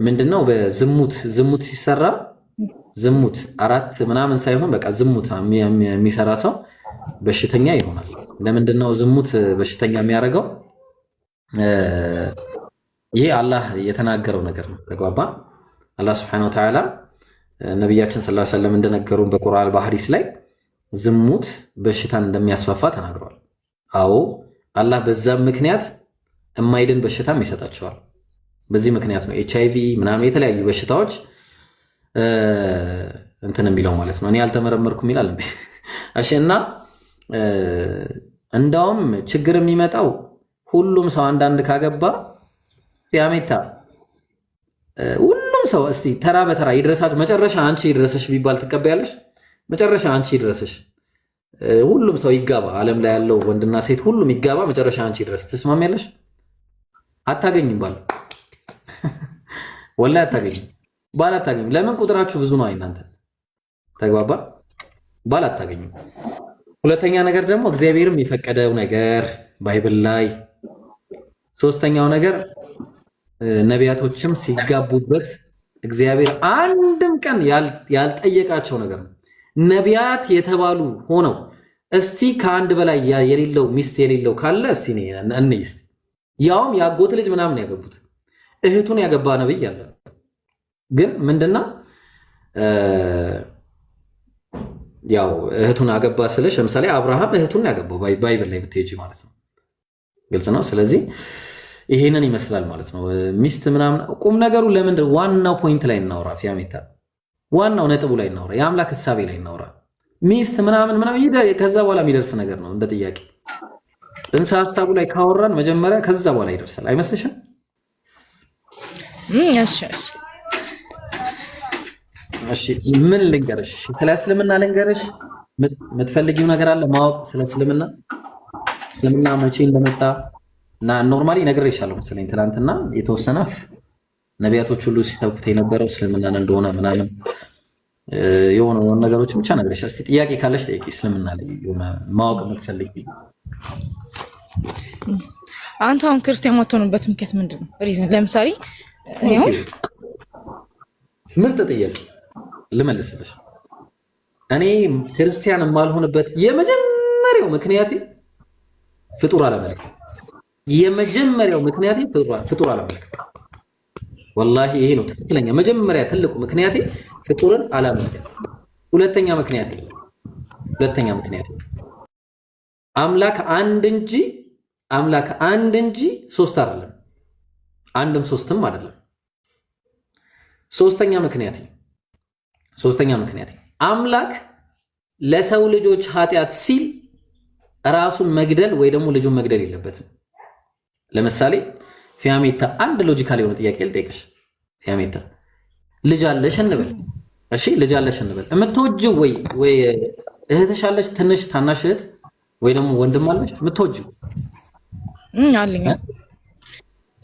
B: ምንድነው በዝሙት ሲሰራ ዝሙት አራት ምናምን ሳይሆን በቃ ዝሙት የሚሰራ ሰው በሽተኛ ይሆናል። ለምንድነው ዝሙት በሽተኛ የሚያደርገው? ይሄ አላህ የተናገረው ነገር ነው። ተግባባ። አላህ Subhanahu Wa Ta'ala ነብያችን ሰለላሁ ዐለይሂ ወሰለም እንደነገሩን በቁርአን በሐዲስ ላይ ዝሙት በሽታን እንደሚያስፋፋ ተናግሯል። አዎ አላህ በዛም ምክንያት የማይድን በሽታም ይሰጣቸዋል። በዚህ ምክንያት ነው HIV ምናምን የተለያዩ በሽታዎች እንትን የሚለው ማለት ነው። እኔ አልተመረመርኩም ይላል እንዴ? እሺና እንዳውም ችግር የሚመጣው ሁሉም ሰው አንዳንድ ካገባ ያሜታ ሁሉም ሰው እስቲ ተራ በተራ ይድረሳት መጨረሻ አንቺ ይድረስሽ ቢባል ትቀበያለሽ? መጨረሻ አንቺ ይድረስሽ፣ ሁሉም ሰው ይጋባ፣ ዓለም ላይ ያለው ወንድና ሴት ሁሉም ይጋባ፣ መጨረሻ አንቺ ይድረስ፣ ትስማሚያለሽ? አታገኝም ባል ወላሂ አታገኝም። ባል አታገኝም። ለምን? ቁጥራችሁ ብዙ ነው እናንተ። ተግባባ። ባል አታገኝም። ሁለተኛ ነገር ደግሞ እግዚአብሔርም የፈቀደው ነገር ባይብል ላይ፣ ሶስተኛው ነገር ነቢያቶችም ሲጋቡበት እግዚአብሔር አንድም ቀን ያልጠየቃቸው ነገር ነው። ነቢያት የተባሉ ሆነው እስቲ ከአንድ በላይ የሌለው ሚስት የሌለው ካለ እስቲ እንይስ፣ ያውም ያጎት ልጅ ምናምን ያገቡት እህቱን ያገባ ነብይ አለ። ግን ምንድነው ያው እህቱን አገባ ስለሽ ለምሳሌ አብርሃም እህቱን ያገባው ባይብል ላይ ብትሄጂ ማለት ነው። ግልጽ ነው። ስለዚህ ይሄንን ይመስላል ማለት ነው። ሚስት ምናምን ቁም ነገሩ ለምንድን ዋናው ፖይንት ላይ እናውራ። ፊያሜታ ዋናው ነጥቡ ላይ እናውራ። የአምላክ ሐሳቤ ላይ እናውራ። ሚስት ምናምን ከዛ በኋላ የሚደርስ ነገር ነው እንደ ጥያቄ። እንሳ ሐሳቡ ላይ ካወራን መጀመሪያ ከዛ በኋላ ይደርሳል። አይመስልሽም? እሺ ምን ልንገርሽ? ስለ እስልምና ልንገርሽ። የምትፈልጊው ነገር አለ ማወቅ ስለ እስልምና መቼ እንደመጣ እና ኖርማሊ ነግሬሻለሁ መሰለኝ ትናንትና የተወሰነ ነቢያቶች ሁሉ ሲሰብኩት የነበረው እስልምናን እንደሆነ ምናምን የሆነ ነገሮች ብቻ ነግሬሻለሁ። እስቲ ጥያቄ ካለሽ ጠይቂ። እስልምና ላይ የሆነ ማወቅ የምትፈልጊ
C: አንተ አሁን ክርስቲያን ማትሆንበት ምክንያት ምንድን ነው? ሪዝን ለምሳሌ
B: ምርጥ ጥያቄ ልመልስልሽ። እኔ ክርስቲያን የማልሆንበት የመጀመሪያው ምክንያቴ ፍጡር አለመልክ። የመጀመሪያው ምክንያቴ ፍጡር አለመልክ። ወላሂ ይሄ ነው ትክክለኛ መጀመሪያ ትልቁ ምክንያቴ ፍጡርን አለመልክ። ሁለተኛ ምክንያቴ አምላክ አንድ እንጂ ሶስት አይደለም፣ አንድም ሶስትም አይደለም። ሶስተኛ ምክንያቴ አምላክ ለሰው ልጆች ኃጢአት ሲል ራሱን መግደል ወይ ደግሞ ልጁን መግደል የለበትም። ለምሳሌ ፊያሜታ አንድ ሎጂካል የሆነ ጥያቄ ልጠይቅሽ። ፊያሜታ ልጅ አለሽ እንበል። እሺ ልጅ አለሽ እንበል። የምትወጂው ወይ እህትሽ አለሽ፣ ትንሽ ታናሽ እህት ወይ ደግሞ ወንድም አለሽ የምትወጂው?
C: አለኝ።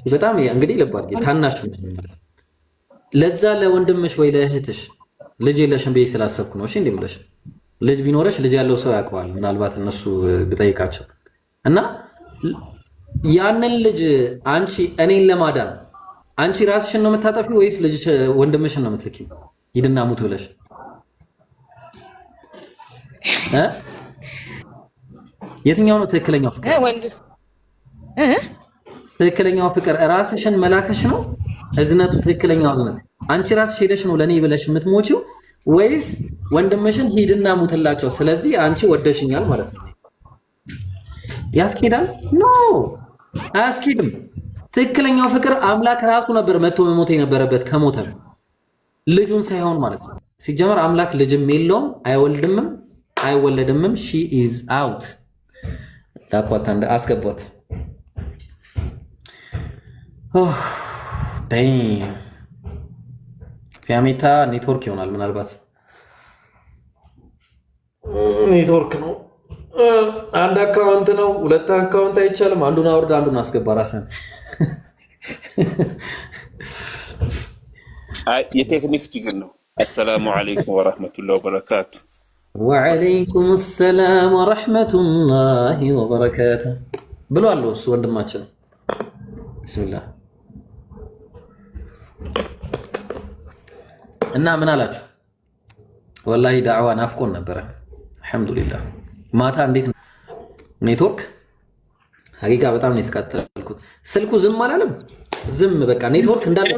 B: በጣም እንግዲህ ልባል ታናሽ ማለት ለዛ ለወንድምሽ ወይ ለእህትሽ ልጅ የለሽም ብዬ ስላሰብኩ ነው። እሺ እንዴ ብለሽ ልጅ ቢኖርሽ ልጅ ያለው ሰው ያውቀዋል። ምናልባት እነሱ ብጠይቃቸው እና ያንን ልጅ አንቺ እኔን ለማዳን አንቺ ራስሽን ነው የምታጠፊ ወይስ ልጅ ወንድምሽን ነው የምትልኪው? ሂድና ሙት ብለሽ የትኛው ነው ትክክለኛው ፍቅር? ትክክለኛው ፍቅር ራስሽን መላከሽ ነው እዝነቱ? ትክክለኛው እዝነት አንቺ ራስሽ ሄደሽ ነው ለኔ ብለሽ የምትሞቺው ወይስ ወንድምሽን ሂድና ሙትላቸው ስለዚህ አንቺ ወደሽኛል ማለት ነው? ያስኬዳል? ኖ አያስኬድም። ትክክለኛው ፍቅር አምላክ ራሱ ነበር መጥቶ መሞት የነበረበት ከሞተ ልጁን ሳይሆን ማለት ነው። ሲጀመር አምላክ ልጅም የለውም አይወልድምም አይወለድምም። ሺ ኢዝ አውት ዳኳታ እንደ አስገቧት። ፊያሜታ ኔትወርክ ይሆናል ምናልባት ኔትወርክ ነው። አንድ አካውንት ነው፣ ሁለት አካውንት አይቻልም። አንዱን አውርድ አንዱን አስገባ ራስን።
J: የቴክኒክ ችግር ነው። አሰላሙ አለይኩም ወራህመቱላሂ ወበረካቱ።
B: ወአለይኩም ሰላም ወራህመቱላሂ ወበረካቱ ብሏል እሱ ወንድማችን። ቢስሚላህ እና ምን አላችሁ? ወላሂ ዳዕዋ ናፍቆን ነበረ። አልሐምዱሊላህ ማታ እንዴት ኔትወርክ ሀቂቃ በጣም ነው የተቃጠልኩት። ስልኩ ዝም አላለም። ዝም በቃ ኔትወርክ እንዳለ